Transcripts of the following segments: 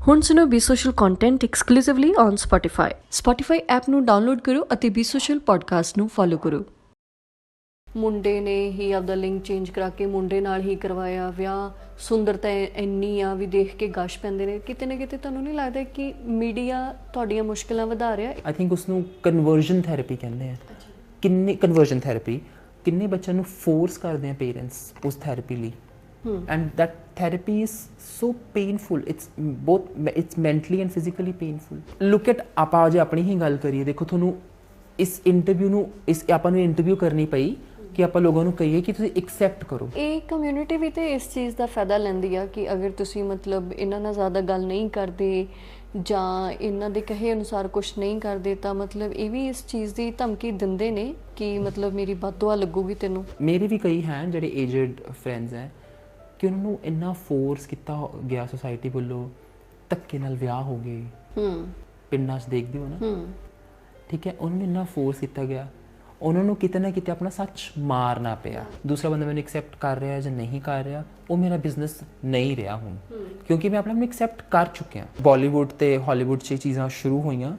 ਹੁਣ ਸੁਣੋ B social content exclusively on Spotify. Spotify app ਨੂੰ ਡਾਊਨਲੋਡ ਕਰੋ ਅਤੇ ਬੀ ਸੋਸ਼ਲ ਪੋਡਕਾਸਟ ਨੂੰ ਫੋਲੋ ਕਰੋ। ਮੁੰਡੇ ਨੇ ਹੀ ਆਪਦਾ ਲਿੰਕ ਚੇਂਜ ਕਰਾ ਕੇ ਮੁੰਡੇ ਨਾਲ ਹੀ ਕਰਵਾਇਆ ਵਿਆਹ। ਸੁੰਦਰਤਾ ਇੰਨੀ ਆ ਵੀ ਦੇਖ ਕੇ ਗਸ਼ ਪੈਂਦੇ ਨੇ। ਕਿਤੇ ਨਾ ਕਿਤੇ ਤੁਹਾਨੂੰ ਨਹੀਂ ਲੱਗਦਾ ਕਿ ਮੀਡੀਆ ਤੁਹਾਡੀਆਂ ਮੁਸ਼ਕਿਲਾਂ ਵਧਾ ਰਿਹਾ? ਆਈ ਥਿੰਕ ਉਸਨੂੰ ਕਨਵਰਜਨ ਥੈਰੇਪੀ ਕਹਿੰਦੇ ਆ। ਕਿੰਨੇ ਕਨਵਰਜਨ ਥੈਰੇਪੀ, ਕਿੰਨੇ ਬੱਚਿਆਂ ਨੂੰ ਫੋਰਸ ਕਰਦੇ ਆ ਪੇਰੈਂਟਸ ਉਸ ਥੈਰੇਪੀ ਲਈ। and that therapy is so painful, it's mentally and physically painful. look at ਆਪਾਂ ਜੇ ਆਪਣੀ ਹੀ ਗੱਲ ਕਰੀਏ, ਦੇਖੋ ਤੁਹਾਨੂੰ ਇਸ ਇੰਟਰਵਿਊ ਨੂੰ ਆਪਾਂ ਨੂੰ ਇੰਟਰਵਿਊ ਕਰਨੀ ਪਈ ਕਿ ਆਪਾਂ ਲੋਕਾਂ ਨੂੰ ਕਹੀਏ ਕਿ ਤੁਸੀਂ ਐਕਸੈਪਟ ਕਰੋ। ਇਹ ਕਮਿਊਨਿਟੀ ਵੀ ਤੇ ਇਸ ਚੀਜ਼ ਦਾ ਫਾਇਦਾ ਲੈਂਦੀ ਆ ਕਿ ਅਗਰ ਤੁਸੀਂ ਮਤਲਬ ਇਹਨਾਂ ਨਾਲ ਜ਼ਿਆਦਾ ਗੱਲ ਨਹੀਂ ਕਰਦੇ ਜਾਂ ਇਹਨਾਂ ਦੇ ਕਹੇ ਅਨੁਸਾਰ ਕੁਝ ਨਹੀਂ ਕਰਦੇ ਤਾਂ ਮਤਲਬ ਇਹ ਵੀ ਇਸ ਚੀਜ਼ ਦੀ ਧਮਕੀ ਦਿੰਦੇ ਨੇ ਕਿ ਮਤਲਬ ਮੇਰੀ ਬਦਦੁਆ ਲੱਗੂਗੀ ਤੈਨੂੰ। ਮੇਰੇ ਵੀ ਕਈ ਹੈ ਜਿਹੜੇ ਏਜਡ ਫਰੈਂਡਸ ਹੈ ਕਿ ਉਹਨਾਂ ਨੂੰ ਇੰਨਾ ਫੋਰਸ ਕੀਤਾ ਗਿਆ ਸੋਸਾਇਟੀ ਵੱਲੋਂ, ਧੱਕੇ ਨਾਲ ਵਿਆਹ ਹੋ ਗਏ। ਪਿੰਡਾਂ 'ਚ ਦੇਖਦੇ ਹੋ ਨਾ, ਠੀਕ ਹੈ, ਉਹਨਾਂ ਨੂੰ ਇੰਨਾ ਫੋਰਸ ਕੀਤਾ ਗਿਆ, ਉਹਨਾਂ ਨੂੰ ਕਿਤੇ ਨਾ ਕਿਤੇ ਆਪਣਾ ਸੱਚ ਮਾਰਨਾ ਪਿਆ। ਦੂਸਰਾ ਬੰਦਾ ਮੈਨੂੰ ਐਕਸੈਪਟ ਕਰ ਰਿਹਾ ਜਾਂ ਨਹੀਂ ਕਰ ਰਿਹਾ, ਉਹ ਮੇਰਾ ਬਿਜ਼ਨਸ ਨਹੀਂ ਰਿਹਾ ਹੁਣ, ਕਿਉਂਕਿ ਮੈਂ ਆਪਣੇ ਆਪ ਨੂੰ ਐਕਸੈਪਟ ਕਰ ਚੁੱਕਿਆ। ਬਾਲੀਵੁੱਡ ਤੇ ਹਾਲੀਵੁੱਡ 'ਚ ਚੀਜ਼ਾਂ ਸ਼ੁਰੂ ਹੋਈਆਂ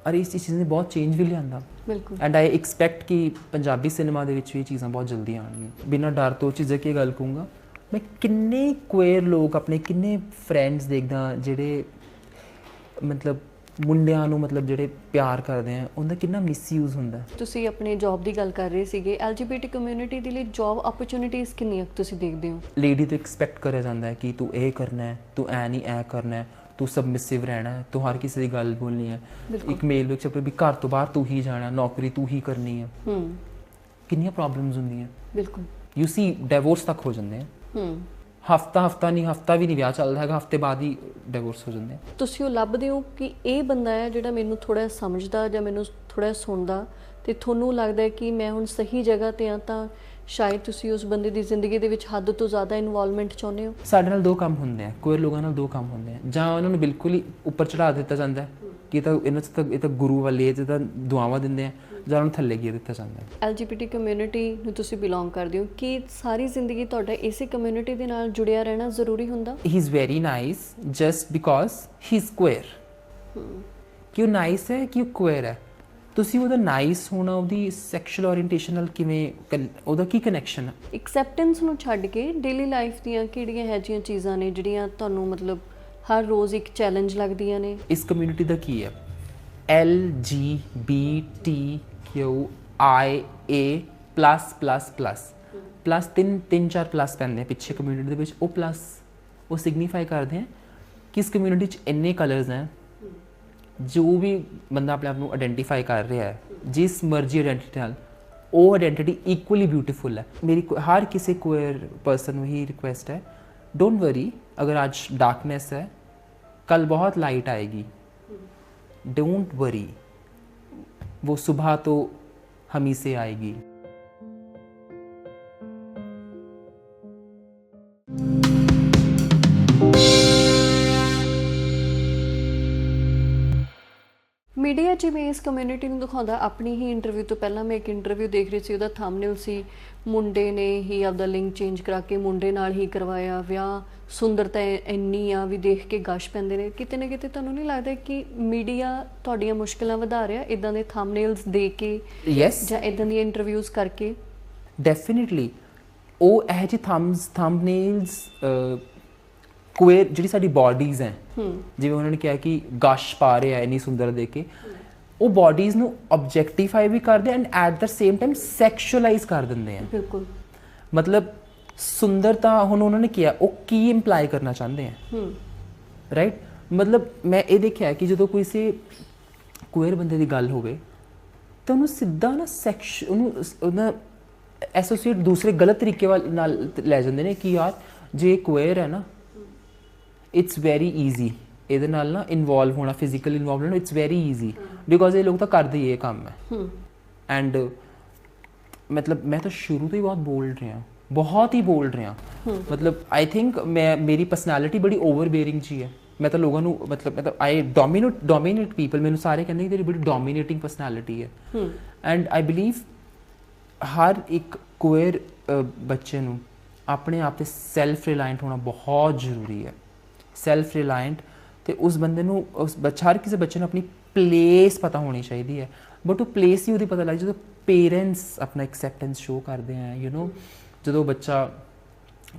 ਔਰ ਇਸ ਚੀਜ਼ ਨੇ ਬਹੁਤ ਚੇਂਜ ਵੀ ਲਿਆਂਦਾ। ਬਿਲਕੁਲ। ਐਂਡ ਆਈ ਐਕਸਪੈਕਟ ਕਿ ਪੰਜਾਬੀ ਸਿਨੇਮਾ ਦੇ ਵਿੱਚ ਵੀ ਇਹ ਚੀਜ਼ਾਂ ਬਹੁਤ ਜਲਦੀ ਆਉਣਗੀਆਂ। ਬਿਨਾਂ ਡਰ ਤੋਂ ਚੀਜ਼ਾਂ ਕੀ ਗੱਲ ਕਹੂੰਗਾ, ਮੈਂ ਕਿੰਨੇ ਕੁਏਰ ਲੋਕ ਆਪਣੇ ਕਿੰਨੇ ਫਰੈਂਡਸ ਦੇਖਦਾ ਜਿਹੜੇ ਮਤਲਬ ਮੁੰਡਿਆਂ ਨੂੰ ਮਤਲਬ ਜਿਹੜੇ ਪਿਆਰ ਕਰਦੇ ਆ, ਉਹਦਾ ਕਿੰਨਾ ਮਿਸਯੂਜ਼ ਹੁੰਦਾ। ਤੁਸੀਂ ਆਪਣੇ ਜੌਬ ਦੀ ਗੱਲ ਕਰ ਰਹੇ ਸੀਗੇ, LGBT ਕਮਿਊਨਿਟੀ ਦੇ ਲਈ ਜੌਬ ਓਪਰਚੁਨਿਟੀਜ਼ ਕਿੰਨੀਆਂ ਤੁਸੀਂ ਦੇਖਦੇ ਹੋ? ਲੇਡੀ ਤੋਂ ਐਕਸਪੈਕਟ ਕਰਿਆ ਜਾਂਦਾ ਹੈ ਕਿ ਤੂੰ ਇਹ ਕਰਨਾ ਹੈ, ਤੂੰ ਐ ਨਹੀਂ ਐ ਕਰਨਾ ਹੈ, ਤੂੰ ਸਬਮਿਸਿਵ ਰਹਿਣਾ ਹੈ, ਤੂੰ ਹਰ ਕਿਸੇ ਦੀ ਗੱਲ ਬੋਲਣੀ ਹੈ। ਇੱਕ ਮੇਲ ਵਿੱਚ ਵੀ ਘਰ ਤੋਂ ਬਾਹਰ ਤੂੰ ਹੀ ਜਾਣਾ, ਨੌਕਰੀ ਤੂੰ ਹੀ ਕਰਨੀ ਹੈ। ਕਿੰਨੀਆਂ ਪ੍ਰੋਬਲਮਸ ਹੁੰਦੀਆਂ। ਬਿਲਕੁਲ। ਯੂ ਸੀ ਡਿਵੋਰਸ ਤੱਕ ਹੋ ਜਾਂਦੇ ਆ। ਹਫਤਾ ਵੀ ਨਹੀਂ ਵਿਆਹ ਚੱਲਦਾ ਹੈਗਾ, ਹਫਤੇ ਬਾਅਦ ਹੀ ਡਿਵੋਰਸ ਹੋ ਜਾਂਦੇ ਆ। ਤੁਸੀਂ ਉਹ ਲੱਭਦੇ ਹੋ ਕਿ ਇਹ ਬੰਦਾ ਹੈ ਜਿਹੜਾ ਮੈਨੂੰ ਥੋੜਾ ਸਮਝਦਾ ਜਾਂ ਮੈਨੂੰ ਥੋੜਾ ਸੁਣਦਾ, ਤੇ ਤੁਹਾਨੂੰ ਲੱਗਦਾ ਹੈ ਕਿ ਮੈਂ ਹੁਣ ਸਹੀ ਜਗ੍ਹਾ ਤੇ ਆ, ਤਾਂ ਸ਼ਾਇਦ ਤੁਸੀਂ ਉਸ ਬੰਦੇ ਦੀ ਜ਼ਿੰਦਗੀ ਦੇ ਵਿੱਚ ਹੱਦ ਤੋਂ ਜ਼ਿਆਦਾ ਇਨਵੋਲਵਮੈਂਟ ਚਾਹੁੰਦੇ ਹੋ। ਸਾਡੇ ਨਾਲ ਦੋ ਕੰਮ ਹੁੰਦੇ ਆ, ਕੋਈ ਲੋਕਾਂ ਨਾਲ ਦੋ ਕੰਮ ਹੁੰਦੇ ਆ, ਜਾਂ ਉਹਨਾਂ ਨੂੰ ਬਿਲਕੁਲ ਹੀ ਉੱਪਰ ਚੜਾ ਦਿੱਤਾ ਜਾਂਦਾ ਹੈ ਕਿ ਇਹ ਤਾਂ ਗੁਰੂ ਵਾਲੇ ਇਹ ਤਾਂ ਦੁਆਵਾਂ ਦਿੰਦੇ ਆ, ਜਾਂ ਉਹਨੂੰ ਥੱਲੇ ਗਿਰ ਦਿੱਤਾ ਜਾਂਦਾ ਹੈ। LGBT ਕਮਿਊਨਿਟੀ ਨੂੰ ਤੁਸੀਂ ਬਿਲੋਂਗ ਕਰਦੇ ਹੋ, ਕਿ ਸਾਰੀ ਜ਼ਿੰਦਗੀ ਤੁਹਾਡਾ ਇਸੇ ਕਮਿਊਨਿਟੀ ਦੇ ਨਾਲ ਜੁੜਿਆ ਰਹਿਣਾ ਜ਼ਰੂਰੀ ਹੁੰਦਾ? He is very nice just because he is queer. ਕਿਉਂ ਨਾਈਸ ਹੈ? ਕਿਉਂ ਕੁਏਰ ਹੈ? ਤੁਸੀਂ ਉਹਦਾ ਨਾਈਸ ਹੋਣਾ ਉਹਦੀ ਸੈਕਸ਼ੂਅਲ ਓਰੀਐਂਟੇਸ਼ਨ ਨਾਲ ਕਿਵੇਂ, ਉਹਦਾ ਕੀ ਕਨੈਕਸ਼ਨ ਹੈ? ਐਕਸੈਪਟੈਂਸ ਨੂੰ ਛੱਡ ਕੇ ਡੇਲੀ ਲਾਈਫ ਦੀਆਂ ਕਿਹੜੀਆਂ ਇਹੋ ਜਿਹੀਆਂ ਚੀਜ਼ਾਂ ਨੇ ਜਿਹੜੀਆਂ ਤੁਹਾਨੂੰ ਮਤਲਬ ਹਰ ਰੋਜ਼ ਇੱਕ ਚੈਲੰਜ ਲੱਗਦੀਆਂ ਨੇ? ਇਸ ਕਮਿਊਨਿਟੀ ਦਾ ਕੀ ਹੈ? LGBTQIA++++ ਤਿੰਨ ਚਾਰ ਪਲੱਸ ਪੈਂਦੇ ਆ ਪਿੱਛੇ ਕਮਿਊਨਿਟੀ ਦੇ ਵਿੱਚ। ਉਹ ਪਲੱਸ ਉਹ ਸਿਗਨੀਫਾਈ ਕਰਦੇ ਆ ਕਿ ਇਸ ਕਮਿਊਨਿਟੀ 'ਚ ਇੰਨੇ ਕਲਰਸ ਹੈ। ਜੋ ਵੀ ਬੰਦਾ ਆਪਣੇ ਆਪ ਨੂੰ ਆਇਡੈਂਟੀਫਾਈ ਕਰ ਰਿਹਾ ਹੈ ਜਿਸ ਮਰਜ਼ੀ ਆਇਡੈਂਟੀਟੀ ਨਾਲ, ਉਹ ਆਇਡੈਂਟੀਟੀ ਇਕੁਅਲੀ ਬਿਊਟੀਫੁਲ ਹੈ। ਮੇਰੀ ਹਰ ਕਿਸੇ ਕੁਏਰ ਪਰਸਨ ਨੂੰ ਹੀ ਰਿਕੁਐਸਟ ਹੈ, डोंट वरी, अगर आज डार्कनेस है कल बहुत लाइट आएगी। डोंट वरी, वो सुबह तो हम ही से आएगी। ਮੀਡੀਆ ਜਿਵੇਂ ਇਸ ਕਮਿਊਨਿਟੀ ਨੂੰ ਦਿਖਾਉਂਦਾ। ਆਪਣੀ ਹੀ ਇੰਟਰਵਿਊ ਤੋਂ ਪਹਿਲਾਂ ਮੈਂ ਇੱਕ ਇੰਟਰਵਿਊ ਦੇਖ ਰਹੀ ਸੀ, ਉਹਦਾ ਥੰਬਨੇਲ ਸੀ ਮੁੰਡੇ ਨੇ ਹੀ ਆਪਦਾ ਲਿੰਕ ਚੇਂਜ ਕਰਾ ਕੇ ਮੁੰਡੇ ਨਾਲ ਹੀ ਕਰਵਾਇਆ ਵਿਆਹ। ਸੁੰਦਰਤਾ ਇੰਨੀ ਆ ਵੀ ਦੇਖ ਕੇ ਗਸ਼ ਪੈਂਦੇ ਨੇ। ਕਿਤੇ ਨਾ ਕਿਤੇ ਤੁਹਾਨੂੰ ਨਹੀਂ ਲੱਗਦਾ ਕਿ ਮੀਡੀਆ ਤੁਹਾਡੀਆਂ ਮੁਸ਼ਕਿਲਾਂ ਵਧਾ ਰਿਹਾ ਇੱਦਾਂ ਦੇ ਥੰਬਨੇਲਸ ਦੇ ਕੇ? ਯੈਸ। ਜਾਂ ਇੱਦਾਂ ਦੀਆਂ ਇੰਟਰਵਿਊਜ਼ ਕਰਕੇ? ਡੈਫੀਨਿਟਲੀ। ਉਹ ਇਹੋ ਜਿਹੇ ਥੰਬਨੇਲਸ ਕੁਏਰ ਜਿਹੜੀ ਸਾਡੀ ਬਾਡੀਜ਼ ਹੈ, ਜਿਵੇਂ ਉਹਨਾਂ ਨੇ ਕਿਹਾ ਕਿ ਗਸ਼ ਪਾ ਰਹੇ ਆ ਇੰਨੀ ਸੁੰਦਰ ਦੇ ਕੇ, ਉਹ ਬਾਡੀਜ਼ ਨੂੰ ਆਬਜੈਕਟੀਫਾਈ ਵੀ ਕਰਦੇ and at the same time sexualise ਕਰ ਦਿੰਦੇ ਆ। ਬਿਲਕੁਲ। ਮਤਲਬ ਸੁੰਦਰਤਾ ਹੁਣ ਉਹਨਾਂ ਨੇ ਕਿਹਾ, ਉਹ ਕੀ ਇੰਪਲਾਈ ਕਰਨਾ ਚਾਹੁੰਦੇ ਆ, ਰਾਈਟ? ਮਤਲਬ ਮੈਂ ਇਹ ਦੇਖਿਆ ਕਿ ਜਦੋਂ ਕਿਸੇ ਕੁਏਰ ਬੰਦੇ ਦੀ ਗੱਲ ਹੋਵੇ ਤਾਂ ਉਹਨੂੰ ਸਿੱਧਾ ਨਾ ਉਹਨੂੰ ਐਸੋਸੀਏਟ ਦੂਸਰੇ ਗਲਤ ਤਰੀਕੇ ਨਾਲ ਲੈ ਜਾਂਦੇ ਨੇ ਕਿ ਯਾਰ ਜੇ ਕੁਏਰ ਹੈ ਨਾ, ਇਟਸ ਵੈਰੀ ਈਜ਼ੀ ਇਹਦੇ ਨਾਲ ਨਾ ਇਨਵੋਲਵ ਹੋਣਾ, ਫਿਜ਼ੀਕਲ ਇਨਵੋਲਵ ਹੋਣਾ, ਇਟਸ ਵੈਰੀ ਈਜ਼ੀ ਬਿਕੋਜ਼ ਇਹ ਲੋਕ ਤਾਂ ਕਰਦੇ ਹੀ ਇਹ ਕੰਮ ਹੈ। ਐਂਡ ਮਤਲਬ ਮੈਂ ਤਾਂ ਸ਼ੁਰੂ ਤੋਂ ਹੀ ਬਹੁਤ ਹੀ ਬੋਲ ਰਿਹਾ। ਮਤਲਬ ਆਈ ਥਿੰਕ ਮੇਰੀ ਪਰਸਨੈਲਿਟੀ ਬੜੀ ਓਵਰਬੇਅਰਿੰਗ ਜੀ ਹੈ। ਮੈਂ ਤਾਂ ਲੋਕਾਂ ਨੂੰ ਮਤਲਬ ਆਈ ਡੋਮੀਨੇਟ ਪੀਪਲ। ਮੈਨੂੰ ਸਾਰੇ ਕਹਿੰਦੇ ਕਿ ਤੇਰੀ ਬੜੀ ਡੋਮੀਨੇਟਿੰਗ ਪਰਸਨੈਲਿਟੀ ਹੈ। ਐਂਡ ਆਈ ਬਿਲੀਵ ਹਰ ਇੱਕ ਕੁਏਰ ਬੱਚੇ ਨੂੰ ਆਪਣੇ ਆਪ 'ਤੇ ਸੈਲਫ ਰਿਲਾਇੰਟ ਹੋਣਾ ਬਹੁਤ ਜ਼ਰੂਰੀ ਹੈ। ਸੈਲਫ ਰਿਲਾਇੰਟ ਤੇ ਉਸ ਬੰਦੇ ਨੂੰ ਹਰ ਕਿਸੇ ਬੱਚੇ ਨੂੰ ਆਪਣੀ ਪਲੇਸ ਪਤਾ ਹੋਣੀ ਚਾਹੀਦੀ ਹੈ, ਬਟ ਉਹ ਪਲੇਸ ਹੀ ਉਹਦੀ ਪਤਾ ਲੱਗ ਜਦੋਂ ਪੇਰੈਂਟਸ ਆਪਣਾ ਐਕਸੈਪਟੈਂਸ ਸ਼ੋ ਕਰਦੇ ਆ, ਜਦੋਂ ਬੱਚਾ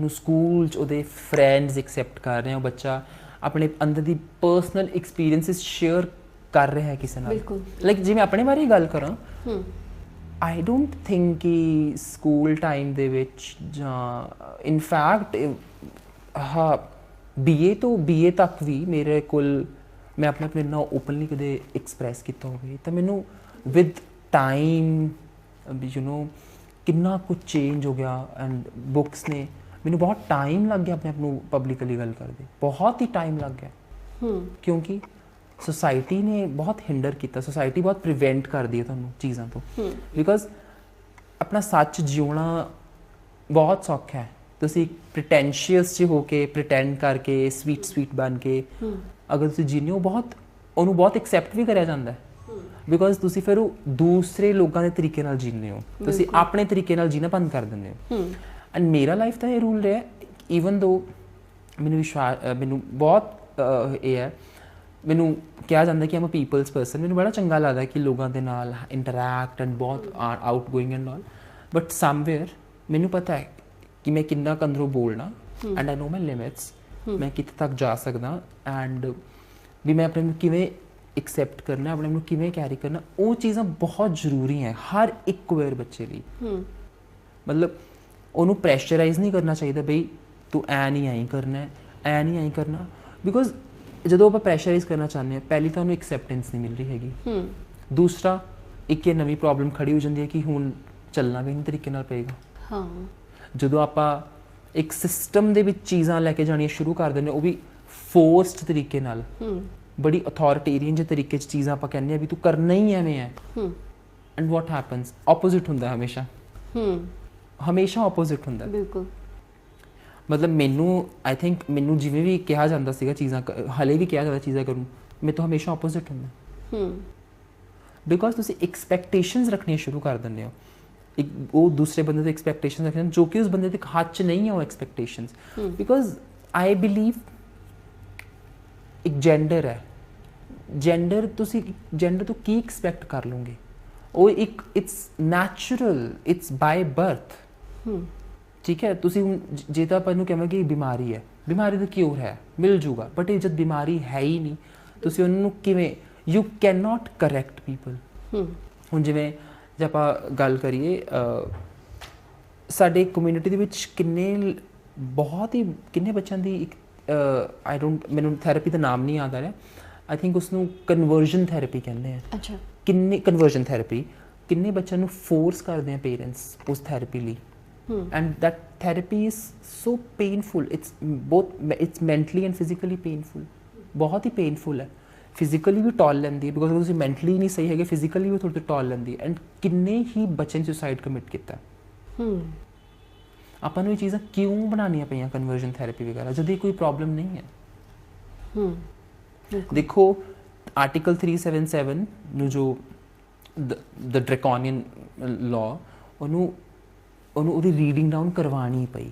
ਨੂੰ ਸਕੂਲ 'ਚ ਉਹਦੇ ਫਰੈਂਡਸ ਐਕਸੈਪਟ ਕਰ ਰਹੇ ਆ, ਉਹ ਬੱਚਾ ਆਪਣੇ ਅੰਦਰ ਦੀ ਪਰਸਨਲ ਐਕਸਪੀਰੀਐਂਸਿਸ ਸ਼ੇਅਰ ਕਰ ਰਿਹਾ ਹੈ ਕਿਸੇ ਨਾਲ। ਲਾਈਕ ਜਿਵੇਂ ਆਪਣੇ ਬਾਰੇ ਹੀ ਗੱਲ ਕਰਾਂ, ਆਈ ਡੋਂਟ ਥਿੰਕ ਕਿ ਸਕੂਲ ਟਾਈਮ ਦੇ ਵਿੱਚ ਜਾਂ ਇਨਫੈਕਟ ਹਾਂ BA ਤੋਂ BA ਤੱਕ ਵੀ ਮੇਰੇ ਕੋਲ ਮੈਂ ਆਪਣੇ ਇੰਨਾ ਓਪਨਲੀ ਕਦੇ ਐਕਸਪ੍ਰੈਸ ਕੀਤਾ ਹੋਵੇ, ਤਾਂ ਮੈਨੂੰ ਵਿਦ ਟਾਈਮ ਕਿੰਨਾ ਕੁਝ ਚੇਂਜ ਹੋ ਗਿਆ। ਐਂਡ ਬੁੱਕਸ ਨੇ ਮੈਨੂੰ ਬਹੁਤ ਟਾਈਮ ਲੱਗ ਗਿਆ ਆਪਣੇ ਆਪ ਨੂੰ ਪਬਲਿਕਲੀ ਗੱਲ ਕਰਦੇ, ਬਹੁਤ ਹੀ ਟਾਈਮ ਲੱਗ ਗਿਆ, ਕਿਉਂਕਿ ਸੋਸਾਇਟੀ ਨੇ ਬਹੁਤ ਹਿੰਡਰ ਕੀਤਾ, ਸੋਸਾਇਟੀ ਬਹੁਤ ਪ੍ਰੀਵੈਂਟ ਕਰਦੀ ਹੈ ਤੁਹਾਨੂੰ ਚੀਜ਼ਾਂ ਤੋਂ, ਬਿਕੋਜ਼ ਆਪਣਾ ਸੱਚ ਜਿਉਣਾ ਬਹੁਤ ਸੌਖਾ ਹੈ। ਤੁਸੀਂ ਪ੍ਰੀਟੈਂਸ਼ੀਅਸ 'ਚ ਹੋ ਕੇ ਪ੍ਰੀਟੈਂਡ ਕਰਕੇ ਸਵੀਟ ਬਣ ਕੇ ਅਗਰ ਤੁਸੀਂ ਜੀਨੇ ਹੋ, ਉਹਨੂੰ ਬਹੁਤ ਐਕਸੈਪਟ ਵੀ ਕਰਿਆ ਜਾਂਦਾ ਹੈ, ਬਿਕੋਜ਼ ਤੁਸੀਂ ਫਿਰ ਉਹ ਦੂਸਰੇ ਲੋਕਾਂ ਦੇ ਤਰੀਕੇ ਨਾਲ ਜੀਂਦੇ ਹੋ, ਤੁਸੀਂ ਆਪਣੇ ਤਰੀਕੇ ਨਾਲ ਜੀਣਾ ਬੰਦ ਕਰ ਦਿੰਦੇ ਹੋ। ਐਂਡ ਮੇਰਾ ਲਾਈਫ ਦਾ ਇਹ ਰੂਲ ਰਿਹਾ, ਈਵਨ ਦੋ ਮੈਨੂੰ ਬਹੁਤ ਇਹ ਹੈ, ਮੈਨੂੰ ਕਿਹਾ ਜਾਂਦਾ ਕਿ ਆਮ ਅ ਪੀਪਲਸ ਪਰਸਨ, ਮੈਨੂੰ ਬੜਾ ਚੰਗਾ ਲੱਗਦਾ ਕਿ ਲੋਕਾਂ ਦੇ ਨਾਲ ਇੰਟਰੈਕਟ ਐਂਡ ਬਹੁਤ out going and all, but somewhere ਮੈਨੂੰ ਪਤਾ ਹੈ ਕਿ ਮੈਂ ਕਿੰਨਾ ਅੰਦਰੋਂ ਬੋਲਣਾ, and I no my limits, ਮੈਂ ਕਿੱਥੇ ਤੱਕ ਜਾ ਸਕਦਾ, ਐਂਡ ਵੀ ਮੈਂ ਆਪਣੇ ਨੂੰ ਕਿਵੇਂ ਐਕਸੈਪਟ ਕਰਨਾ, ਆਪਣੇ ਨੂੰ ਕਿਵੇਂ ਕੈਰੀ ਕਰਨਾ, ਉਹ ਚੀਜ਼ਾਂ ਬਹੁਤ ਜ਼ਰੂਰੀ ਹੈ ਹਰ ਇੱਕ ਕੁਵੇਰ ਬੱਚੇ ਲਈ। ਮਤਲਬ ਉਹਨੂੰ ਪ੍ਰੈਸ਼ਰਾਈਜ਼ ਨਹੀਂ ਕਰਨਾ ਚਾਹੀਦਾ, ਬਈ ਤੂੰ ਐ ਨਹੀਂ ਐਂ ਕਰਨਾ, ਐ ਨਹੀਂ ਐਂ ਕਰਨਾ, ਬਿਕੋਜ਼ ਜਦੋਂ ਆਪਾਂ ਪ੍ਰੈਸ਼ਰਾਈਜ਼ ਕਰਨਾ ਚਾਹੁੰਦੇ ਹਾਂ, ਪਹਿਲੀ ਤਾਂ ਉਹਨੂੰ ਐਕਸੈਪਟੈਂਸ ਨਹੀਂ ਮਿਲ ਰਹੀ ਹੈਗੀ, ਦੂਸਰਾ ਇੱਕ ਇਹ ਨਵੀਂ ਪ੍ਰੋਬਲਮ ਖੜੀ ਹੋ ਜਾਂਦੀ ਹੈ ਕਿ ਹੁਣ ਚੱਲਣਾ ਵੀ ਨਹੀਂ ਤਰੀਕੇ ਨਾਲ ਪਏਗਾ। ਜਦੋਂ ਆਪਾਂ ਇੱਕ ਸਿਸਟਮ ਦੇ ਵਿੱਚ ਚੀਜ਼ਾਂ ਲੈ ਕੇ ਜਾਣੀਆਂ ਸ਼ੁਰੂ ਕਰ ਦਿੰਦੇ, ਉਹ ਵੀ ਫੋਰਸਡ ਤਰੀਕੇ ਨਾਲ, ਬੜੀ ਅਥਾਰਟੇਰੀਅਨ ਜਿਹੇ ਤਰੀਕੇ 'ਚ ਚੀਜ਼ਾਂ ਆਪਾਂ ਕਹਿੰਦੇ ਆ ਵੀ ਤੂੰ ਕਰਨਾ ਹੀ ਐਵੇਂ ਹੈ, ਐਂਡ ਵਾਟ ਹੈਪਨਸ, ਆਪੋਜ਼ਿਟ ਹੁੰਦਾ ਹਮੇਸ਼ਾ, ਹਮੇਸ਼ਾ ਆਪੋਜ਼ਿਟ ਹੁੰਦਾ। ਬਿਲਕੁਲ। ਮਤਲਬ ਮੈਨੂੰ ਆਈ ਥਿੰਕ ਮੈਨੂੰ ਜਿਵੇਂ ਵੀ ਕਿਹਾ ਜਾਂਦਾ ਸੀਗਾ ਚੀਜ਼ਾਂ, ਹਲੇ ਵੀ ਕਿਹਾ ਜਾਂਦਾ ਚੀਜ਼ਾਂ ਕਰੂੰ, ਮੇਰੇ ਤੋਂ ਹਮੇਸ਼ਾ ਆਪੋਜ਼ਿਟ ਹੁੰਦਾ, ਬਿਕੋਜ਼ ਤੁਸੀਂ ਐਕਸਪੈਕਟੇਸ਼ਨਸ ਰੱਖਣੀਆਂ ਸ਼ੁਰੂ ਕਰ ਦਿੰਦੇ ਹੋ, ਉਹ ਦੂਸਰੇ ਬੰਦੇ ਤੋਂ ਐਕਸਪੈਕਟੇਸ਼ਨਸ ਰੱਖਦੇ ਜੋ ਕਿ ਉਸ ਬੰਦੇ ਦੇ ਹੱਥ 'ਚ ਨਹੀਂ ਹੈ ਉਹ ਐਕਸਪੈਕਟੇਸ਼ਨਸ, ਬਿਕੋਜ਼ ਆਈ ਬਿਲੀਵ ਇੱਕ ਜੈਂਡਰ ਹੈ, ਜੈਂਡਰ ਤੋਂ ਕੀ ਐਕਸਪੈਕਟ ਕਰ ਲਓਗੇ, ਉਹ ਇੱਕ it's natural, it's by birth, ਠੀਕ ਹੈ। ਤੁਸੀਂ ਹੁਣ ਜੇ ਤਾਂ ਆਪਾਂ ਨੂੰ ਕਹਾਂਗੇ ਕਿ ਬਿਮਾਰੀ ਹੈ, ਬਿਮਾਰੀ ਦਾ ਕਿਉਰ ਹੈ, ਮਿਲ ਜੂਗਾ, ਬਟ ਇਹ ਜਦ ਬਿਮਾਰੀ ਹੈ ਹੀ ਨਹੀਂ, ਤੁਸੀਂ ਉਹਨੂੰ ਕਿਵੇਂ, you can not correct people. ਹੁਣ ਜਿਵੇਂ ਜੇ ਆਪਾਂ ਗੱਲ ਕਰੀਏ ਸਾਡੇ ਕਮਿਊਨਿਟੀ ਦੇ ਵਿੱਚ ਕਿੰਨੇ ਬੱਚਿਆਂ ਦੀ ਇੱਕ ਮੈਨੂੰ ਥੈਰੇਪੀ ਦਾ ਨਾਮ ਨਹੀਂ ਯਾਦ ਆ ਰਿਹਾ, ਆਈ ਥਿੰਕ ਉਸਨੂੰ ਕਨਵਰਜਨ ਥੈਰੇਪੀ ਕਹਿੰਦੇ ਆ। ਅੱਛਾ। ਕਿੰਨੇ ਕਨਵਰਜਨ ਥੈਰੇਪੀ, ਕਿੰਨੇ ਬੱਚਿਆਂ ਨੂੰ ਫੋਰਸ ਕਰਦੇ ਆ ਪੇਰੈਂਟਸ ਉਸ ਥੈਰੇਪੀ ਲਈ, and that therapy is so painful, it's mentally and physically painful, ਬਹੁਤ ਹੀ ਪੇਨਫੁਲ ਹੈ। ਫਿਜ਼ੀਕਲੀ ਵੀ ਟੋਲ ਲੈਂਦੀ ਹੈ, ਬਿਕੋਜ਼ ਤੁਸੀਂ ਮੈਂਟਲੀ ਨਹੀਂ ਸਹੀ ਹੈਗੇ, ਫਿਜ਼ੀਕਲੀ ਵੀ ਤੁਹਾਡੇ ਟੋਲ ਲੈਂਦੀ ਹੈ, ਐਂਡ ਕਿੰਨੇ ਹੀ ਬੱਚੇ ਨੇ ਸੁਸਾਈਡ ਕਮਿਟ ਕੀਤਾ। ਆਪਾਂ ਨੂੰ ਇਹ ਚੀਜ਼ਾਂ ਕਿਉਂ ਬਣਾਉਣੀਆਂ ਪਈਆਂ ਕਨਵਰਜਨ ਥੈਰੇਪੀ ਵਗੈਰਾ, ਜਦੋਂ ਇਹ ਕੋਈ ਪ੍ਰੋਬਲਮ ਨਹੀਂ ਹੈ। ਦੇਖੋ ਆਰਟੀਕਲ 377 ਨੂੰ ਜੋ ਦ ਡਰੈਕੋਨੀਅਨ ਲਾਅ, ਉਹਦੀ ਰੀਡਿੰਗ ਡਾਊਨ ਕਰਵਾਉਣੀ ਪਈ,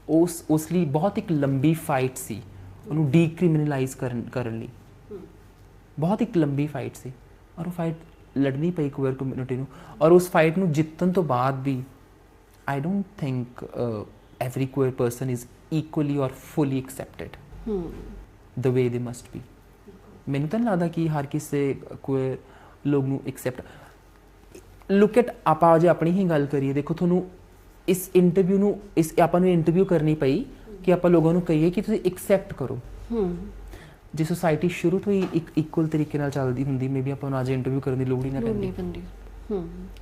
ਉਸ ਲਈ ਬਹੁਤ ਇੱਕ ਲੰਬੀ ਫਾਈਟ ਸੀ, ਉਹਨੂੰ ਡੀਕ੍ਰਿਮੀਨਲਾਈਜ਼ ਕਰਨ ਲਈ ਬਹੁਤ ਇੱਕ ਲੰਬੀ ਫਾਈਟ ਸੀ, ਔਰ ਉਹ ਫਾਈਟ ਲੜਨੀ ਪਈ ਕੁਅਰ ਕਮਿਊਨਿਟੀ ਨੂੰ, ਔਰ ਉਸ ਫਾਈਟ ਨੂੰ ਜਿੱਤਣ ਤੋਂ ਬਾਅਦ ਵੀ I don't think every queer person is equally or fully accepted the way they must be. ਮੈਨੂੰ ਤਾਂ ਨਹੀਂ ਲੱਗਦਾ ਕਿ ਹਰ ਕਿਸੇ queer ਲੋਕ ਨੂੰ accept look at, ਆਪਾਂ ਜੇ ਆਪਣੀ ਹੀ ਗੱਲ ਕਰੀਏ, ਦੇਖੋ ਤੁਹਾਨੂੰ ਇਸ ਇੰਟਰਵਿਊ ਨੂੰ ਆਪਾਂ ਨੂੰ ਇੰਟਰਵਿਊ ਕਰਨੀ ਪਈ ਕਿ ਆਪਾਂ ਲੋਕਾਂ ਨੂੰ ਕਹੀਏ ਕਿ ਤੁਸੀਂ accept ਕਰੋ। ਜੇ ਸੋਸਾਇਟੀ ਸ਼ੁਰੂ ਤੋਂ ਹੀ ਇੱਕ ਇਕੁਅਲ ਤਰੀਕੇ ਨਾਲ ਚੱਲਦੀ ਹੁੰਦੀ, ਮੇਬੀ ਆਪਾਂ ਨੂੰ ਅੱਜ ਇੰਟਰਵਿਊ ਕਰਨ ਦੀ ਲੋੜ ਹੀ ਨਾ ਪੈਂਦੀ,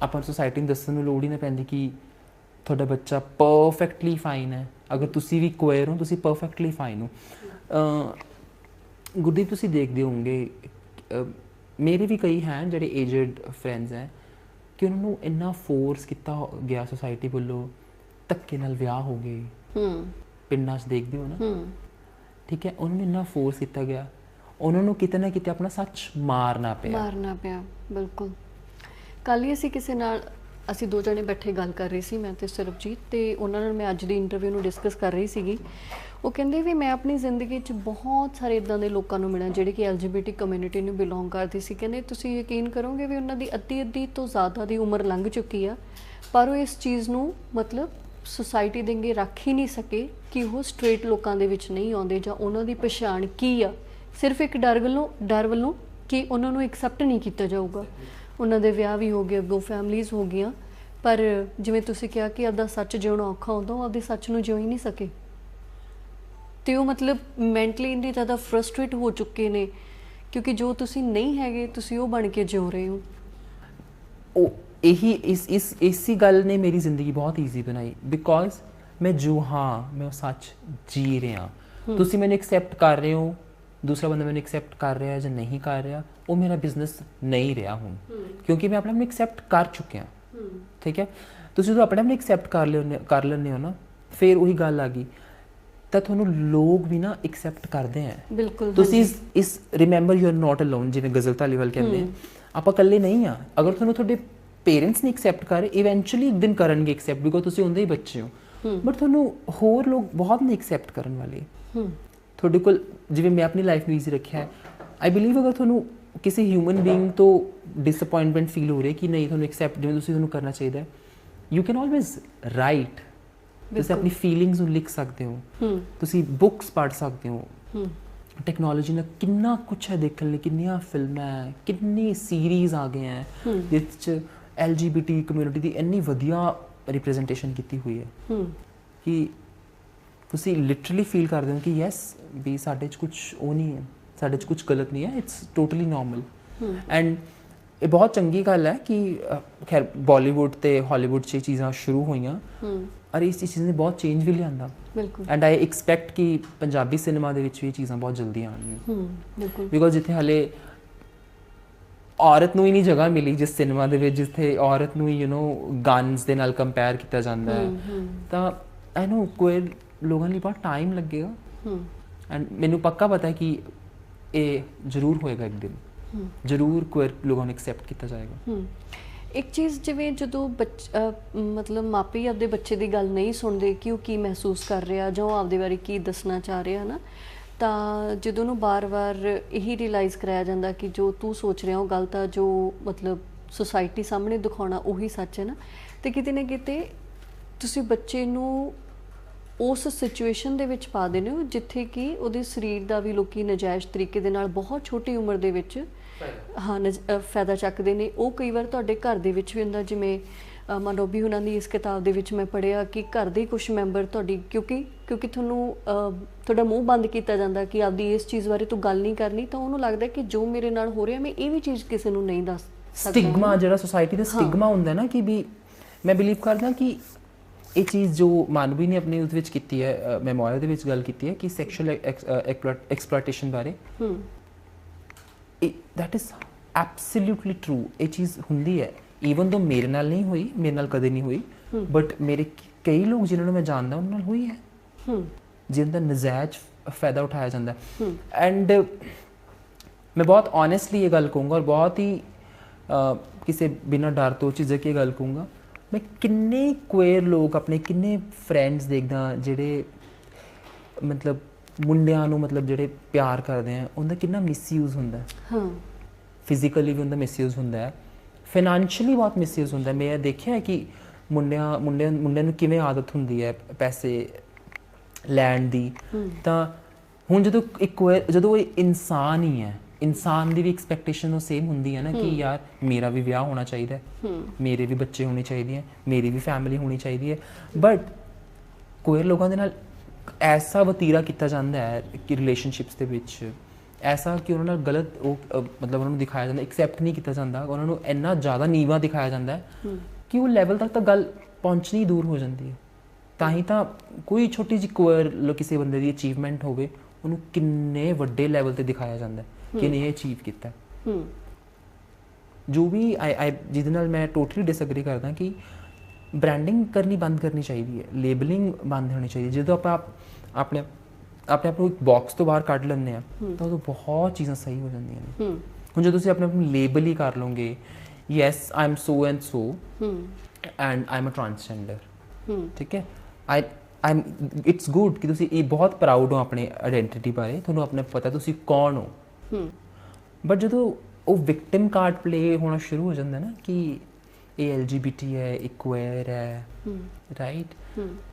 ਆਪਾਂ ਸੋਸਾਇਟੀ ਨੂੰ ਦੱਸਣ ਨੂੰ ਲੋੜ ਹੀ ਨਾ ਪੈਂਦੀ ਕਿ ਤੁਹਾਡਾ ਬੱਚਾ ਪਰਫੈਕਟਲੀ ਫਾਈਨ ਹੈ, ਅਗਰ ਤੁਸੀਂ ਵੀ ਕੁਏਰ ਹੋ ਤੁਸੀਂ ਪਰਫੈਕਟਲੀ ਫਾਈਨ ਹੋ। ਗੁਰਦੀਪ ਤੁਸੀਂ ਦੇਖਦੇ ਹੋਵੋਗੇ, ਮੇਰੇ ਵੀ ਕਈ ਹੈ ਜਿਹੜੇ ਏਜਡ ਫਰੈਂਡਸ ਹੈ ਕਿ ਉਹਨਾਂ ਨੂੰ ਇੰਨਾ ਫੋਰਸ ਕੀਤਾ ਗਿਆ ਸੋਸਾਇਟੀ ਵੱਲੋਂ, ਧੱਕੇ ਨਾਲ ਵਿਆਹ ਹੋ ਗਏ, ਪਿੰਡਾਂ 'ਚ ਦੇਖਦੇ ਹੋ ਨਾ, ਠੀਕ ਹੈ, ਉਹਨਾਂ ਨੂੰ ਇੰਨਾ ਫੋਰਸ ਕੀਤਾ ਗਿਆ, ਉਹਨਾਂ ਨੂੰ ਕਿਤੇ ਨਾ ਕਿਤੇ ਆਪਣਾ ਸੱਚ ਮਾਰਨਾ ਪਿਆ। ਬਿਲਕੁਲ। ਕੱਲ੍ਹ ਹੀ ਅਸੀਂ ਕਿਸੇ ਨਾਲ ਅਸੀਂ ਦੋ ਜਣੇ ਬੈਠੇ ਗੱਲ ਕਰ ਰਹੇ ਸੀ, ਮੈਂ ਤੇ ਸਰਬਜੀਤ, ਤੇ ਉਹਨਾਂ ਨਾਲ ਮੈਂ ਅੱਜ ਦੀ ਇੰਟਰਵਿਊ ਨੂੰ ਡਿਸਕਸ ਕਰ ਰਹੀ ਸੀਗੀ। ਉਹ ਕਹਿੰਦੇ ਵੀ ਮੈਂ ਆਪਣੀ ਜ਼ਿੰਦਗੀ 'ਚ ਬਹੁਤ ਸਾਰੇ ਇਦਾਂ ਦੇ ਲੋਕਾਂ ਨੂੰ ਮਿਲਿਆ ਜਿਹੜੇ ਕਿ LGBT ਕਮਿਊਨਿਟੀ ਨੂੰ ਬਿਲੋਂਗ ਕਰਦੇ ਸੀ। ਕਹਿੰਦੇ ਤੁਸੀਂ ਯਕੀਨ ਕਰੋਗੇ ਵੀ ਉਹਨਾਂ ਦੀ ਅੱਧੀ ਤੋਂ ਜ਼ਿਆਦਾ ਦੀ ਉਮਰ ਲੰਘ ਚੁੱਕੀ ਆ, ਪਰ ਉਹ ਇਸ ਚੀਜ਼ ਨੂੰ ਮਤਲਬ ਸੁਸਾਇਟੀ ਦੇ ਅੱਗੇ ਰੱਖ ਹੀ ਨਹੀਂ ਸਕੇ ਕਿ ਉਹ ਸਟ੍ਰੇਟ ਲੋਕਾਂ ਦੇ ਵਿੱਚ ਨਹੀਂ ਆਉਂਦੇ ਜਾਂ ਉਹਨਾਂ ਦੀ ਪਛਾਣ ਕੀ ਆ, ਸਿਰਫ ਇੱਕ ਡਰ ਵੱਲੋਂ ਕਿ ਉਹਨਾਂ ਨੂੰ ਐਕਸੈਪਟ ਨਹੀਂ ਕੀਤਾ ਜਾਊਗਾ। ਉਹਨਾਂ ਦੇ ਵਿਆਹ ਵੀ ਹੋ ਗਏ, ਅੱਗੋਂ ਫੈਮਲੀਜ਼ ਹੋ ਗਈਆਂ, ਪਰ ਜਿਵੇਂ ਤੁਸੀਂ ਕਿਹਾ ਕਿ ਆਪਦਾ ਸੱਚ ਜਿਉਣਾ ਔਖਾ ਹੁੰਦਾ, ਉਹ ਆਪਦੇ ਸੱਚ ਨੂੰ ਜਿਉ ਹੀ ਨਹੀਂ ਸਕੇ ਤੇ ਉਹ ਮਤਲਬ ਮੈਂਟਲੀ ਇੰਨੀ ਜ਼ਿਆਦਾ ਫਰਸਟ੍ਰੇਟ ਹੋ ਚੁੱਕੇ ਨੇ ਕਿਉਂਕਿ ਜੋ ਤੁਸੀਂ ਨਹੀਂ ਹੈਗੇ ਤੁਸੀਂ ਉਹ ਬਣ ਕੇ ਜਿਉ ਰਹੇ ਹੋ। ਉਹ ਇਹੀ ਇसी ਗੱਲ ਨੇ ਮੇਰੀ ਜ਼ਿੰਦਗੀ ਬਹੁਤ ਈਜ਼ੀ ਬਣਾਈ ਬਿਕੋਜ਼ ਮੈਂ ਜੋ ਹਾਂ ਮੈਂ ਉਹ ਸੱਚ ਜੀ ਰਿਹਾ। ਤੁਸੀਂ ਮੈਨੂੰ ਐਕਸੈਪਟ ਕਰ ਰਹੇ ਹੋ, ਦੂਸਰਾ ਬੰਦਾ ਮੈਨੂੰ ਐਕਸੈਪਟ ਕਰ ਰਿਹਾ ਜਾਂ ਨਹੀਂ ਕਰ ਰਿਹਾ, ਉਹ ਮੇਰਾ ਬਿਜ਼ਨਸ ਨਹੀਂ ਰਿਹਾ ਹੁਣ, ਕਿਉਂਕਿ ਮੈਂ ਆਪਣੇ ਆਪ ਨੂੰ ਐਕਸੈਪਟ ਕਰ ਚੁੱਕਿਆ। ਠੀਕ ਹੈ, ਤੁਸੀਂ ਜਦੋਂ ਆਪਣੇ ਆਪ ਨੂੰ ਐਕਸੈਪਟ ਕਰ ਲੈਂਦੇ ਹੋ ਨਾ, ਫਿਰ ਉਹੀ ਗੱਲ ਆ ਗਈ ਤਾਂ ਤੁਹਾਨੂੰ ਲੋਕ ਵੀ ਨਾ ਐਕਸੈਪਟ ਕਰਦੇ ਆ। ਬਿਲਕੁਲ, ਤੁਸੀਂ ਇਸ remember you are note alone, ਜਿਵੇਂ ਗਜ਼ਲ ਧਾਲੀਵਾਲ ਕਹਿੰਦੇ ਆ, ਆਪਾਂ ਇਕੱਲੇ ਨਹੀਂ ਆ। ਅਗਰ ਤੁਹਾਨੂੰ ਤੁਹਾਡੇ ਪੇਰੈਂਟਸ ਨੇ ਐਕਸੈਪਟ ਕਰੇ, ਇਵੈਂਚੁਅਲੀ ਇੱਕ ਦਿਨ ਕਰਨਗੇ ਐਕਸੈਪਟ ਬਿਕੋਜ਼ ਤੁਸੀਂ ਉਹਦੇ ਹੀ ਬੱਚੇ ਹੋ, ਬਟ ਤੁਹਾਨੂੰ ਹੋਰ ਲੋਕ ਬਹੁਤ ਨਹੀਂ ਐਕਸੈਪਟ ਕਰਨ ਵਾਲੇ। ਤੁਹਾਡੇ ਕੋਲ ਜਿਵੇਂ ਮੈਂ ਆਪਣੀ ਲਾਈਫ ਨੂੰ ਈਜ਼ੀ ਰੱਖਿਆ ਹੈ, ਆਈ ਬਿਲੀਵ ਅਗਰ ਤੁਹਾਨੂੰ ਕਿਸੇ ਹਿਊਮਨ ਬੀਇੰਗ ਤੋਂ ਡਿਸਅਪਾਇੰਟਮੈਂਟ ਫੀਲ ਹੋ ਰਿਹਾ ਕਿ ਨਹੀਂ ਤੁਹਾਨੂੰ ਐਕਸੈਪਟ ਜਿਵੇਂ ਤੁਸੀਂ ਤੁਹਾਨੂੰ ਕਰਨਾ ਚਾਹੀਦਾ ਹੈ, ਯੂ ਕੈਨ ਆਲਵੇਜ਼ ਰਾਈਟ। ਤੁਸੀਂ ਆਪਣੀ ਫੀਲਿੰਗਸ ਨੂੰ ਲਿਖ ਸਕਦੇ ਹੋ, ਤੁਸੀਂ ਬੁੱਕਸ ਪੜ੍ਹ ਸਕਦੇ ਹੋ। ਟੈਕਨੋਲੋਜੀ ਨਾਲ ਕਿੰਨਾ ਕੁਛ ਹੈ ਦੇਖਣ ਲਈ, ਕਿੰਨੀਆਂ ਫਿਲਮਾਂ ਹੈ, ਕਿੰਨੀ ਸੀਰੀਜ਼ ਆ ਗਏ ਹੈ ਜਿਸ 'ਚ LGBT ਕਮਿਊਨਿਟੀ ਦੀ ਇੰਨੀ ਵਧੀਆ ਰਿਪਰੈਜ਼ੈਂਟੇਸ਼ਨ ਕੀਤੀ ਹੋਈ ਹੈ ਕਿ ਤੁਸੀਂ ਲਿਟਰਲੀ ਫੀਲ ਕਰਦੇ ਹੋ ਕਿ ਯੈਸ ਵੀ ਸਾਡੇ 'ਚ ਕੁਛ ਉਹ ਨਹੀਂ ਹੈ, ਸਾਡੇ 'ਚ ਕੁਛ ਗਲਤ ਨਹੀਂ ਹੈ, ਇਟਸ ਟੋਟਲੀ ਨੋਰਮਲ। ਐਂਡ ਇਹ ਬਹੁਤ ਚੰਗੀ ਗੱਲ ਹੈ ਕਿ ਖੈਰ ਬਾਲੀਵੁੱਡ ਤੇ ਹਾਲੀਵੁੱਡ 'ਚ ਇਹ ਚੀਜ਼ਾਂ ਸ਼ੁਰੂ ਹੋਈਆਂ ਔਰ ਇਸ ਚੀਜ਼ ਨੇ ਬਹੁਤ ਚੇਂਜ ਵੀ ਲਿਆਂਦਾ। ਬਿਲਕੁਲ, ਐਂਡ ਆਈ ਐਕਸਪੈਕਟ ਕਿ ਪੰਜਾਬੀ ਸਿਨੇਮਾ ਦੇ ਵਿੱਚ ਵੀ ਇਹ ਚੀਜ਼ਾਂ ਬਹੁਤ ਜਲਦੀ ਆਉਣਗੀਆਂ। ਬਿਲਕੁਲ, ਬਿਕੋਜ਼ ਜਿੱਥੇ ਹਾਲੇ ਔਰਤ ਨੂੰ ਹੀ ਨਹੀਂ ਜਗ੍ਹਾ ਮਿਲੀ ਜਿਸ ਸਿਨੇਮਾ ਦੇ ਵਿੱਚ, ਜਿੱਥੇ ਔਰਤ ਨੂੰ ਹੀ ਗਨਸ ਦੇ ਨਾਲ ਕੰਪੇਅਰ ਕੀਤਾ ਜਾਂਦਾ ਹੈ, ਤਾਂ ਆਈ ਨੋ ਕੁਇਰ ਲੋਕਾਂ ਲਈ ਬਹੁਤ ਟਾਈਮ ਲੱਗੇਗਾ। ਐਂਡ ਮੈਨੂੰ ਪੱਕਾ ਪਤਾ ਹੈ ਕਿ ਇਹ ਜ਼ਰੂਰ ਹੋਏਗਾ ਇੱਕ ਦਿਨ, ਜ਼ਰੂਰ ਕੁਇਰ ਲੋਕਾਂ ਨੂੰ ਐਕਸੈਪਟ ਕੀਤਾ ਜਾਏਗਾ। ਇੱਕ ਚੀਜ਼ ਜਿਵੇਂ ਜਦੋਂ ਮਤਲਬ ਮਾਪੇ ਆਪਦੇ ਬੱਚੇ ਦੀ ਗੱਲ ਨਹੀਂ ਸੁਣਦੇ ਕਿ ਉਹ ਕੀ ਮਹਿਸੂਸ ਕਰ ਰਿਹਾ ਜਾਂ ਉਹ ਆਪਦੇ ਬਾਰੇ ਕੀ ਦੱਸਣਾ ਚਾਹ ਰਿਹਾ ਨਾ, ਤਾਂ ਜਦੋਂ ਉਹਨੂੰ ਬਾਰ-ਬਾਰ ਇਹੀ ਰਿਅਲਾਈਜ਼ ਕਰਾਇਆ ਜਾਂਦਾ ਕਿ ਜੋ ਤੂੰ ਸੋਚ ਰਿਹਾ ਉਹ ਗਲਤ ਆ, ਜੋ ਮਤਲਬ ਸੁਸਾਇਟੀ ਸਾਹਮਣੇ ਦਿਖਾਉਣਾ ਉਹੀ ਸੱਚ ਹੈ ਨਾ, ਤੇ ਕਿਤੇ ਨਾ ਕਿਤੇ ਤੁਸੀਂ ਬੱਚੇ ਨੂੰ ਉਸ ਸਿਚੁਏਸ਼ਨ ਦੇ ਵਿੱਚ ਪਾ ਦਿੰਦੇ ਹੋ ਜਿੱਥੇ ਕਿ ਉਹਦੇ ਸਰੀਰ ਦਾ ਵੀ ਲੋਕੀ ਨਜਾਇਜ਼ ਤਰੀਕੇ ਦੇ ਨਾਲ ਬਹੁਤ ਛੋਟੀ ਉਮਰ ਦੇ ਵਿੱਚ ਫਾਇਦਾ ਚੱਕਦੇ ਨੇ। ਉਹ ਕਈ ਵਾਰ ਤੁਹਾਡੇ ਘਰ ਦੇ ਵਿੱਚ ਵੀ ਹੁੰਦਾ, ਜਿਵੇਂ ਮਨੋਬੀ ਉਹਨਾਂ ਦੀ ਇਸ ਕਿਤਾਬ ਦੇ ਵਿੱਚ ਮੈਂ ਪੜ੍ਹਿਆ ਕਿ ਘਰ ਦੇ ਕੁਝ ਮੈਂਬਰ ਤੁਹਾਡੀ ਕਿਉਂਕਿ ਤੁਹਾਨੂੰ ਤੁਹਾਡਾ ਮੂੰਹ ਬੰਦ ਕੀਤਾ ਜਾਂਦਾ ਕਿ ਆਪਦੀ ਇਸ ਚੀਜ਼ ਬਾਰੇ ਤੂੰ ਗੱਲ ਨਹੀਂ ਕਰਨੀ, ਤਾਂ ਉਹਨੂੰ ਲੱਗਦਾ ਕਿ ਜੋ ਮੇਰੇ ਨਾਲ ਹੋ ਰਿਹਾ ਮੈਂ ਇਹ ਵੀ ਚੀਜ਼ ਕਿਸੇ ਨੂੰ ਨਹੀਂ ਦੱਸ ਸਕਦਾ। ਸਟਿਗਮਾ ਜਿਹੜਾ ਸੋਸਾਇਟੀ ਦਾ ਸਟਿਗਮਾ ਹੁੰਦਾ ਨਾ, ਕਿ ਵੀ ਮੈਂ ਬਿਲੀਵ ਕਰਦਾ ਕਿ ਇਹ ਚੀਜ਼ ਜੋ ਮਾਨਵੀ ਨੇ ਆਪਣੇ ਉਹਦੇ ਵਿੱਚ ਕੀਤੀ ਹੈ, ਮੈਮੋਇਰ ਦੇ ਵਿੱਚ ਗੱਲ ਕੀਤੀ ਹੈ ਕਿ ਸੈਕਸ਼ੂਅਲ ਐਕਸਪਲੋਇਟੇਸ਼ਨ ਬਾਰੇ, that is absolutely true। ਇਹ ਚੀਜ਼ ਹੁੰਦੀ ਹੈ, ਈਵਨ ਦੋ ਮੇਰੇ ਨਾਲ ਨਹੀਂ ਹੋਈ, ਮੇਰੇ ਨਾਲ ਕਦੇ ਨਹੀਂ ਹੋਈ, ਬਟ ਮੇਰੇ ਕਈ ਲੋਕ ਜਿਨ੍ਹਾਂ ਨੂੰ ਮੈਂ ਜਾਣਦਾ ਉਹਨਾਂ ਨਾਲ ਹੋਈ ਹੈ, ਜਿਨ੍ਹਾਂ ਦਾ ਨਜਾਇਜ਼ ਫਾਇਦਾ ਉਠਾਇਆ ਜਾਂਦਾ। ਐਂਡ ਮੈਂ ਬਹੁਤ ਓਨੈਸਟਲੀ ਇਹ ਗੱਲ ਕਹੂੰਗਾ ਔਰ ਬਹੁਤ ਹੀ ਕਿਸੇ ਬਿਨਾਂ ਡਰ ਤੋਂ ਝਿਜਕ ਕੇ ਗੱਲ ਕਹੂੰਗਾ, ਮੈਂ ਕਿੰਨੇ ਕੁਏਰ ਲੋਕ ਆਪਣੇ ਕਿੰਨੇ ਫਰੈਂਡਸ ਦੇਖਦਾ ਜਿਹੜੇ ਮਤਲਬ ਮੁੰਡਿਆਂ ਨੂੰ ਮਤਲਬ ਜਿਹੜੇ ਪਿਆਰ ਕਰਦੇ ਆ, ਉਹਦਾ ਕਿੰਨਾ ਮਿਸਯੂਜ਼ ਹੁੰਦਾ ਹੈ। ਫਿਜ਼ੀਕਲੀ ਵੀ ਉਹਦਾ ਮਿਸਯੂਜ਼ ਹੁੰਦਾ ਹੈ, ਫਾਈਨੈਂਸ਼ੀਅਲੀ ਬਹੁਤ ਮਿਸਯੂਜ਼ ਹੁੰਦਾ ਹੈ। ਮੈਂ ਦੇਖਿਆ ਕਿ ਮੁੰਡਿਆਂ ਨੂੰ ਕਿਵੇਂ ਆਦਤ ਹੁੰਦੀ ਹੈ ਪੈਸੇ ਲੈਣ ਦੀ। ਤਾਂ ਹੁਣ ਜਦੋਂ ਇਹ ਇਨਸਾਨ ਹੀ ਹੈ, ਇਨਸਾਨ ਦੀ ਵੀ ਐਕਸਪੈਕਟੇਸ਼ਨ ਉਹ ਸੇਮ ਹੁੰਦੀ ਹੈ ਨਾ ਕਿ ਯਾਰ ਮੇਰਾ ਵੀ ਵਿਆਹ ਹੋਣਾ ਚਾਹੀਦਾ, ਮੇਰੇ ਵੀ ਬੱਚੇ ਹੋਣੇ ਚਾਹੀਦੇ ਹੈ, ਮੇਰੀ ਵੀ ਫੈਮਿਲੀ ਹੋਣੀ ਚਾਹੀਦੀ ਹੈ। ਬਟ ਕੁਏਰ ਲੋਕਾਂ ਦੇ ਨਾਲ ਐਸਾ ਵਤੀਰਾ ਕੀਤਾ ਜਾਂਦਾ ਹੈ ਕਿ ਰਿਲੇਸ਼ਨਸ਼ਿਪਸ ਦੇ ਵਿੱਚ ਐਸਾ ਕਿ ਉਹਨਾਂ ਨਾਲ ਗਲਤ ਮਤਲਬ ਉਹਨਾਂ ਨੂੰ ਦਿਖਾਇਆ ਜਾਂਦਾ, ਐਕਸੈਪਟ ਨਹੀਂ ਕੀਤਾ ਜਾਂਦਾ, ਉਹਨਾਂ ਨੂੰ ਇੰਨਾ ਜ਼ਿਆਦਾ ਨੀਵਾਂ ਦਿਖਾਇਆ ਜਾਂਦਾ ਹੈ ਕਿ ਉਹ ਲੈਵਲ ਤੱਕ ਤਾਂ ਗੱਲ ਪਹੁੰਚਣੀ ਦੂਰ ਹੋ ਜਾਂਦੀ ਹੈ। ਤਾਂ ਹੀ ਤਾਂ ਕੋਈ ਛੋਟੀ ਜਿਹੀ ਕੁਏਰ ਕਿਸੇ ਬੰਦੇ ਦੀ ਅਚੀਵਮੈਂਟ ਹੋਵੇ, ਉਹਨੂੰ ਕਿੰਨੇ ਵੱਡੇ ਲੈਵਲ ਤੇ ਦਿਖਾਇਆ ਜਾਂਦਾ ਕਿ ਇਹਨੇ ਇਹ ਅਚੀਵ ਕੀਤਾ। ਜੋ ਵੀ ਜਿਹਦੇ ਨਾਲ ਮੈਂ ਟੋਟਲੀ ਡਿਸਐਗਰੀ ਕਰਦਾ ਕਿ ਬ੍ਰਾਂਡਿੰਗ ਕਰਨੀ ਬੰਦ ਕਰਨੀ ਚਾਹੀਦੀ ਹੈ, ਲੇਬਲਿੰਗ ਬੰਦ ਹੋਣੀ ਚਾਹੀਦੀ ਹੈ। ਜਦੋਂ ਆਪਾਂ ਆਪਣੇ ਆਪ ਨੂੰ ਇੱਕ ਬਾਕਸ ਤੋਂ ਬਾਹਰ ਕੱਢ ਲੈਂਦੇ ਹਾਂ ਤਾਂ ਉਦੋਂ ਬਹੁਤ ਚੀਜ਼ਾਂ ਸਹੀ ਹੋ ਜਾਂਦੀਆਂ ਨੇ। ਹੁਣ ਜਦੋਂ ਤੁਸੀਂ ਆਪਣੇ ਆਪ ਨੂੰ ਲੇਬਲ ਹੀ ਕਰ ਲਓਗੇ, yes I am so and so, and I am a transgender. ਹੂੰ ਠੀਕ ਹੈ, ਆਈ ਇਟਸ ਗੁੱਡ ਕਿ ਤੁਸੀਂ ਇਹ ਬਹੁਤ ਪ੍ਰਾਊਡ ਹੋ ਆਪਣੇ ਆਇਡੈਂਟੀਟੀ ਬਾਰੇ, ਤੁਹਾਨੂੰ ਆਪਣਾ ਪਤਾ ਤੁਸੀਂ ਕੌਣ ਹੋ। ਹੂੰ ਬਟ ਜਦੋਂ ਉਹ ਵਿਕਟਿਮ ਕਾਰਡ ਪਲੇ ਹੋਣਾ ਸ਼ੁਰੂ ਹੋ ਜਾਂਦਾ ਨਾ ਕਿ ਇਹ LGBT ਹੈ, ਇਹ ਕੁਏਰ ਹੈ, ਰਾਈਟ,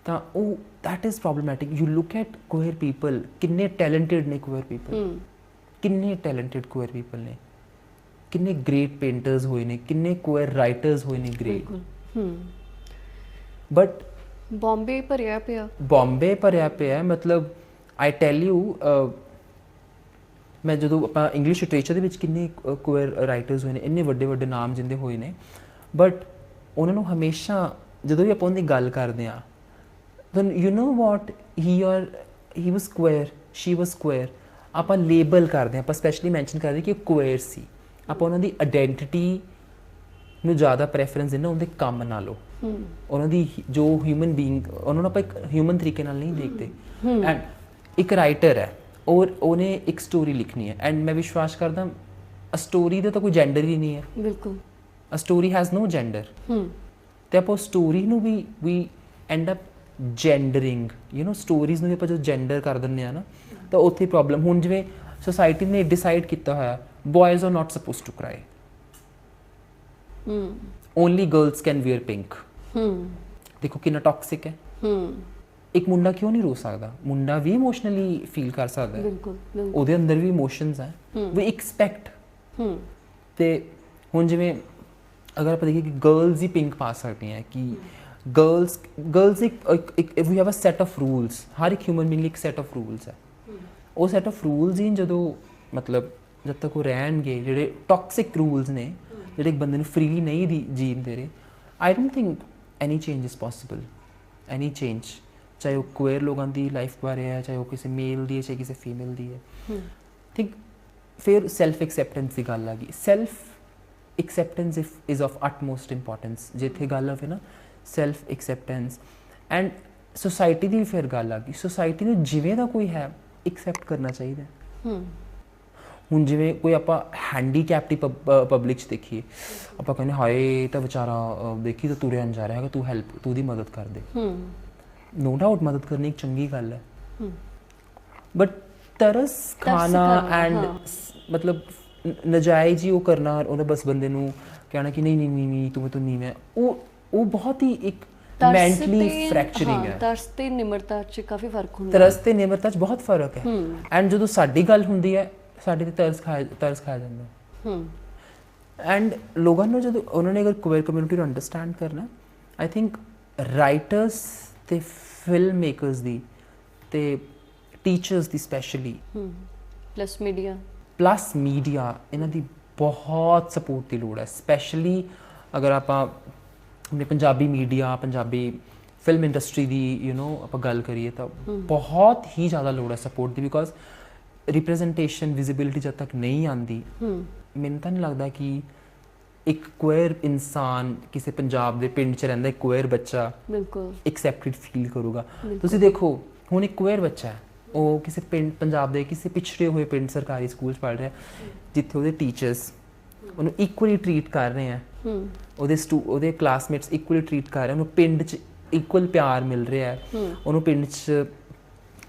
ਤਾਂ ਉਹ that is problematic. You look at queer people, ਕਿੰਨੇ ਟੈਲੈਂਟਡ ਨੇ ਕੁਏਰ ਪੀਪਲ, ਕਿੰਨੇ ਟੈਲੈਂਟਡ ਕੁਏਰ ਪੀਪਲ ਨੇ, ਕਿੰਨੇ ਗ੍ਰੇਟ ਪੇਂਟਰਸ ਹੋਏ ਨੇ, ਕਿੰਨੇ ਕੁਏਰ ਰਾਈਟਰਸ ਹੋਏ ਨੇ ਗ੍ਰੇਟ। ਬਟ ਬੰਬੇ ਭਰਿਆ ਪਿਆ, ਬੰਬੇ ਭਰਿਆ ਪਿਆ, ਮਤਲਬ ਆਈ ਟੈਲ ਯੂ, ਮੈਂ ਜਦੋਂ ਆਪਾਂ ਇੰਗਲਿਸ਼ ਲਿਟਰੇਚਰ ਦੇ ਵਿੱਚ ਕਿੰਨੇ ਕੁਏਰ ਰਾਈਟਰਸ ਹੋਏ ਨੇ, ਇੰਨੇ ਵੱਡੇ ਵੱਡੇ ਨਾਮ ਜਿੰਦੇ ਹੋਏ ਨੇ, ਬਟ ਉਹਨਾਂ ਨੂੰ ਹਮੇਸ਼ਾ ਜਦੋਂ ਵੀ ਆਪਾਂ ਉਹਦੀ ਗੱਲ ਕਰਦੇ ਹਾਂ, then you know what, he was queer, she was queer, ਆਪਾਂ ਲੇਬਲ ਕਰਦੇ ਹਾਂ, ਆਪਾਂ ਸਪੈਸ਼ਲੀ ਮੈਂਸ਼ਨ ਕਰਦੇ ਕਿ ਕੁਏਰ ਸੀ, ਆਪਾਂ ਉਹਨਾਂ ਦੀ ਆਇਡੈਂਟੀਟੀ ਨੂੰ ਜ਼ਿਆਦਾ ਪ੍ਰੈਫਰੈਂਸ ਦਿੰਦੇ ਉਹਦੇ ਕੰਮ ਨਾਲੋਂ। ਉਹਨਾਂ ਦੀ ਜੋ ਹਿਊਮਨ ਬੀਇੰਗ, ਉਹਨਾਂ ਨੂੰ ਆਪਾਂ ਇੱਕ ਹਿਊਮਨ ਤਰੀਕੇ ਨਾਲ ਨਹੀਂ ਦੇਖਦੇ। ਐਂਡ ਇੱਕ ਰਾਈਟਰ ਹੈ ਔਰ ਉਹਨੇ ਇੱਕ ਸਟੋਰੀ ਲਿਖਣੀ ਹੈ, ਐਂਡ ਮੈਂ ਵਿਸ਼ਵਾਸ ਕਰਦਾ ਅ ਸਟੋਰੀ ਦਾ ਤਾਂ ਕੋਈ ਜੈਂਡਰ ਹੀ ਨਹੀਂ ਹੈ। ਬਿਲਕੁਲ, a story has no gender. ਤੇ ਆਪਾਂ ਸਟੋਰੀ ਨੂੰ ਵੀ end up gendering, you know, stories ਨੂੰ ਵੀ ਆਪਾਂ ਜਦੋਂ ਜੈਂਡਰ ਕਰ ਦਿੰਦੇ ਆ ਨਾ, ਤਾਂ ਉੱਥੇ ਪ੍ਰੋਬਲਮ। ਹੁਣ ਜਿਵੇਂ ਸੋਸਾਇਟੀ ਨੇ ਡਿਸਾਈਡ ਕੀਤਾ ਹੋਇਆ boys are not supposed to cry, only girls can wear pink. ਦੇਖੋ ਕਿੰਨਾ ਟੌਕਸਿਕ ਹੈ। ਇੱਕ ਮੁੰਡਾ ਕਿਉਂ ਨਹੀਂ ਰੋ ਸਕਦਾ? ਮੁੰਡਾ ਵੀ ਇਮੋਸ਼ਨਲੀ ਫੀਲ ਕਰ ਸਕਦਾ ਹੈ, ਬਿਲਕੁਲ, ਉਹਦੇ ਅੰਦਰ ਵੀ ਇਮੋਸ਼ਨਸ ਹੈ, ਵੀ ਐਕਸਪੈਕਟ। ਤੇ ਹੁਣ ਜਿਵੇਂ ਅਗਰ ਆਪਾਂ ਦੇਖੀਏ ਕਿ ਗਰਲਸ ਹੀ ਪਿੰਕ ਪਾ ਸਕਦੀਆਂ ਹੈ, ਕਿ ਗਰਲਸ ਇੱਕ ਵੀ have a set of rules, ਹਰ ਇੱਕ ਹਿਊਮਨ ਬੀਇੰਗ ਲਈ ਇੱਕ ਸੈਟ ਆਫ ਰੂਲਸ ਹੈ। ਉਹ ਸੈਟ ਆਫ ਰੂਲਸ ਹੀ ਜਦੋਂ ਮਤਲਬ ਜਦ ਤੱਕ ਉਹ ਰਹਿਣਗੇ, ਜਿਹੜੇ ਟੌਕਸਿਕ ਰੂਲਸ ਨੇ, ਜਿਹੜੇ ਇੱਕ ਬੰਦੇ ਨੂੰ ਫ੍ਰੀਲੀ ਨਹੀਂ ਜੀਣ ਦੇ ਰਹੇ, I don't think any change is possible. Any change, ਚਾਹੇ ਉਹ ਕੁਏਰ ਲੋਕਾਂ ਦੀ ਲਾਈਫ ਬਾਰੇ ਹੈ, ਚਾਹੇ ਉਹ ਕਿਸੇ ਮੇਲ ਦੀ ਹੈ, ਚਾਹੇ ਕਿਸੇ ਫੀਮੇਲ ਦੀ ਹੈ। ਥਿੰਕ ਫਿਰ ਸੈਲਫ ਐਕਸੈਪਟੈਂਸ ਦੀ ਗੱਲ ਆ ਗਈ। Self acceptance is of utmost importance। ਜਿੱਥੇ ਗੱਲ ਹੋਵੇ ਨਾ ਸੈਲਫ ਐਕਸੈਪਟੈਂਸ, ਐਂਡ ਸੋਸਾਇਟੀ ਦੀ ਫਿਰ ਗੱਲ ਆ ਗਈ। ਸੋਸਾਇਟੀ ਨੂੰ ਜਿਵੇਂ ਦਾ ਕੋਈ ਹੈ ਐਕਸੈਪਟ ਕਰਨਾ ਚਾਹੀਦਾ। ਹੁਣ ਜਿਵੇਂ ਕੋਈ ਆਪਾਂ ਹੈਂਡੀਕੈਪਟੀ ਪਬਲਿਕ 'ਚ ਦੇਖੀਏ, ਆਪਾਂ ਕਹਿੰਦੇ ਹਾਏ ਤਾਂ ਵਿਚਾਰਾ ਦੇਖੀ ਤਾਂ ਤੁਰਿਆ ਨਹੀਂ ਜਾ ਰਿਹਾ ਹੈਗਾ, ਤੂੰ ਹੈਲਪ, ਤੂੰ ਉਹਦੀ ਮਦਦ ਕਰ ਦੇ। ਨੋ ਡਾਊਟ ਮਦਦ ਕਰਨੀ ਇੱਕ ਚੰਗੀ ਗੱਲ ਹੈ, ਬਟ ਤਰਸ ਖਾਣਾ ਐਂਡ ਮਤਲਬ ਨਜਾਇਜ਼ ਹੀ ਉਹ ਕਰਨਾ, ਉਹਨੇ ਬਸ ਬੰਦੇ ਨੂੰ ਕਹਿਣਾ ਕਿ ਨਹੀਂ ਨਹੀਂ ਨਹੀਂ ਤੂੰ ਤੋਂ ਨਹੀਂ ਮੈਂ, ਉਹ ਬਹੁਤ ਹੀ ਇੱਕ ਮੈਂਟਲੀ ਫ੍ਰੈਕਚਰਿੰਗ ਹੈ। ਤਰਸ ਤੇ ਨਿਮਰਤਾ 'ਚ ਕਾਫੀ ਫਰਕ ਹੁੰਦਾ। ਤਰਸ ਤੇ ਨਿਮਰਤਾ 'ਚ ਬਹੁਤ ਫਰਕ ਹੈ। ਐਂਡ ਜਦੋਂ ਸਾਡੀ ਗੱਲ ਹੁੰਦੀ ਹੈ, ਸਾਡੇ ਤੇ ਤਰਸ ਖਾਇਆ ਜਾਂਦਾ। ਐਂਡ ਲੋਕਾਂ ਨੂੰ ਜਦੋਂ ਉਹਨਾਂ ਨੇ ਅਗਰ ਕੁਏਰ ਕਮਿਊਨਿਟੀ ਨੂੰ ਅੰਡਰਸਟੈਂਡ ਕਰਨਾ, ਆਈ ਥਿੰਕ ਰਾਈਟਰਸ ਤੇ ਫਿਲਮ ਮੇਕਰਸ ਦੀ ਤੇ ਟੀਚਰਸ ਦੀ ਸਪੈਸ਼ਲੀ, ਪਲੱਸ ਮੀਡੀਆ, ਇਹਨਾਂ ਦੀ ਬਹੁਤ ਸਪੋਰਟ ਦੀ ਲੋੜ ਹੈ। ਸਪੈਸ਼ਲੀ ਅਗਰ ਆਪਾਂ ਆਪਣੇ Punjabi media, Punjabi film industry the you know ਆਪਾਂ ਗੱਲ ਕਰੀਏ ਤਾਂ ਬਹੁਤ ਹੀ ਜ਼ਿਆਦਾ ਲੋੜ ਹੈ support the. Because representation, visibility ਜਦ ਤੱਕ ਨਹੀਂ ਆਉਂਦੀ, ਮੈਨੂੰ ਤਾਂ ਨਹੀਂ ਲੱਗਦਾ ਕਿ ਇੱਕ ਕੁਏਰ ਇਨਸਾਨ ਕਿਸੇ ਪੰਜਾਬ ਦੇ ਪਿੰਡ 'ਚ ਰਹਿੰਦਾ, ਇੱਕ ਕੁਏਰ ਬੱਚਾ ਬਿਲਕੁਲ ਐਕਸੈਪਟਡ ਫੀਲ ਕਰੂਗਾ। ਤੁਸੀਂ ਦੇਖੋ ਹੁਣ ਇੱਕ ਕੁਏਰ ਬੱਚਾ ਹੈ, ਉਹ ਕਿਸੇ ਪਿੰਡ, ਪੰਜਾਬ ਦੇ ਕਿਸੇ ਪਿਛੜੇ ਹੋਏ ਪਿੰਡ ਸਰਕਾਰੀ ਸਕੂਲ 'ਚ ਪੜ੍ਹ ਰਿਹਾ, ਜਿੱਥੇ ਉਹਦੇ ਟੀਚਰਸ ਉਹਨੂੰ ਇਕੁਅਲੀ ਟਰੀਟ ਕਰ ਰਹੇ ਹੈ, ਉਹਦੇ ਕਲਾਸਮੇਟਸ ਇਕੁਅਲੀ ਟਰੀਟ ਕਰ ਰਹੇ, ਉਹਨੂੰ ਪਿੰਡ 'ਚ ਇਕੁਅਲ ਪਿਆਰ ਮਿਲ ਰਿਹਾ ਹੈ, ਉਹਨੂੰ ਪਿੰਡ 'ਚ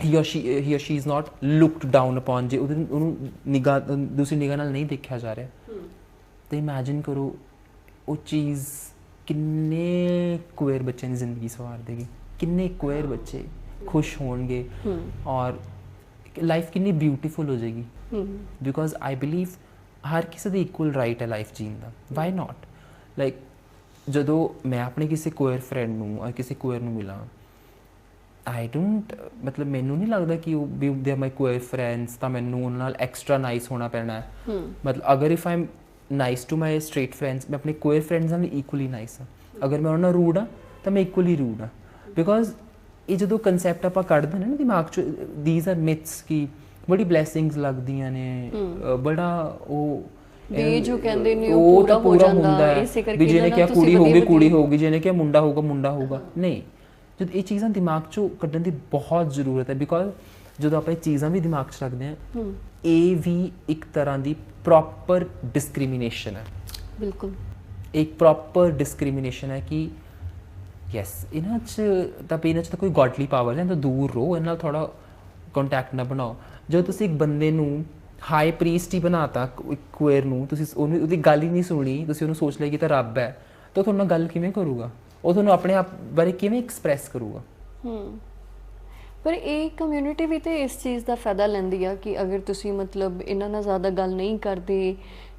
he or she is not looked down upon, ਜੇ ਉਹਨੂੰ ਨਿਗਾਹ ਦੂਸਰੀ ਨਿਗਾਹ ਨਾਲ ਨਹੀਂ ਦੇਖਿਆ ਜਾ ਰਿਹਾ। ਤੇ ਇਮੈਜਿਨ ਕਰੋ ਉਹ ਚੀਜ਼ ਕਿੰਨੇ ਕੁਏਰ ਬੱਚਿਆਂ ਦੀ ਜ਼ਿੰਦਗੀ ਸਵਾਰ ਦੇਗੀ, ਕਿੰਨੇ ਕੁਏਰ ਬੱਚੇ ਖੁਸ਼ ਹੋਣਗੇ, ਔਰ ਲਾਈਫ ਕਿੰਨੀ ਬਿਊਟੀਫੁਲ ਹੋ ਜਾਏਗੀ। ਬਿਕੋਜ਼ ਆਈ ਬਿਲੀਵ ਹਰ ਕਿਸੇ ਦਾ ਇਕੁਅਲ ਰਾਈਟ ਹੈ ਲਾਈਫ ਜੀਣ ਦਾ। Why not? ਲਾਈਕ ਜਦੋਂ ਮੈਂ ਆਪਣੇ ਕਿਸੇ ਕੁਏਰ ਫਰੈਂਡ ਨੂੰ, ਕਿਸੇ ਕੁਏਰ ਨੂੰ ਮਿਲਾਂ, ਆਈ ਡੋਂਟ, ਮਤਲਬ ਮੈਨੂੰ ਨਹੀਂ ਲੱਗਦਾ ਕਿ ਉਹ ਵੀ ਦੇ ਆਰ ਮਾਈ ਕੁਏਰ ਫਰੈਂਡਸ ਤਾਂ ਮੈਨੂੰ ਉਹਨਾਂ ਨਾਲ ਐਕਸਟਰਾ ਨਾਈਸ ਹੋਣਾ ਪੈਣਾ ਹੈ। ਮਤਲਬ ਅਗਰ if I am nice to my straight friends, ਮੈਂ ਆਪਣੇ ਕੁਏਰ ਫਰੈਂਡਸ ਨਾਲ ਇਕੁਅਲੀ ਨਾਈਸ ਹਾਂ। ਅਗਰ ਮੈਂ ਉਹਨਾਂ ਨਾਲ ਰੂਡ ਹਾਂ ਤਾਂ ਮੈਂ ਇਕੁਅਲੀ ਰੂਡ ਹਾਂ। ਬਿਕੋਜ਼ ਇਹ ਜਦੋਂ ਕਨਸੈਪਟ ਆਪਾਂ ਕੱਢਦੇ ਨੇ ਨਾ ਦਿਮਾਗ 'ਚ, ਦੀਜ਼ ਆਰ ਮਿਥਸ, ਕਿ ਬੜੀ ਬਲੈਸਿੰਗਸ ਲੱਗਦੀਆਂ ਨੇ, ਬੜਾ ਉਹ ਜੋ ਕਹਿੰਦੇ ਨੇ ਉਹ ਤਾਂ ਪੂਰਾ ਹੁੰਦਾ ਹੈ ਵੀ ਜਿਹਨੇ ਕਿਹਾ ਕੁੜੀ ਹੋਊਗੀ ਕੁੜੀ ਹੋਊਗੀ, ਜਿਹਨੇ ਕਿਹਾ ਮੁੰਡਾ ਹੋਊਗਾ ਮੁੰਡਾ ਹੋਊਗਾ। ਨਹੀਂ, ਜਦ ਇਹ ਚੀਜ਼ਾਂ ਦਿਮਾਗ 'ਚੋਂ ਕੱਢਣ ਦੀ ਬਹੁਤ ਜ਼ਰੂਰਤ ਹੈ। ਬਿਕੋਜ਼ ਜਦੋਂ ਆਪਾਂ ਇਹ ਚੀਜ਼ਾਂ ਵੀ ਦਿਮਾਗ 'ਚ ਰੱਖਦੇ ਹਾਂ, ਇਹ ਵੀ ਇੱਕ ਤਰ੍ਹਾਂ ਦੀ ਪ੍ਰੋਪਰ ਡਿਸਕ੍ਰਿਮੀਨੇਸ਼ਨ ਹੈ। ਬਿਲਕੁਲ, ਇੱਕ ਪ੍ਰੋਪਰ ਡਿਸਕ੍ਰਿਮੀਨੇਸ਼ਨ ਹੈ ਕਿ ਯੈਸ ਇਹਨਾਂ 'ਚ ਤਾਂ ਕੋਈ ਗੋਡਲੀ ਪਾਵਰ ਹੈ ਤਾਂ ਦੂਰ ਰਹੋ, ਇਹਨਾਂ ਨਾਲ ਥੋੜਾ ਕੰਟੈਕਟ ਨਾ ਬਣਾਓ। ਜਦੋਂ ਤੁਸੀਂ ਇੱਕ ਬੰਦੇ ਨੂੰ ਹਾਈ ਪ੍ਰੀਸਟ ਹੀ ਬਣਾਤਾ ਕੁਏਰ ਨੂੰ, ਤੁਸੀਂ ਉਹਦੀ ਗੱਲ ਹੀ ਨਹੀਂ ਸੁਣੀ, ਤੁਸੀਂ ਉਹਨੂੰ ਸੋਚ ਲਿਆ ਕਿ ਤਾਂ ਰੱਬ ਹੈ, ਤਾਂ ਤੁਹਾਡੇ ਨਾਲ ਗੱਲ ਕਿਵੇਂ ਕਰੂਗਾ? ਉਹ ਤੁਹਾਨੂੰ ਆਪਣੇ ਆਪ ਬਾਰੇ ਕਿਵੇਂ ਐਕਸਪ੍ਰੈਸ ਕਰੂਗਾ? ਪਰ ਇਹ ਕਮਿਊਨਿਟੀ ਵੀ ਤੇ ਇਸ ਚੀਜ਼ ਦਾ ਫਾਇਦਾ ਲੈਂਦੀ ਆ ਕਿ ਅਗਰ ਤੁਸੀਂ ਮਤਲਬ ਇਹਨਾਂ ਨਾਲ ਜ਼ਿਆਦਾ ਗੱਲ ਨਹੀਂ ਕਰਦੇ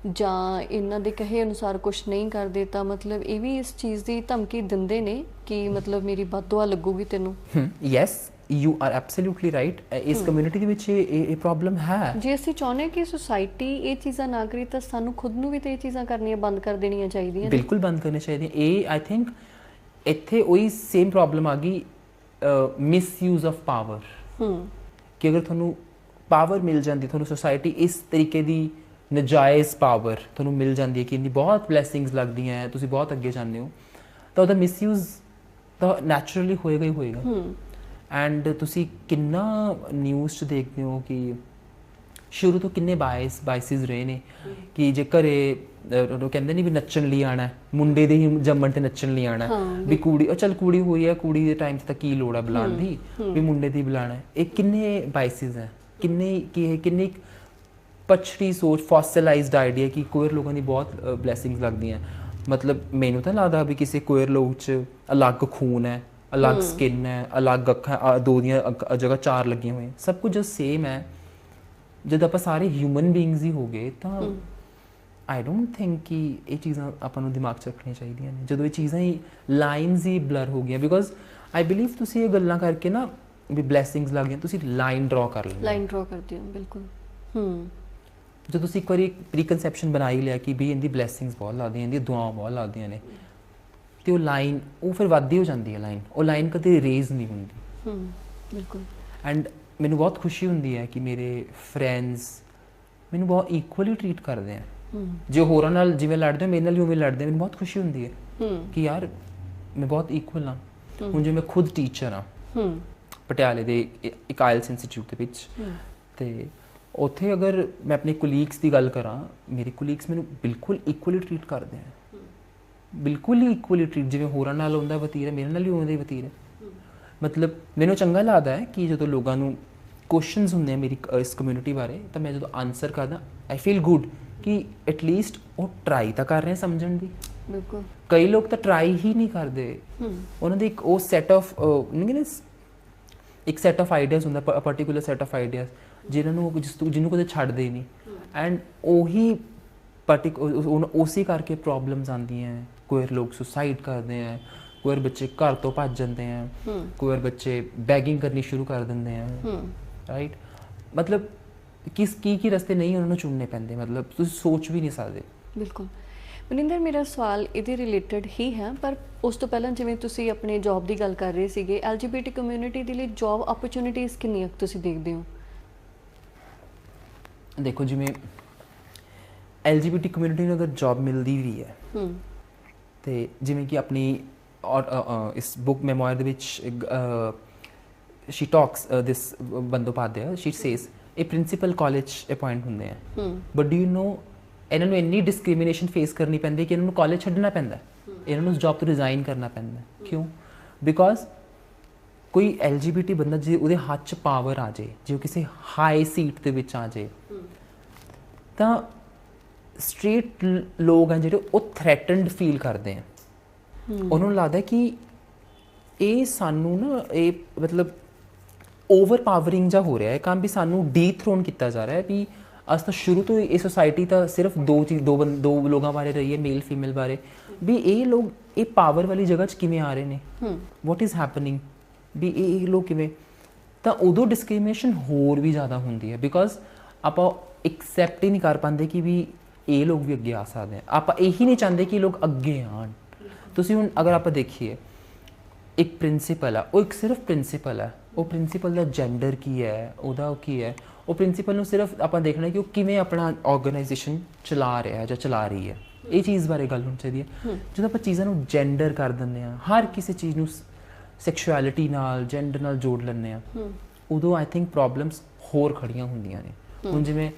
ਜਾਂ ਇਹਨਾਂ ਦੇ ਕਹੇ ਅਨੁਸਾਰ ਕੁਝ ਨਹੀਂ ਕਰਦੇ ਤਾਂ ਮਤਲਬ ਇਹ ਵੀ ਇਸ ਚੀਜ਼ ਦੀ ਧਮਕੀ ਦਿੰਦੇ ਨੇ ਕਿ ਮਤਲਬ ਮੇਰੀ ਬਦਦੁਆ ਲੱਗੂਗੀ ਤੈਨੂੰ। Yes you are absolutely right. ਇਸ ਕਮਿਊਨਿਟੀ ਦੇ ਵਿੱਚ ਇਹ ਪ੍ਰੋਬਲਮ ਹੈ। ਜੇ ਅਸੀਂ ਚਾਹੁੰਦੇ ਕਿ ਸੋਸਾਇਟੀ ਇਹ ਚੀਜ਼ਾਂ ਨਾ ਕਰੇ ਤਾਂ ਸਾਨੂੰ ਖੁਦ ਨੂੰ ਵੀ ਤੇ ਇਹ ਚੀਜ਼ਾਂ ਕਰਨੀਆਂ ਬੰਦ ਕਰ ਦੇਣੀਆਂ ਚਾਹੀਦੀਆਂ। ਬਿਲਕੁਲ ਬੰਦ ਕਰਨੀਆਂ ਚਾਹੀਦੀਆਂ। ਇਹ ਆਈ ਥਿੰਕ ਇੱਥੇ ਉਹੀ ਸੇਮ ਪ੍ਰੋਬਲਮ ਆ ਗਈ, ਮਿਸਯੂਜ਼ ਆਫ ਪਾਵਰ। ਕਿ ਅਗਰ ਤੁਹਾਨੂੰ ਪਾਵਰ ਮਿਲ ਜਾਂਦੀ, ਤੁਹਾਨੂੰ ਸੋਸਾਇਟੀ ਇਸ ਤਰੀਕੇ ਦੀ ਨਜਾਇਜ਼ ਪਾਵਰ ਤੁਹਾਨੂੰ ਮਿਲ ਜਾਂਦੀ ਹੈ ਕਿ ਇੰਨੀ ਬਹੁਤ ਬਲੈਸਿੰਗਸ ਲੱਗਦੀਆਂ ਹੈ, ਤੁਸੀਂ ਬਹੁਤ ਅੱਗੇ ਜਾਂਦੇ ਹੋ, ਤਾਂ ਉਹਦਾ ਮਿਸਯੂਜ਼ ਤਾਂ ਨੈਚੁਰਲੀ ਹੋਏਗਾ ਹੀ ਹੋਏਗਾ। ਐਂਡ ਤੁਸੀਂ ਕਿੰਨਾ ਨਿਊਜ਼ 'ਚ ਦੇਖਦੇ ਹੋ ਕਿ ਸ਼ੁਰੂ ਤੋਂ ਕਿੰਨੇ ਬਾਇਸਿਸ ਰਹੇ ਨੇ ਕਿ ਜੇ ਘਰੇ ਉਹ ਕਹਿੰਦੇ ਨਹੀਂ ਵੀ ਨੱਚਣ ਲਈ ਆਉਣਾ, ਮੁੰਡੇ ਦੇ ਹੀ ਜੰਮਣ ਤੇ ਨੱਚਣ ਲਈ ਆਉਣਾ, ਵੀ ਕੁੜੀ ਚੱਲ ਕੁੜੀ ਹੋਈ ਹੈ, ਕੁੜੀ ਦੇ ਟਾਈਮ 'ਚ ਤਾਂ ਕੀ ਲੋੜ ਹੈ ਬੁਲਾਉਣ ਦੀ, ਵੀ ਮੁੰਡੇ ਦੀ ਬੁਲਾਉਣਾ। ਇਹ ਕਿੰਨੇ ਬਾਇਸਿਸ ਹੈ, ਕਿੰਨੀ ਪਛੜੀ ਸੋਚ, ਫੋਸਿਲਾਈਜ਼ਡ ਆਈਡੀਆ ਕਿ ਕੁਇਰ ਲੋਕਾਂ ਦੀ ਬਹੁਤ ਬਲੈਸਿੰਗਸ ਲੱਗਦੀਆਂ। ਮਤਲਬ ਮੈਨੂੰ ਤਾਂ ਲੱਗਦਾ ਵੀ ਕਿਸੇ ਕੁਇਰ ਲੋਕ 'ਚ ਅਲੱਗ ਖੂਨ ਹੈ, ਅਲੱਗ ਸਕਿਨ ਹੈ, ਅਲੱਗ ਅੱਖਾਂ, ਦੋ ਦੀਆਂ ਜਗ੍ਹਾ ਚਾਰ ਲੱਗੀਆਂ ਹੋਈਆਂ, ਸਭ ਕੁਝ ਜੋ ਸੇਮ ਹੈ। ਜਦੋਂ ਆਪਾਂ ਸਾਰੇ ਹਿਊਮਨ ਬੀਇੰਗਸ ਹੀ ਹੋ ਗਏ ਤਾਂ ਆਈ ਡੋਂਟ ਥਿੰਕ ਕਿ ਇਹ ਚੀਜ਼ਾਂ ਆਪਾਂ ਨੂੰ ਦਿਮਾਗ 'ਚ ਰੱਖਣੀਆਂ ਚਾਹੀਦੀਆਂ ਨੇ। ਜਦੋਂ ਇਹ ਚੀਜ਼ਾਂ ਹੀ ਲਾਈਨਸ ਹੀ ਬਲਰ ਹੋ ਗਈਆਂ, ਬਿਕੋਜ਼ ਆਈ ਬਿਲੀਵ ਤੁਸੀਂ ਇਹ ਗੱਲਾਂ ਕਰਕੇ ਨਾ ਵੀ ਬਲੈਸਿੰਗਸ ਲੱਗ ਗਈਆਂ, ਤੁਸੀਂ ਲਾਈਨ ਡਰਾ ਕਰ ਲੈਂਦੇ, ਲਾਈਨ ਡਰਾ ਕਰਦੇ ਹੋ। ਬਿਲਕੁਲ। ਜਦੋਂ ਤੁਸੀਂ ਇੱਕ ਵਾਰੀ ਪ੍ਰੀਕਨਸੈਪਸ਼ਨ ਬਣਾ ਹੀ ਲਿਆ ਕਿ ਵੀ ਇਹਦੀ ਬਲੈਸਿੰਗਸ ਬਹੁਤ ਲੱਗਦੀਆਂ, ਇਹਦੀਆਂ ਦੁਆਵਾਂ ਬਹੁਤ ਲੱਗਦੀਆਂ ਨੇ, ਤੇ ਉਹ ਲਾਈਨ ਉਹ ਫਿਰ ਵੱਧਦੀ ਹੋ ਜਾਂਦੀ ਹੈ। ਉਹ ਲਾਈਨ ਕਦੇ ਰੇਜ਼ ਨਹੀਂ ਹੁੰਦੀ। ਬਿਲਕੁਲ। ਐਂਡ ਮੈਨੂੰ ਬਹੁਤ ਖੁਸ਼ੀ ਹੁੰਦੀ ਹੈ ਕਿ ਮੇਰੇ ਫਰੈਂਡਸ ਮੈਨੂੰ ਬਹੁਤ ਇਕੁਅਲੀ ਟਰੀਟ ਕਰਦੇ ਆ। ਜੇ ਹੋਰਾਂ ਨਾਲ ਜਿਵੇਂ ਲੜਦੇ ਮੇਰੇ ਨਾਲ ਵੀ ਉਵੇਂ ਲੜਦੇ, ਮੈਨੂੰ ਬਹੁਤ ਖੁਸ਼ੀ ਹੁੰਦੀ ਹੈ ਕਿ ਯਾਰ ਮੈਂ ਬਹੁਤ ਇਕੁਅਲ ਹਾਂ। ਹੁਣ ਜੇ ਮੈਂ ਖੁਦ ਟੀਚਰ ਹਾਂ ਪਟਿਆਲੇ ਦੇ ਇੱਕ ਆਇਲਸ ਇੰਸਟੀਚਿਊਟ ਦੇ ਵਿੱਚ, ਤੇ ਉੱਥੇ ਅਗਰ ਮੈਂ ਆਪਣੇ ਕੁਲੀਗਸ ਦੀ ਗੱਲ ਕਰਾਂ, ਮੇਰੇ ਕੁਲੀਗਸ ਮੈਨੂੰ ਬਿਲਕੁਲ ਇਕੁਅਲੀ ਟਰੀਟ ਕਰਦੇ ਆ, ਬਿਲਕੁਲ ਹੀ ਇਕੁਅਲੀ ਟਰੀਟ। ਜਿਵੇਂ ਹੋਰਾਂ ਨਾਲ ਹੁੰਦਾ ਵਤੀਰਾ, ਮੇਰੇ ਨਾਲ ਵੀ ਉਵੇਂ ਦਾ ਹੀ ਵਤੀਰਾ। ਮਤਲਬ ਮੈਨੂੰ ਚੰਗਾ ਲੱਗਦਾ ਹੈ ਕਿ ਜਦੋਂ ਲੋਕਾਂ ਨੂੰ ਕੁਐਸਚਨਸ ਹੁੰਦੇ ਆ ਮੇਰੀ ਇਸ ਕਮਿਊਨਿਟੀ ਬਾਰੇ, ਤਾਂ ਮੈਂ ਜਦੋਂ ਆਨਸਰ ਕਰਦਾ ਆਈ ਫੀਲ ਗੁੱਡ ਕਿ ਐਟਲੀਸਟ ਉਹ ਟਰਾਈ ਤਾਂ ਕਰ ਰਹੇ ਸਮਝਣ ਦੀ। ਬਿਲਕੁਲ। ਕਈ ਲੋਕ ਤਾਂ ਟਰਾਈ ਹੀ ਨਹੀਂ ਕਰਦੇ। ਉਹਨਾਂ ਦੇ ਇੱਕ ਉਹ ਸੈਟ ਆਫ ਇੱਕ ਸੈਟ ਆਫ ਆਈਡੀਆਜ਼ ਹੁੰਦਾ, ਪਾਰਟਿਕੂਲਰ ਸੈਟ ਆਫ ਆਈਡੀਆਜ਼ ਜਿਹਨੂੰ ਕਦੇ ਛੱਡਦੇ ਹੀ ਨਹੀਂ। ਐਂਡ ਉਹੀ ਉਸੇ ਕਰਕੇ ਪ੍ਰੋਬਲਮਸ ਆਉਂਦੀਆਂ। ਕੁਇਰ ਲੋਕ ਸੁਸਾਈਡ ਕਰਦੇ ਆ, ਕੁਇਰ ਬੱਚੇ ਘਰ ਤੋਂ ਭੱਜ ਜਾਂਦੇ ਆ, ਕੁਇਰ ਬੱਚੇ ਬੈਗਿੰਗ ਕਰਨੀ ਸ਼ੁਰੂ ਕਰ ਦਿੰਦੇ ਆ, ਰਾਈਟ? ਮਤਲਬ ਕੀ ਰਸਤੇ ਨਹੀਂ ਉਹਨਾਂ ਨੂੰ ਚੁਣਨੇ ਪੈਂਦੇ, ਮਤਲਬ ਤੁਸੀਂ ਸੋਚ ਵੀ ਨਹੀਂ ਸਕਦੇ। ਬਿਲਕੁਲ। ਮਨਿੰਦਰ, ਮੇਰਾ ਸਵਾਲ ਇਹਦੇ ਰਿਲੇਟਡ ਹੀ ਹੈ, ਪਰ ਉਸ ਤੋਂ ਪਹਿਲਾਂ ਜਿਵੇਂ ਤੁਸੀਂ ਆਪਣੇ ਜੌਬ ਦੀ ਗੱਲ ਕਰ ਰਹੇ ਸੀਗੇ, LGBT ਕਮਿਊਨਿਟੀ ਦੇ ਲਈ ਜੌਬ ਓਪਰਚੁਨਿਟੀਜ਼ ਕਿੰਨੀਆਂ ਤੁਸੀਂ ਦੇਖਦੇ ਹੋ? ਦੇਖੋ, ਜਿਵੇਂ LGBT ਕਮਿਊਨਿਟੀ ਨੂੰ ਅਗਰ ਜੌਬ ਮਿਲਦੀ ਵੀ ਹੈ, ਤੇ ਜਿਵੇਂ ਕਿ ਆਪਣੀ ਇਸ ਬੁੱਕ ਮੈਮੋਇਰ ਦੇ ਵਿੱਚ ਸ਼ੀ ਟਾਕਸ ਦਿਸ ਬੰਦੋਪਾਧਿਆਏ, ਸ਼ੀ ਸੇਜ਼ ਇਹ ਪ੍ਰਿੰਸੀਪਲ ਕਾਲਜ ਅਪਾਇੰਟ ਹੁੰਦੇ ਆ, ਬਟ ਡੂ ਯੂ ਨੋ ਇਹਨਾਂ ਨੂੰ ਇੰਨੀ ਡਿਸਕ੍ਰਿਮੀਨੇਸ਼ਨ ਫੇਸ ਕਰਨੀ ਪੈਂਦੀ ਕਿ ਇਹਨਾਂ ਨੂੰ ਕਾਲਜ ਛੱਡਣਾ ਪੈਂਦਾ, ਇਹਨਾਂ ਨੂੰ ਜੌਬ ਤੋਂ ਰਿਜ਼ਾਈਨ ਕਰਨਾ ਪੈਂਦਾ। ਕਿਉਂ? ਬਿਕੋਜ਼ ਕੋਈ LGBT ਬੰਦਾ ਜੇ ਉਹਦੇ ਹੱਥ 'ਚ ਪਾਵਰ ਆ ਜਾਏ, ਜੇ ਉਹ ਕਿਸੇ ਹਾਈ ਸੀਟ ਦੇ ਵਿੱਚ ਆ ਜਾਏ, ਤਾਂ ਸਟ੍ਰੇਟ ਲੋਕ ਆ ਜਿਹੜੇ ਉਹ ਥ੍ਰੈਟਨਡ ਫੀਲ ਕਰਦੇ ਆ। ਉਹਨਾਂ ਨੂੰ ਲੱਗਦਾ ਕਿ ਇਹ ਸਾਨੂੰ ਨਾ ਇਹ ਮਤਲਬ ਓਵਰ ਪਾਵਰਿੰਗ ਜਾ ਹੋ ਰਿਹਾ ਹੈ ਕੰਮ, ਵੀ ਸਾਨੂੰ ਡੀਥਰੋਨ ਕੀਤਾ ਜਾ ਰਿਹਾ ਹੈ। ਵੀ ਅਸੀਂ ਤਾਂ ਸ਼ੁਰੂ ਤੋਂ ਇਹ ਸੋਸਾਇਟੀ ਤਾਂ ਸਿਰਫ ਦੋ ਲੋਕਾਂ ਬਾਰੇ ਰਹੀ ਹੈ, ਮੇਲ ਫੀਮੇਲ ਬਾਰੇ, ਵੀ ਇਹ ਲੋਕ ਇਹ ਪਾਵਰ ਵਾਲੀ ਜਗ੍ਹਾ 'ਚ ਕਿਵੇਂ ਆ ਰਹੇ ਨੇ, ਵਾਟ ਇਜ਼ ਹੈਪਨਿੰਗ, ਵੀ ਇਹ ਲੋਕ ਕਿਵੇਂ। ਤਾਂ ਉਦੋਂ ਡਿਸਕ੍ਰਿਮੀਨੇਸ਼ਨ ਹੋਰ ਵੀ ਜ਼ਿਆਦਾ ਹੁੰਦੀ ਹੈ, ਬਿਕੋਜ਼ ਆਪਾਂ ਐਕਸੈਪਟ ਹੀ ਨਹੀਂ ਕਰ ਪਾਉਂਦੇ ਕਿ ਵੀ ਇਹ ਲੋਕ ਵੀ ਅੱਗੇ ਆ ਸਕਦੇ ਆ। ਆਪਾਂ ਇਹੀ ਨਹੀਂ ਚਾਹੁੰਦੇ ਕਿ ਲੋਕ ਅੱਗੇ ਆਉਣ। ਤੁਸੀਂ ਹੁਣ ਅਗਰ ਆਪਾਂ ਦੇਖੀਏ, ਇੱਕ ਪ੍ਰਿੰਸੀਪਲ ਆ, ਉਹ ਇੱਕ ਸਿਰਫ ਪ੍ਰਿੰਸੀਪਲ ਹੈ, ਉਹ ਪ੍ਰਿੰਸੀਪਲ ਦਾ ਜੈਂਡਰ ਕੀ ਹੈ, ਉਹਦਾ ਉਹ ਕੀ ਹੈ, ਉਹ ਪ੍ਰਿੰਸੀਪਲ ਨੂੰ ਸਿਰਫ ਆਪਾਂ ਦੇਖਣਾ ਕਿ ਉਹ ਕਿਵੇਂ ਆਪਣਾ ਆਰਗੇਨਾਈਜੇਸ਼ਨ ਚਲਾ ਰਿਹਾ ਹੈ ਜਾਂ ਚਲਾ ਰਹੀ ਹੈ। ਇਹ ਚੀਜ਼ ਬਾਰੇ ਗੱਲ ਹੋਣੀ ਚਾਹੀਦੀ ਹੈ। ਜਦੋਂ ਆਪਾਂ ਚੀਜ਼ਾਂ ਨੂੰ ਜੈਂਡਰ ਕਰ ਦਿੰਦੇ ਹਾਂ, ਹਰ ਕਿਸੇ ਚੀਜ਼ ਨੂੰ ਸੈਕਸ਼ੁਅਲਿਟੀ ਨਾਲ, ਜੈਂਡਰ ਨਾਲ ਜੋੜ ਲੈਂਦੇ ਹਾਂ, ਉਦੋਂ ਆਈ ਥਿੰਕ ਪ੍ਰੋਬਲਮਸ ਹੋਰ ਖੜੀਆਂ ਹੁੰਦੀਆਂ ਨੇ। ਹੁਣ ਜਿਵੇਂ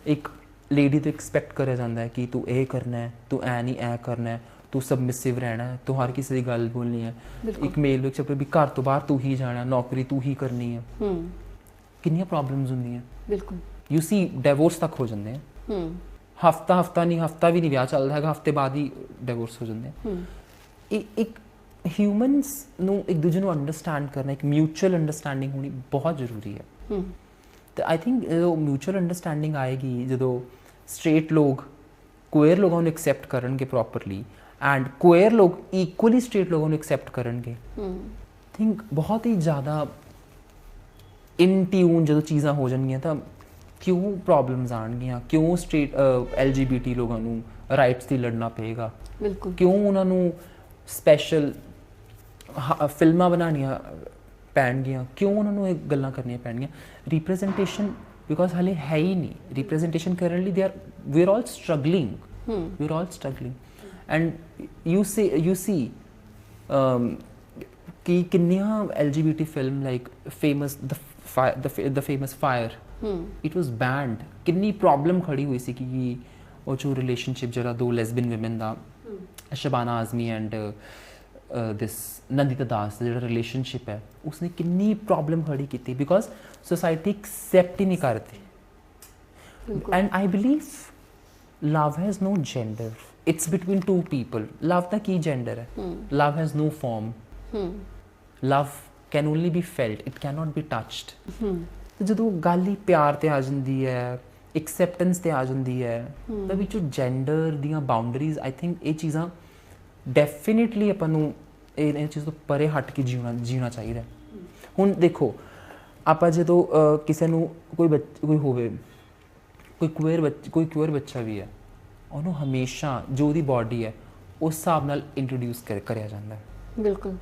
ਇੱਕ ਲੇਡੀ ਤੋਂ ਐਕਸਪੈਕਟ ਕਰਿਆ ਜਾਂਦਾ ਹੈ ਕਿ ਤੂੰ ਇਹ ਕਰਨਾ ਹੈ, ਤੂੰ ਐ ਨਹੀਂ ਐ ਕਰਨਾ ਹੈ, ਤੂੰ ਸਬਮਿਸਿਵ ਰਹਿਣਾ ਹੈ, ਤੂੰ ਹਰ ਕਿਸੇ ਦੀ ਗੱਲ ਬੋਲਣੀ ਹੈ। ਬਿਲਕੁਲ। ਇੱਕ ਮੇਲ ਵਿੱਚ ਵੀ ਘਰ ਤੋਂ ਬਾਹਰ ਤੂੰ ਹੀ ਜਾਣਾ, ਨੌਕਰੀ ਤੂੰ ਹੀ ਕਰਨੀ ਹੈ। ਕਿੰਨੀਆਂ ਪ੍ਰੋਬਲਮਸ ਹੁੰਦੀਆਂ। ਬਿਲਕੁਲ। ਯੂ ਸੀ ਡਿਵੋਰਸ ਤੱਕ ਹੋ ਜਾਂਦੇ ਆ। ਹਫਤਾ ਵੀ ਨਹੀਂ ਵਿਆਹ ਚੱਲਦਾ ਹੈਗਾ, ਹਫਤੇ ਬਾਅਦ ਹੀ ਡਿਵੋਰਸ ਹੋ ਜਾਂਦੇ ਆ। ਇੱਕ ਹਿਊਮਨਸ ਨੂੰ ਇੱਕ ਦੂਜੇ ਨੂੰ ਅੰਡਰਸਟੈਂਡ ਕਰਨਾ, ਇੱਕ ਮਿਊਚੁਅਲ ਅੰਡਰਸਟੈਂਡਿੰਗ ਹੋਣੀ ਬਹੁਤ ਜ਼ਰੂਰੀ ਹੈ। ਤੇ ਆਈ ਥਿੰਕ ਜਦੋਂ ਮਿਊਚੁਅਲ ਅੰਡਰਸਟੈਂਡਿੰਗ ਆਏਗੀ, ਜਦੋਂ ਸਟ੍ਰੇਟ ਲੋਕ ਕੁਏਅਰ ਲੋਕਾਂ ਨੂੰ ਐਕਸੈਪਟ ਕਰਨਗੇ ਪ੍ਰੋਪਰਲੀ ਐਂਡ ਕੁਏਅਰ ਲੋਕ ਇਕੁਅਲੀ ਸਟ੍ਰੇਟ ਲੋਕਾਂ ਨੂੰ ਐਕਸੈਪਟ ਕਰਨਗੇ, ਥਿੰਕ ਬਹੁਤ ਹੀ ਜ਼ਿਆਦਾ ਇਨ ਟਿਊਨ ਜਦੋਂ ਚੀਜ਼ਾਂ ਹੋ ਜਾਣਗੀਆਂ ਤਾਂ ਕਿਉਂ ਪ੍ਰੋਬਲਮਸ ਆਉਣਗੀਆਂ, ਕਿਉਂ ਸਟ੍ਰੇਟ LGBT ਲੋਕਾਂ ਨੂੰ ਰਾਈਟਸ ਦੀ ਲੜਨਾ ਪਏਗਾ, ਬਿਲਕੁਲ, ਕਿਉਂ ਉਹਨਾਂ ਨੂੰ ਸਪੈਸ਼ਲ ਫਿਲਮਾਂ ਬਣਾਉਣੀਆਂ ਪੈਣਗੀਆਂ, ਕਿਉਂ ਉਹਨਾਂ ਨੂੰ ਇਹ ਗੱਲਾਂ ਕਰਨੀਆਂ ਪੈਣਗੀਆਂ। ਰਿਪਰੈਜ਼ੈਂਟੇਸ਼ਨ ਬਿਕੋਜ਼ ਹਾਲੇ ਹੈ ਹੀ ਨਹੀਂ। ਰਿਪਰੈਜ਼ੈਂਟੇਸ਼ਨ ਕਰਨ ਲਈ we are all struggling and you see ਕਿ ਕਿੰਨੀਆਂ LGBT film like famous the famous Fire, it was banned. ਕਿੰਨੀ ਪ੍ਰੋਬਲਮ ਖੜੀ ਹੋਈ ਸੀ ਕਿ ਉਹ ਜੋ ਰਿਲੇਸ਼ਨਸ਼ਿਪ ਜਿਹੜਾ ਦੋ ਲੈਸਬੀਅਨ ਵਿਮਨ ਦਾ, ਸ਼ਬਾਨਾ ਆਜ਼ਮੀ ਐਂਡ ਦਿਸ ਨੰਦਿਤਾ ਦਾਸ ਦਾ ਜਿਹੜਾ ਰਿਲੇਸ਼ਨਸ਼ਿਪ ਹੈ, ਉਸਨੇ ਕਿੰਨੀ ਪ੍ਰੋਬਲਮ ਖੜੀ ਕੀਤੀ ਬਿਕੋਜ਼ ਸੋਸਾਇਟੀ ਐਕਸੈਪਟ ਹੀ ਨਹੀਂ ਕਰਦੀ। And I believe love has no gender, it's between two people. Love ਦਾ ਕੀ ਜੈਂਡਰ ਹੈ? Love has no form. Love can only be felt, it cannot be touched. ਤੇ ਜਦੋਂ ਗੱਲ ਹੀ ਪਿਆਰ ਤੇ ਆ ਜਾਂਦੀ ਹੈ, ਐਕਸੈਪਟੈਂਸ ਤੇ ਆ ਜਾਂਦੀ ਹੈ, ਤਾਂ ਵਿੱਚੋਂ ਜੈਂਡਰ ਦੀਆਂ ਬਾਉਂਡਰੀਜ਼, ਆਈ ਥਿੰਕ ਇਹ ਚੀਜ਼ਾਂ ਡੈਫੀਨੇਟਲੀ ਆਪਾਂ ਨੂੰ ਇਹ ਚੀਜ਼ ਤੋਂ ਪਰੇ ਹਟ ਕੇ ਜੀਣਾ ਚਾਹੀਦਾ। ਹੁਣ ਦੇਖੋ, ਆਪਾਂ ਜਦੋਂ ਕਿਸੇ ਨੂੰ ਕੋਈ ਹੋਵੇ, ਕੋਈ ਕੁਅਰ ਬੱਚਾ ਵੀ ਹੈ, ਉਹਨੂੰ ਹਮੇਸ਼ਾ ਜੋ ਉਹਦੀ ਬਾਡੀ ਹੈ ਉਸ ਹਿਸਾਬ ਨਾਲ ਇੰਟਰੋਡਿਊਸ ਕਰਿਆ ਜਾਂਦਾ ਹੈ। ਬਿਲਕੁਲ।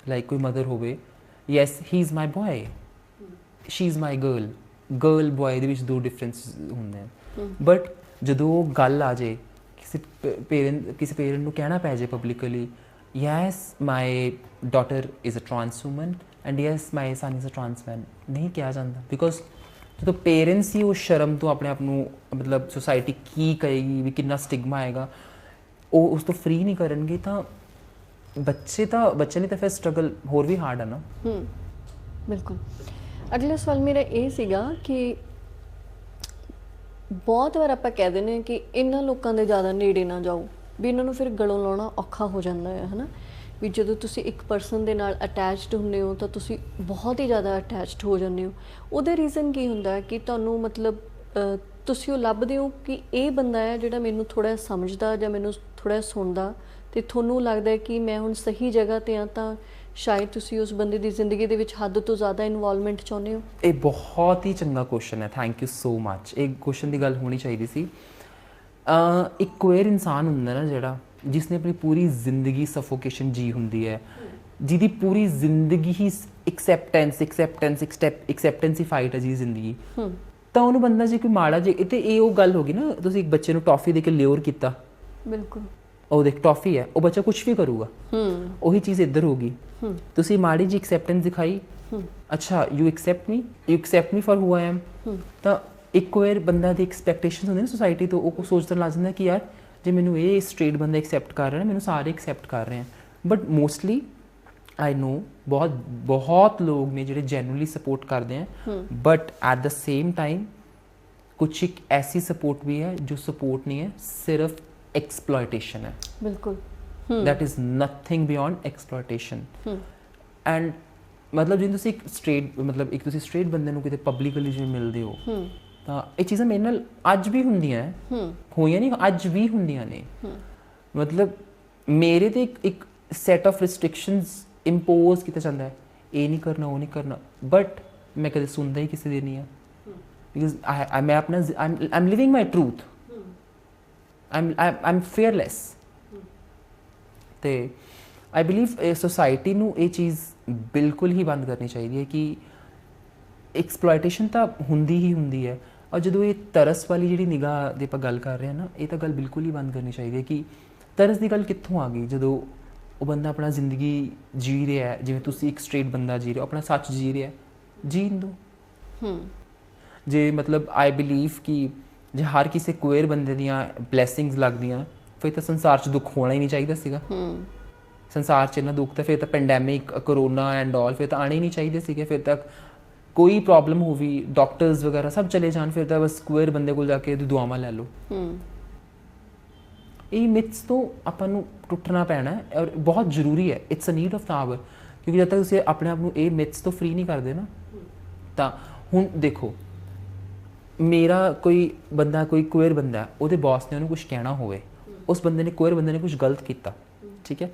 ਲਾਈਕ ਕੋਈ ਮਦਰ ਹੋਵੇ, yes he is my boy, she is my girl boy ਦੇ ਵਿੱਚ ਦੋ ਡਿਫਰੈਂਸ ਹੁੰਦੇ ਆ। ਬਟ ਜਦੋਂ ਉਹ ਗੱਲ ਆ ਜੇ, ਕਿਸੇ ਪੇਰੈਂਟ ਨੂੰ ਕਹਿਣਾ ਪੈ ਜਾਏ publicly, yes my daughter is a trans woman and yes my son is a trans man, ਨਹੀਂ ਕਿਹਾ ਜਾਂਦਾ ਬਿਕੋਜ਼ ਜਦੋਂ ਪੇਰੈਂਟਸ ਹੀ ਉਹ ਸ਼ਰਮ ਤੋਂ ਆਪਣੇ ਆਪ ਨੂੰ, ਮਤਲਬ ਸੋਸਾਇਟੀ ਕੀ ਕਹੇਗੀ, ਵੀ ਕਿੰਨਾ ਸਟਿਗਮਾ ਆਏਗਾ, ਉਹ ਉਸ ਤੋਂ ਫ੍ਰੀ ਨਹੀਂ ਕਰਨਗੇ, ਤਾਂ ਬੱਚੇ ਲਈ ਤਾਂ ਫਿਰ ਸਟਰਗਲ ਹੋਰ ਵੀ ਹਾਰਡ ਹੈ ਨਾ। ਬਿਲਕੁਲ। ਅਗਲਾ ਸਵਾਲ ਮੇਰਾ ਇਹ ਸੀਗਾ ਕਿ ਬਹੁਤ ਵਾਰ ਆਪਾਂ ਕਹਿ ਦਿੰਦੇ ਹਾਂ ਕਿ ਇਹਨਾਂ ਲੋਕਾਂ ਦੇ ਜ਼ਿਆਦਾ ਨੇੜੇ ਨਾ ਜਾਓ, ਵੀ ਇਹਨਾਂ ਨੂੰ ਫਿਰ ਗਲੋਂ ਲਾਉਣਾ ਔਖਾ ਹੋ ਜਾਂਦਾ ਹੈ ਨਾ। ਵੀ ਜਦੋਂ ਤੁਸੀਂ ਇੱਕ ਪਰਸਨ ਦੇ ਨਾਲ ਅਟੈਚਡ ਹੁੰਦੇ ਹੋ ਤਾਂ ਤੁਸੀਂ ਬਹੁਤ ਹੀ ਜ਼ਿਆਦਾ ਅਟੈਚਡ ਹੋ ਜਾਂਦੇ ਹੋ। ਉਹਦਾ ਰੀਜ਼ਨ ਕੀ ਹੁੰਦਾ ਹੈ ਕਿ ਤੁਹਾਨੂੰ ਮਤਲਬ ਤੁਸੀਂ ਉਹ ਲੱਭਦੇ ਹੋ ਕਿ ਇਹ ਬੰਦਾ ਹੈ ਜਿਹੜਾ ਮੈਨੂੰ ਥੋੜ੍ਹਾ ਸਮਝਦਾ ਜਾਂ ਮੈਨੂੰ ਥੋੜ੍ਹਾ ਸੁਣਦਾ, ਅਤੇ ਤੁਹਾਨੂੰ ਲੱਗਦਾ ਹੈ ਕਿ ਮੈਂ ਹੁਣ ਸਹੀ ਜਗ੍ਹਾ 'ਤੇ ਹਾਂ, ਤਾਂ ਸ਼ਾਇਦ ਤੁਸੀਂ ਉਸ ਬੰਦੇ ਦੀ ਜ਼ਿੰਦਗੀ ਦੇ ਵਿੱਚ ਹੱਦ ਤੋਂ ਜ਼ਿਆਦਾ ਇਨਵੋਲਵਮੈਂਟ ਚਾਹੁੰਦੇ ਹੋ। ਇਹ ਬਹੁਤ ਹੀ ਚੰਗਾ ਕੁਐਸਚਨ ਹੈ, ਥੈਂਕ ਯੂ ਸੋ ਮੱਚ। ਇਹ ਕੁਐਸਚਨ ਦੀ ਗੱਲ ਹੋਣੀ ਚਾਹੀਦੀ ਸੀ। ਇੱਕ ਕੁਏਰ ਇਨਸਾਨ ਹੁੰਦਾ ਨਾ ਜਿਹੜਾ, ਜਿਸਨੇ ਆਪਣੀ ਪੂਰੀ ਜ਼ਿੰਦਗੀ ਸਫੋਕੇਸ਼ਨ ਜੀ ਹੁੰਦੀ ਹੈ, ਜਿਹਦੀ ਪੂਰੀ ਜ਼ਿੰਦਗੀ ਹੀ ਐਕਸੈਪਟੈਂਸ ਹੀ ਫਾਈਟ ਹੈ ਜੀ ਜ਼ਿੰਦਗੀ, ਤਾਂ ਉਹਨੂੰ ਬੰਦਾ ਜੇ ਕੋਈ ਮਾੜਾ ਜੇ, ਤੇ ਇਹ ਉਹ ਗੱਲ ਹੋ ਗਈ ਨਾ, ਤੁਸੀਂ ਇੱਕ ਬੱਚੇ ਨੂੰ ਟੌਫੀ ਦੇ ਕੇ ਲਿਓਰ ਕੀਤਾ, ਬਿਲਕੁਲ, ਉਹ ਦੇਖ ਟੌਫੀ ਹੈ, ਉਹ ਬੱਚਾ ਕੁਝ ਵੀ ਕਰੂਗਾ। ਉਹੀ ਚੀਜ਼ ਇੱਧਰ ਹੋਗੀ, ਤੁਸੀਂ ਮਾੜੀ ਜੀ ਐਕਸੈਪਟੈਂਸ ਦਿਖਾਈ, ਅੱਛਾ you accept me for who I am, ਤਾਂ ਇੱਕ ਵਾਰ ਬੰਦਾ ਦੀ ਐਕਸਪੈਕਟੇਸ਼ਨਸ ਹੁੰਦੇ ਨੇ ਸੋਸਾਇਟੀ ਤੋਂ, ਉਹ ਸੋਚਣ ਲੱਗ ਜਾਂਦਾ ਕਿ ਯਾਰ ਜੇ ਮੈਨੂੰ ਇਹ ਸਟ੍ਰੇਟ ਬੰਦਾ ਐਕਸੈਪਟ ਕਰ ਰਿਹਾ, ਮੈਨੂੰ ਸਾਰੇ ਐਕਸੈਪਟ ਕਰ ਰਹੇ ਆ। ਬਟ ਮੋਸਟਲੀ ਆਈ ਨੋ ਬਹੁਤ ਲੋਕ ਨੇ ਜਿਹੜੇ ਜੈਨੂਅਲੀ ਸਪੋਰਟ ਕਰਦੇ ਆ, but at the same time ਕੁਛ ਇੱਕ ਐਸੀ ਸਪੋਰਟ ਵੀ ਹੈ ਜੋ ਸਪੋਰਟ ਨਹੀਂ ਹੈ, ਸਿਰਫ एक्सप्लॉयटेशन है। बिल्कुल। That is nothing beyond exploitation. And मतलब जिन तुसी एक स्ट्रेट बंदे ਨੂੰ ਕਿਤੇ ਪਬਲਿਕਲੀ ਜਿਵੇਂ ਮਿਲਦੇ ਹੋ, ਤਾਂ ਇਹ ਚੀਜ਼ਾਂ ਮੇਰੇ ਨਾਲ ਅੱਜ ਵੀ ਹੁੰਦੀਆਂ ਹੋਈਆਂ ਨਹੀਂ, ਅੱਜ ਵੀ ਹੁੰਦੀਆਂ ਨੇ। ਮਤਲਬ ਮੇਰੇ ਤੇ ਇੱਕ ਸੈਟ ਆਫ ਰਿਸਟ੍ਰਿਕਸ਼ਨਸ ਇੰਪੋਜ਼ ਕੀਤਾ ਜਾਂਦਾ ਹੈ, ਇਹ ਨਹੀਂ ਕਰਨਾ, ਉਹ ਨਹੀਂ ਕਰਨਾ, ਬਟ ਮੈਂ ਕਦੇ ਸੁਣਦਾ ਹੀ ਕਿਸੇ ਦੀ ਨਹੀਂ ਆ, ਬਿਕਾਜ਼ ਮੈਂ ਆਪਣਾ I am living my truth, I'm fearless. ਤੇ ਆਈ ਬਿਲੀਵ ਸੋਸਾਇਟੀ ਨੂੰ ਇਹ ਚੀਜ਼ ਬਿਲਕੁਲ ਹੀ ਬੰਦ ਕਰਨੀ ਚਾਹੀਦੀ ਹੈ ਕਿ ਐਕਸਪਲੋਇਟੇਸ਼ਨ ਤਾਂ ਹੁੰਦੀ ਹੀ ਹੁੰਦੀ ਹੈ, ਔਰ ਜਦੋਂ ਇਹ ਤਰਸ ਵਾਲੀ ਜਿਹੜੀ ਨਿਗਾਹ ਦੀ ਆਪਾਂ ਗੱਲ ਕਰ ਰਹੇ ਹਾਂ ਨਾ, ਇਹ ਤਾਂ ਗੱਲ ਬਿਲਕੁਲ ਹੀ ਬੰਦ ਕਰਨੀ ਚਾਹੀਦੀ ਹੈ ਕਿ ਤਰਸ ਦੀ ਗੱਲ ਕਿੱਥੋਂ ਆ ਗਈ, ਜਦੋਂ ਉਹ ਬੰਦਾ ਆਪਣਾ ਜ਼ਿੰਦਗੀ ਜੀ ਰਿਹਾ, ਜਿਵੇਂ ਤੁਸੀਂ ਇੱਕ ਸਟ੍ਰੇਟ ਬੰਦਾ ਜੀ ਰਿਹਾ, ਆਪਣਾ ਸੱਚ ਜੀ ਰਿਹਾ, ਜੀਣ ਦਿਓ। ਜੇ ਮਤਲਬ ਆਈ ਬਿਲੀਵ ਕਿ ਜੇ ਹਰ ਕਿਸੇ ਕੁਏਰ ਬੰਦੇ ਦੀਆਂ ਬਲੈਸਿੰਗਸ ਲੱਗਦੀਆਂ, ਫਿਰ ਤਾਂ ਸੰਸਾਰ 'ਚ ਦੁੱਖ ਹੋਣਾ ਹੀ ਨਹੀਂ ਚਾਹੀਦਾ ਸੀਗਾ। ਸੰਸਾਰ 'ਚ ਇੰਨਾ ਦੁੱਖ ਤਾਂ ਫਿਰ ਤਾਂ ਪੈਂਡੈਮਿਕ ਕਰੋਨਾ ਐਂਡ ਆਲ ਫਿਰ ਤਾਂ ਆਣੇ ਹੀ ਨਹੀਂ ਚਾਹੀਦੇ ਸੀਗੇ। ਫਿਰ ਤੱਕ ਕੋਈ ਪ੍ਰੋਬਲਮ ਹੋਵੇ ਡਾਕਟਰਸ ਵਗੈਰਾ ਸਭ ਚਲੇ ਜਾਣ, ਫਿਰ ਤਾਂ ਬਸ ਕੁਏਰ ਬੰਦੇ ਕੋਲ ਜਾ ਕੇ ਦੁਆਵਾਂ ਲੈ ਲਓ। ਇਹ ਮਿਥਸ ਤੋਂ ਆਪਾਂ ਨੂੰ ਟੁੱਟਣਾ ਪੈਣਾ ਹੈ ਔਰ ਬਹੁਤ ਜ਼ਰੂਰੀ ਹੈ। It's a need of the hour, ਕਿਉਂਕਿ ਜਦ ਤੱਕ ਤੁਸੀਂ ਆਪਣੇ ਆਪ ਨੂੰ ਇਹ ਮਿਥਸ ਤੋਂ ਫ੍ਰੀ ਨਹੀਂ ਕਰਦੇ ਨਾ, ਤਾਂ ਹੁਣ ਦੇਖੋ ਮੇਰਾ ਕੋਈ ਬੰਦਾ, ਕੋਈ ਕੁਏਰ ਬੰਦਾ, ਉਹਦੇ ਬੌਸ ਨੇ ਉਹਨੂੰ ਕੁਝ ਕਹਿਣਾ ਹੋਵੇ, ਉਸ ਬੰਦੇ ਨੇ, ਕੁਏਰ ਬੰਦੇ ਨੇ ਕੁਝ ਗਲਤ ਕੀਤਾ, ਠੀਕ ਹੈ,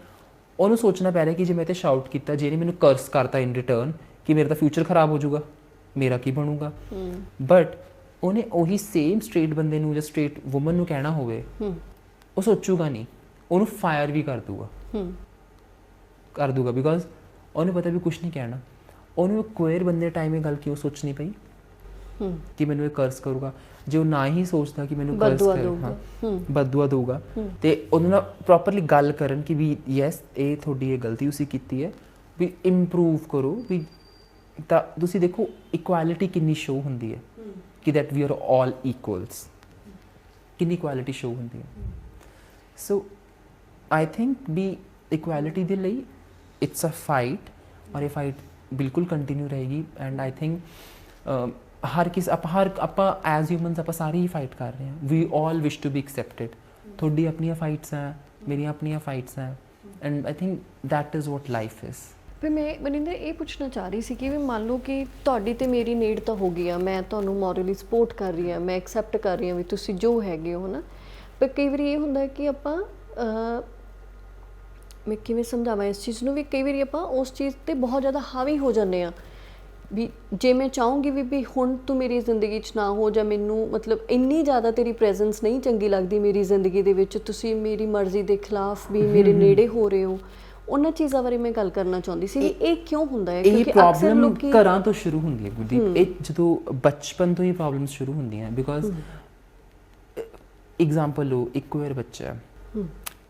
ਉਹਨੂੰ ਸੋਚਣਾ ਪੈ ਰਿਹਾ ਕਿ ਜੇ ਮੈਂ ਤੇ ਸ਼ਾਊਟ ਕੀਤਾ, ਜੇ ਇਹਨੇ ਮੈਨੂੰ ਕਰਸ ਕਰਤਾ ਇਨ ਰਿਟਰਨ, ਕਿ ਮੇਰਾ ਤਾਂ ਫਿਊਚਰ ਖਰਾਬ ਹੋ ਜਾਊਗਾ, ਮੇਰਾ ਕੀ ਬਣੂਗਾ। ਬਟ ਉਹਨੇ ਉਹੀ ਸੇਮ ਸਟ੍ਰੇਟ ਬੰਦੇ ਨੂੰ ਜਾਂ ਸਟ੍ਰੇਟ ਵੂਮਨ ਨੂੰ ਕਹਿਣਾ ਹੋਵੇ, ਉਹ ਸੋਚੂਗਾ ਨਹੀਂ, ਉਹਨੂੰ ਫਾਇਰ ਵੀ ਕਰ ਦੂਗਾ ਬਿਕੋਜ਼ ਉਹਨੂੰ ਪਤਾ ਵੀ ਕੁਝ ਨਹੀਂ ਕਹਿਣਾ। ਉਹਨੂੰ ਕੁਏਰ ਬੰਦੇ ਟਾਈਮ ਇਹ ਗੱਲ ਕਿਉਂ ਸੋਚਣੀ ਪਈ ਕਿ ਮੈਨੂੰ ਇਹ ਕਰਸ ਕਰੂਗਾ। ਜੇ ਉਹ ਨਾ ਹੀ ਸੋਚਦਾ ਕਿ ਮੈਨੂੰ ਕਰਸ ਬਦਦੁਆ ਦਊਗਾ, ਤੇ ਉਹਨੂੰ ਨਾਲ ਪ੍ਰੋਪਰਲੀ ਗੱਲ ਕਰਨ ਕਿ ਵੀ ਯੈਸ ਇਹ ਤੁਹਾਡੀ ਇਹ ਗਲਤੀ ਤੁਸੀਂ ਕੀਤੀ ਹੈ, ਵੀ ਇੰਪਰੂਵ ਕਰੋ। ਵੀ ਤਾਂ ਤੁਸੀਂ ਦੇਖੋ ਇਕੁਐਲਿਟੀ ਕਿੰਨੀ ਸ਼ੋ ਹੁੰਦੀ ਹੈ ਕਿ that we are all equals, ਕਿੰਨੀ ਇਕੁਐਲਿਟੀ ਸ਼ੋ ਹੁੰਦੀ ਹੈ। ਸੋ ਆਈ ਥਿੰਕ ਵੀ ਇਕੁਐਲਿਟੀ ਦੇ ਲਈ ਇਟਸ ਅ ਫਾਈਟ, ਔਰ ਇਹ ਫਾਈਟ ਬਿਲਕੁਲ ਕੰਟੀਨਿਊ ਰਹੇਗੀ। ਐਂਡ ਆਈ ਥਿੰਕ ਆਪਾਂ ਐਜ਼ ਹਿਊਮਨਸ ਆਪਾਂ ਸਾਰੇ ਹੀ ਫਾਈਟ ਕਰ ਰਹੇ ਹਾਂ। ਵੀ ਆਲ ਵਿਸ਼ ਟੂ ਬੀ ਐਕਸੈਪਟਡ। ਤੁਹਾਡੀ ਆਪਣੀਆਂ ਫਾਈਟਸ ਹੈ, ਮੇਰੀਆਂ ਆਪਣੀਆਂ ਫਾਈਟਸ ਹੈ, and I think that is what life is. ਫਿਰ ਮੈਂ ਮਨਿੰਦਰ ਇਹ ਪੁੱਛਣਾ ਚਾਹ ਰਹੀ ਸੀ ਕਿ ਵੀ ਮੰਨ ਲਓ ਕਿ ਤੁਹਾਡੀ ਤੇ ਮੇਰੀ ਨੀਡ ਤਾਂ ਹੋ ਗਈ ਆ, ਮੈਂ ਤੁਹਾਨੂੰ ਮੋਰਲੀ ਸਪੋਰਟ ਕਰ ਰਹੀ ਹਾਂ, ਮੈਂ ਐਕਸੈਪਟ ਕਰ ਰਹੀ ਹਾਂ ਵੀ ਤੁਸੀਂ ਜੋ ਹੈਗੇ ਹੋ ਨਾ, ਪਰ ਕਈ ਵਾਰੀ ਇਹ ਹੁੰਦਾ ਕਿ ਆਪਾਂ ਮੈਂ ਕਿਵੇਂ ਸਮਝਾਵਾਂ ਇਸ ਚੀਜ਼ ਨੂੰ, ਵੀ ਕਈ ਵਾਰੀ ਆਪਾਂ ਉਸ ਚੀਜ਼ 'ਤੇ ਬਹੁਤ ਜ਼ਿਆਦਾ ਹਾਵੀ ਹੋ ਜਾਂਦੇ ਹਾਂ ਵੀ ਜੇ ਮੈਂ ਚਾਹੂੰਗੀ ਵੀ ਹੁਣ ਤੂੰ ਮੇਰੀ ਜ਼ਿੰਦਗੀ 'ਚ ਨਾ ਹੋ, ਜਾਂ ਮੈਨੂੰ ਮਤਲਬ ਇੰਨੀ ਜ਼ਿਆਦਾ ਤੇਰੀ ਪ੍ਰੈਜ਼ੈਂਸ ਨਹੀਂ ਚੰਗੀ ਲੱਗਦੀ ਮੇਰੀ ਜ਼ਿੰਦਗੀ ਦੇ ਵਿੱਚ, ਤੁਸੀਂ ਮੇਰੀ ਮਰਜ਼ੀ ਦੇ ਖਿਲਾਫ ਵੀ ਮੇਰੇ ਨੇੜੇ ਹੋ ਰਹੇ ਹੋ, ਉਹਨਾਂ ਚੀਜ਼ਾਂ ਬਾਰੇ ਮੈਂ ਗੱਲ ਕਰਨਾ ਚਾਹੁੰਦੀ ਸੀ ਵੀ ਇਹ ਕਿਉਂ ਹੁੰਦਾ ਹੈ। ਕਿਉਂਕਿ ਅਕਸਰ ਲੋਕੀ ਘਰਾਂ ਤੋਂ ਸ਼ੁਰੂ ਹੁੰਦੀ ਹੈ ਗੁਰਦੀਪ, ਇਹ ਜਦੋਂ ਬਚਪਨ ਤੋਂ ਹੀ ਪ੍ਰੋਬਲਮਸ ਸ਼ੁਰੂ ਹੁੰਦੀਆਂ, ਬਿਕੋਜ਼ ਐਗਜ਼ਾਮਪਲ ਲਓ, ਇੱਕ ਕੁਏਰ ਬੱਚਾ ਹੈ,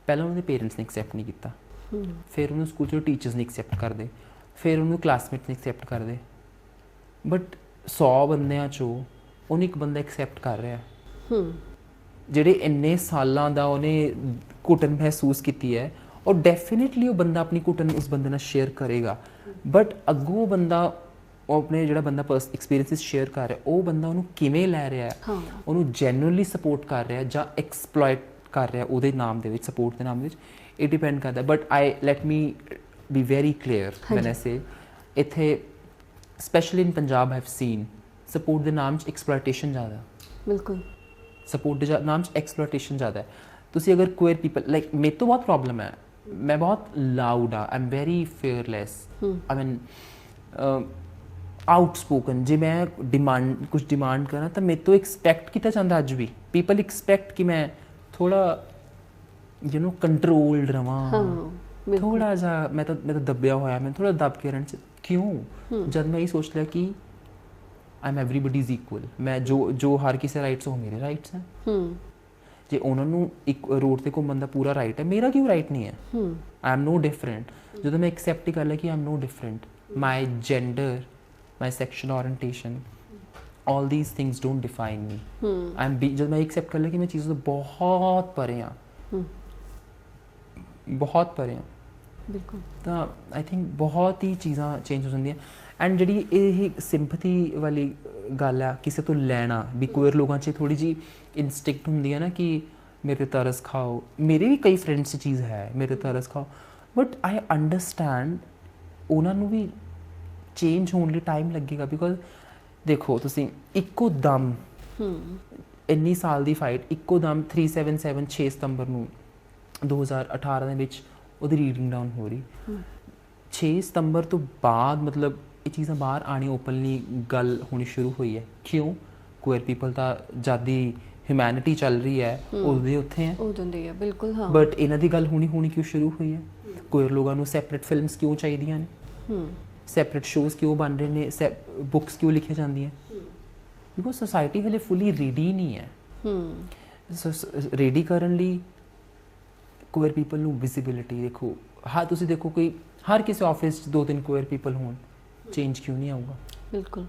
ਪਹਿਲਾਂ ਉਹਦੇ ਪੇਰੈਂਟਸ ਨੇ ਐਕਸੈਪਟ ਨਹੀਂ ਕੀਤਾ, ਫਿਰ ਉਹਨੂੰ ਸਕੂਲ 'ਚ ਟੀਚਰਸ ਨਹੀਂ ਐਕਸੈਪਟ ਕਰਦੇ, ਫਿਰ ਉਹਨੂੰ ਕਲਾਸਮੇਟਸ ਨਹੀਂ ਐਕਸੈਪਟ ਕਰਦੇ, ਬਟ 100 ਬੰਦਿਆਂ 'ਚੋਂ ਉਹਨੂੰ ਇੱਕ ਬੰਦਾ ਐਕਸੈਪਟ ਕਰ ਰਿਹਾ ਜਿਹੜੇ ਇੰਨੇ ਸਾਲਾਂ ਦਾ ਉਹਨੇ ਘੁਟਨ ਮਹਿਸੂਸ ਕੀਤੀ ਹੈ, ਔਰ ਡੈਫੀਨੇਟਲੀ ਉਹ ਬੰਦਾ ਆਪਣੀ ਘੁਟਨ ਉਸ ਬੰਦੇ ਨਾਲ ਸ਼ੇਅਰ ਕਰੇਗਾ। ਬਟ ਅੱਗੋਂ ਬੰਦਾ ਉਹ ਆਪਣੇ ਜਿਹੜਾ ਬੰਦਾ ਐਕਸਪੀਰੀਅੰਸਿਸ ਸ਼ੇਅਰ ਕਰ ਰਿਹਾ, ਉਹ ਬੰਦਾ ਉਹਨੂੰ ਕਿਵੇਂ ਲੈ ਰਿਹਾ ਹੈ, ਉਹਨੂੰ ਜੈਨੂਇਨਲੀ ਸਪੋਰਟ ਕਰ ਰਿਹਾ ਜਾਂ ਐਕਸਪਲੋਇਟ ਕਰ ਰਿਹਾ ਉਹਦੇ ਨਾਮ ਦੇ ਵਿੱਚ, ਸਪੋਰਟ ਦੇ ਨਾਮ ਦੇ ਵਿੱਚ, ਇਹ ਡਿਪੈਂਡ ਕਰਦਾ। But let me be very clear when I say, ਇੱਥੇ specially in Punjab I have seen sport ਦੇ ਨਾਮ 'ਚ ਐਕਸਪਲੋਇਟੇਸ਼ਨ ਜ਼ਿਆਦਾ। ਬਿਲਕੁਲ, ਸਪੋਰਟ ਦੇ ਨਾਮ 'ਚ ਐਕਸਪਲੋਇਟੇਸ਼ਨ ਜ਼ਿਆਦਾ ਹੈ। ਤੁਸੀਂ ਅਗਰ ਕੁਏਰ ਪੀਪਲ ਲਾਈਕ, ਮੇਰੇ ਤੋਂ ਬਹੁਤ ਪ੍ਰੋਬਲਮ ਹੈ, ਮੈਂ ਬਹੁਤ ਲਾਊਡ ਆ, ਆਈ ਐਮ ਵੈਰੀ ਫੇਅਰਲੈਸ, ਆਈ ਮੀਨ ਆਊਟਸਪੋਕਨ। ਜੇ ਮੈਂ ਕੁਝ ਡਿਮਾਂਡ ਕਰਾਂ ਤਾਂ ਮੇਰੇ ਤੋਂ ਐਕਸਪੈਕਟ ਕੀਤਾ ਜਾਂਦਾ, ਅੱਜ ਵੀ ਪੀਪਲ ਐਕਸਪੈਕਟ ਕਿ ਮੈਂ ਥੋੜ੍ਹਾ ਕੰਟਰੋਲਡ ਰਵਾਂ, ਥੋੜ੍ਹਾ ਜਿਹਾ ਮੈਂ ਤਾਂ ਦੱਬਿਆ ਹੋਇਆ, ਮੈਂ ਥੋੜ੍ਹਾ ਦੱਬ ਕੇ ਰਹਿਣ 'ਚ ਕਿਉਂ, ਜਦ ਮੈਂ ਇਹ ਸੋਚ ਲਿਆ ਕਿ ਆਈ ਐਮ ਐਵਰੀਬਡੀਜ਼ ਇਕੁਅਲ, ਮੈਂ ਜੋ ਹਰ ਕਿਸੇ ਰਾਈਟਸ ਉਹ ਮੇਰੇ ਰਾਈਟਸ ਹੈ। ਜੇ ਉਹਨਾਂ ਨੂੰ ਇੱਕ ਰੋਡ 'ਤੇ ਘੁੰਮਣ ਦਾ ਪੂਰਾ ਰਾਈਟ ਹੈ, ਮੇਰਾ ਕਿਉਂ ਰਾਈਟ ਨਹੀਂ ਹੈ? I am no different. ਜਦੋਂ ਮੈਂ ਐਕਸੈਪਟ ਹੀ ਕਰ ਲਿਆ ਕਿ I am no different, my gender, my sexual orientation, all these things don't define me. जब मैं एक्सेप्ट कर लिया कि मैं चीज़ों से बहुत परे हाँ, बहुत परे हाँ, बिल्कुल, तो आई थिंक बहुत ही चीज़ां चेंज हो जाती हैं। एंड जी ये सिंपथी वाली गल है, किसी तो लैना भी, कुएर लोगों च थोड़ी जी इंस्टिंक्ट होंदी है ना कि मेरे तरस खाओ, मेरे भी कई फ्रेंड्स से चीज़ है मेरे तरस खाओ, बट आई अंडरस्टैंड उन्होंने भी चेंज होने लिए टाइम लगेगा। बिकॉज देखो तुसी इक्को दम ਇੰਨੀ ਸਾਲ ਦੀ ਫਾਈਟ ਇੱਕੋ ਦਮ 377 6 ਸਤੰਬਰ ਨੂੰ 2018 ਦੇ ਵਿੱਚ ਉਹਦੀ ਰੀਡਿੰਗ ਡਾਊਨ ਹੋ ਰਹੀ। 6 ਸਤੰਬਰ ਤੋਂ ਬਾਅਦ ਮਤਲਬ ਇਹ ਚੀਜ਼ਾਂ ਬਾਹਰ ਆਣੀ ਓਪਨਲੀ ਗੱਲ ਹੋਣੀ ਸ਼ੁਰੂ ਹੋਈ ਹੈ। ਕਿਉਂ? ਕੁਏਰ ਪੀਪਲ ਤਾਂ ਜਦ ਹਿਊਮੈਨਿਟੀ ਚੱਲ ਰਹੀ ਹੈ ਉਹਦੇ ਉੱਥੇ ਹੈ, ਉਹ ਦਿੰਦੇ ਆ ਬਿਲਕੁਲ, ਹਾਂ, ਬਟ ਇਹਨਾਂ ਦੀ ਗੱਲ ਹੋਣੀ ਕਿਉਂ ਸ਼ੁਰੂ ਹੋਈ ਹੈ? ਕੁਏਰ ਲੋਕਾਂ ਨੂੰ ਸੈਪਰੇਟ ਫਿਲਮਸ ਕਿਉਂ ਚਾਹੀਦੀਆਂ ਨੇ, ਸੈਪਰੇਟ ਸ਼ੋਜ਼ ਕਿਉਂ ਬਣ ਰਹੇ ਨੇ, ਬੁੱਕਸ ਕਿਉਂ ਲਿਖੀਆਂ ਜਾਂਦੀਆਂ? ਬਿਕੋਜ਼ ਸੋਸਾਇਟੀ ਹਲੇ ਫੁੱਲੀ ਰੈਡੀ ਨਹੀਂ ਹੈ। ਰੈਡੀ ਕਰਨ ਲਈ ਕੁਏਰ ਪੀਪਲ ਨੂੰ ਵਿਜ਼ਿਬਿਲਿਟੀ ਦੇਖੋ, ਤੁਸੀਂ ਦੇਖੋ ਕੋਈ ਹਰ ਕਿਸੇ ਆਫਿਸ 'ਚ 2-3 ਕੁਏਰ ਪੀਪਲ ਹੋਣ, ਚੇਂਜ ਕਿਉਂ ਨਹੀਂ ਆਊਗਾ? ਬਿਲਕੁਲ,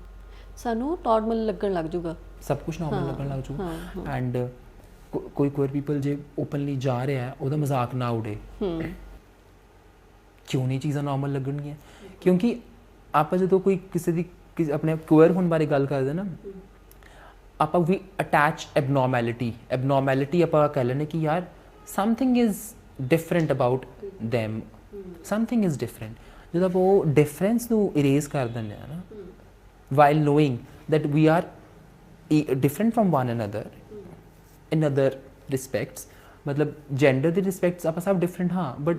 ਸਾਨੂੰ ਨਾਰਮਲ ਲੱਗਣ ਲੱਗ ਜੂਗਾ, ਸਭ ਕੁਝ ਨਾਰਮਲ ਲੱਗਣ ਲੱਗ ਜੂਗਾ। ਐਂਡ ਕੋਈ ਕੁਅਰ ਪੀਪਲ ਜੇ ਓਪਨਲੀ ਜਾ ਰਿਹਾ ਹੈ ਉਹਦਾ ਮਜ਼ਾਕ ਨਾ ਉਡੇ, ਕਿਉਂ ਨਹੀਂ ਚੀਜ਼ਾਂ ਨਾਰਮਲ ਲੱਗਣਗੀਆਂ? ਕਿਉਂਕਿ ਆਪਾਂ ਜਦੋਂ ਕੋਈ ਕਿਸੇ ਦੀ ਆਪਣੇ ਕੁਅਰ ਹੋਣ ਬਾਰੇ ਗੱਲ ਕਰਦੇ ਨਾ, ਆਪਾਂ ਵੀ ਅਟੈਚ ਐਬਨੋਰਮੈਲਿਟੀ ਆਪਾਂ ਕਹਿ ਲੈਂਦੇ ਕਿ ਯਾਰ something is different about them, something is different. ਜਦੋਂ ਆਪਾਂ ਉਹ ਡਿਫਰੈਂਸ ਨੂੰ ਇਰੇਜ਼ ਕਰ ਦਿੰਦੇ ਆ ਨਾ, while knowing that we are different from one another in other respects, ਮਤਲਬ ਜੈਂਡਰ ਦੇ ਰਿਸਪੈਕਟਸ ਆਪਾਂ ਸਭ ਡਿਫਰੈਂਟ ਹਾਂ, ਬਟ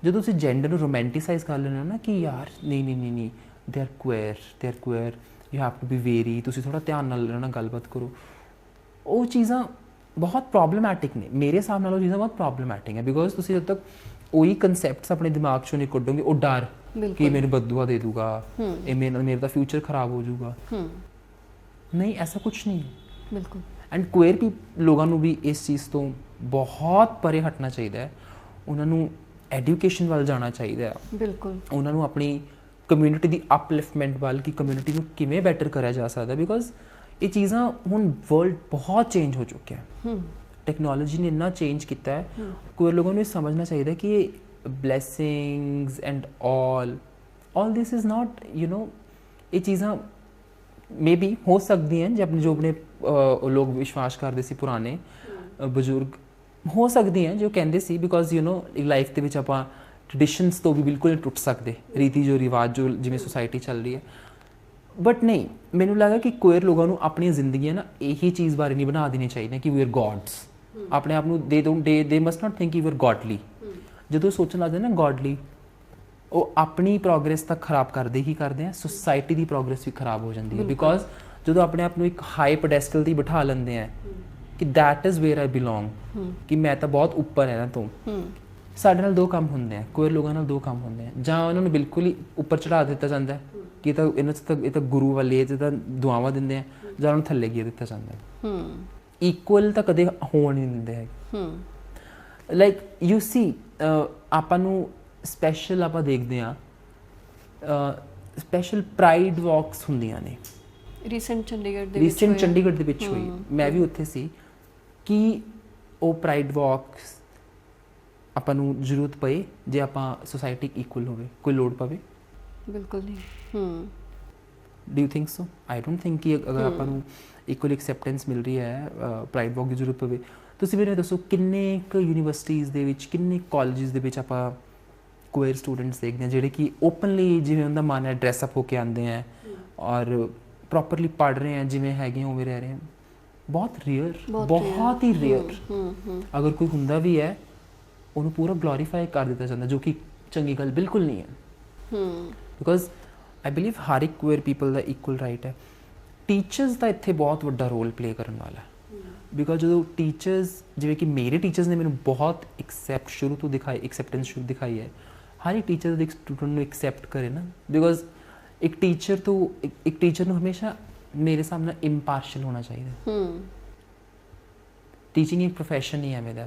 ਜਦੋਂ ਤੁਸੀਂ ਜੈਂਡਰ ਨੂੰ ਰੋਮੈਂਟੀਸਾਈਜ਼ ਕਰ ਲੈਣਾ ਨਾ ਕਿ ਯਾਰ ਨਹੀਂ they are queer, you have to be very, ਤੁਸੀਂ ਥੋੜ੍ਹਾ ਧਿਆਨ ਨਾਲ ਉਹਨਾਂ ਨਾਲ ਗੱਲਬਾਤ ਕਰੋ, ਉਹ ਚੀਜ਼ਾਂ ਬਹੁਤ ਪ੍ਰੋਬਲਮੈਟਿਕ ਨੇ ਮੇਰੇ ਹਿਸਾਬ ਨਾਲ। ਉਹ ਚੀਜ਼ਾਂ ਬਹੁਤ ਪ੍ਰੋਬਲਮੈਟਿਕ ਹੈ ਬਿਕੋਜ਼ ਤੁਸੀਂ ਜਦ ਤੱਕ ਉਹੀ ਕਨਸੈਪਟਸ ਆਪਣੇ ਦਿਮਾਗ 'ਚੋਂ ਨਹੀਂ ਕੱਢੋਗੇ, ਉਹ ਡਰ ਕਿ ਮੈਨੂੰ ਬਦਦੁਆ ਦੇ ਦੂਗਾ, ਇਹ ਮੇਰੇ ਦਾ ਫਿਊਚਰ ਖਰਾਬ ਹੋ ਜਾਊਗਾ, ਨਹੀਂ ਐਸਾ ਕੁਛ ਨਹੀਂ ਹੈ। ਬਿਲਕੁਲ। ਐਂਡ ਕੁਅਰ ਲੋਕਾਂ ਨੂੰ ਵੀ ਇਸ ਚੀਜ਼ ਤੋਂ ਬਹੁਤ ਪਰੇ ਹਟਣਾ ਚਾਹੀਦਾ ਹੈ, ਉਹਨਾਂ ਨੂੰ ਐਜੂਕੇਸ਼ਨ ਵੱਲ ਜਾਣਾ ਚਾਹੀਦਾ ਹੈ। ਬਿਲਕੁਲ। ਉਹਨਾਂ ਨੂੰ ਆਪਣੀ ਕਮਿਊਨਿਟੀ ਦੀ ਅਪਲਿਫਟਮੈਂਟ ਵੱਲ ਕਿ ਕਮਿਊਨਿਟੀ ਨੂੰ ਕਿਵੇਂ ਬੈਟਰ ਕਰਿਆ ਜਾ ਸਕਦਾ, ਬਿਕੋਜ਼ ਇਹ ਚੀਜ਼ਾਂ ਹੁਣ ਵਰਲਡ ਬਹੁਤ ਚੇਂਜ ਹੋ ਚੁੱਕਿਆ ਹੈ, ਟੈਕਨੋਲੋਜੀ ਨੇ ਇੰਨਾ ਚੇਂਜ ਕੀਤਾ ਹੈ। ਕੁਅਰ ਲੋਕਾਂ ਨੂੰ ਇਹ ਸਮਝਣਾ ਚਾਹੀਦਾ ਕਿ ਇਹ blessings and all this is not ਇਹ ਚੀਜ਼ਾਂ ਮੇ ਬੀ ਹੋ ਸਕਦੀਆਂ ਜੇ ਆਪਣੇ ਜੋ ਆਪਣੇ ਲੋਕ ਵਿਸ਼ਵਾਸ ਕਰਦੇ ਸੀ ਪੁਰਾਣੇ ਬਜ਼ੁਰਗ, ਹੋ ਸਕਦੀਆਂ ਜੋ ਕਹਿੰਦੇ ਸੀ ਬਿਕੋਜ਼ ਲਾਈਫ ਦੇ ਵਿੱਚ ਆਪਾਂ ਟ੍ਰੈਡੀਸ਼ਨਸ ਤੋਂ ਵੀ ਬਿਲਕੁਲ ਨਹੀਂ ਟੁੱਟ ਸਕਦੇ, ਰੀਤੀ ਜੋ ਰਿਵਾਜ ਜੋ ਜਿਵੇਂ ਸੁਸਾਇਟੀ ਚੱਲ ਰਹੀ ਹੈ। ਬਟ ਨਹੀਂ, ਮੈਨੂੰ ਲੱਗਾ ਕਿ ਕੁਅਰ ਲੋਕਾਂ ਨੂੰ ਆਪਣੀਆਂ ਜ਼ਿੰਦਗੀਆਂ ਨਾ ਇਹੀ ਚੀਜ਼ ਬਾਰੇ ਨਹੀਂ ਬਣਾ ਦੇਣੀ ਚਾਹੀਦੀਆਂ ਕਿ ਵੀ ਆਰ ਗੋਡਸ। ਆਪਣੇ ਆਪ ਨੂੰ they must not think you are godly. ਜਦੋਂ ਸੋਚਣ ਲੱਗਦੇ ਨਾ ਗੋਡਲੀ, ਉਹ ਆਪਣੀ ਪ੍ਰੋਗਰੈਸ ਤਾਂ ਖਰਾਬ ਕਰਦੇ ਹੀ ਕਰਦੇ ਆ, ਸੁਸਾਇਟੀ ਦੀ ਪ੍ਰੋਗਰੈਸ ਵੀ ਖਰਾਬ ਹੋ ਜਾਂਦੀ ਹੈ। ਬਿਕੋਜ਼ ਜਦੋਂ ਆਪਣੇ ਆਪ ਨੂੰ ਇੱਕ ਹਾਈ ਪੈਡੈਸਟਲ 'ਤੇ ਬਿਠਾ ਲੈਂਦੇ ਆ ਕਿ that is wear I belong, ਕਿ ਮੈਂ ਤਾਂ ਬਹੁਤ ਉੱਪਰ ਹੈ ਨਾ ਤੋਂ, ਸਾਡੇ ਨਾਲ ਦੋ ਕੰਮ ਹੁੰਦੇ ਆ, ਕੁਅਰ ਲੋਕਾਂ ਨਾਲ ਦੋ ਕੰਮ ਹੁੰਦੇ ਆ, ਜਾਂ ਉਹਨਾਂ ਨੂੰ ਬਿਲਕੁਲ ਹੀ ਉੱਪਰ ਚੜ੍ਹਾ ਦਿੱਤਾ ਜਾਂਦਾ ਕਿ ਇਹ ਤਾਂ ਗੁਰੂ ਵਾਲੇ ਇਹ ਤਾਂ ਦੁਆਵਾਂ ਦਿੰਦੇ ਆ, ਜਾਂ ਉਹਨਾਂ ਨੂੰ ਥੱਲੇ ਗਿਰ ਦਿੱਤਾ ਜਾਂਦਾ। ਇਕੁਅਲ ਤਾਂ ਕਦੇ ਹੋਣ ਨਹੀਂ ਦਿੰਦੇ ਹੈ। ਲਾਈਕ ਯੂ ਸੀ ਆਪਾਂ ਨੂੰ ਸਪੈਸ਼ਲ ਆਪਾਂ ਦੇਖਦੇ ਹਾਂ ਸਪੈਸ਼ਲ ਪ੍ਰਾਈਡ ਵਾਕਸ ਹੁੰਦੀਆਂ ਨੇ। ਰੀਸੈਂਟ ਚੰਡੀਗੜ੍ਹ ਦੇ ਵਿੱਚ ਹੋਈ, ਮੈਂ ਵੀ ਉੱਥੇ ਸੀ। ਕਿ ਉਹ ਪ੍ਰਾਈਡ ਵਾਕਸ ਆਪਾਂ ਨੂੰ ਜ਼ਰੂਰਤ ਪਏ ਜੇ ਆਪਾਂ ਸੁਸਾਇਟੀ ਇਕੁਅਲ ਹੋਵੇ, ਕੋਈ ਲੋੜ ਪਵੇ? ਬਿਲਕੁਲ ਨਹੀਂ। Do you think so? I don't think ਕਿ ਅਗਰ ਆਪਾਂ ਨੂੰ ਇਕੁਅਲ ਐਕਸੈਪਟੈਂਸ ਮਿਲ ਰਹੀ ਹੈ, ਪ੍ਰਾਈਡ ਵਾਕ ਦੀ ਜ਼ਰੂਰਤ ਪਵੇ। ਤੁਸੀਂ ਮੈਨੂੰ ਦੱਸੋ ਕਿੰਨੇ ਕੁ ਯੂਨੀਵਰਸਿਟੀਜ਼ ਦੇ ਵਿੱਚ, ਕਿੰਨੇ ਕਾਲਜਿਸ ਦੇ ਵਿੱਚ ਆਪਾਂ ਕੁਅਰ ਸਟੂਡੈਂਟਸ ਦੇਖਦੇ ਹਾਂ ਜਿਹੜੇ ਕਿ ਓਪਨਲੀ ਜਿਵੇਂ ਉਹਦਾ ਮਨ ਹੈ ਡਰੈਸਅਪ ਹੋ ਕੇ ਆਉਂਦੇ ਹੈ ਔਰ ਪ੍ਰੋਪਰਲੀ ਪੜ੍ਹ ਰਹੇ ਹੈ, ਜਿਵੇਂ ਹੈਗੇ ਉਵੇਂ ਰਹਿ ਰਹੇ ਹੈ? ਬਹੁਤ ਰੇਅਰ, ਬਹੁਤ ਹੀ ਰੇਅਰ। ਅਗਰ ਕੋਈ ਹੁੰਦਾ ਵੀ ਹੈ ਉਹਨੂੰ ਪੂਰਾ ਗਲੋਰੀਫਾਈ ਕਰ ਦਿੱਤਾ ਜਾਂਦਾ, ਜੋ ਕਿ ਚੰਗੀ ਗੱਲ ਬਿਲਕੁਲ ਨਹੀਂ ਹੈ। ਬਿਕੋਜ਼ ਆਈ ਬਿਲੀਵ ਹਰ ਇੱਕ ਕੁਅਰ ਪੀਪਲ ਦਾ ਇਕੁਅਲ ਰਾਈਟ ਹੈ। ਟੀਚਰਸ ਦਾ ਇੱਥੇ ਬਹੁਤ ਵੱਡਾ ਰੋਲ ਪਲੇ ਕਰਨ ਵਾਲਾ ਹੈ। ਬਿਕੋਜ਼ ਜਦੋਂ ਟੀਚਰਸ, ਜਿਵੇਂ ਕਿ ਮੇਰੇ ਟੀਚਰਸ ਨੇ ਮੈਨੂੰ ਬਹੁਤ ਸ਼ੁਰੂ ਤੋਂ ਐਕਸੈਪਟੈਂਸ ਸ਼ੁਰੂ ਦਿਖਾਈ ਹੈ। ਹਰ ਇੱਕ ਟੀਚਰ ਇੱਕ ਸਟੂਡੈਂਟ ਨੂੰ ਐਕਸੈਪਟ ਕਰੇ ਨਾ, ਬਿਕੋਜ਼ ਇੱਕ ਟੀਚਰ ਨੂੰ ਹਮੇਸ਼ਾ ਮੇਰੇ ਸਾਹਮਣੇ ਇੰਪਾਰਸ਼ਲ ਹੋਣਾ ਚਾਹੀਦਾ। ਟੀਚਿੰਗ ਇੱਕ ਪ੍ਰੋਫੈਸ਼ਨ ਨਹੀਂ ਹੈ ਮੇਰਾ।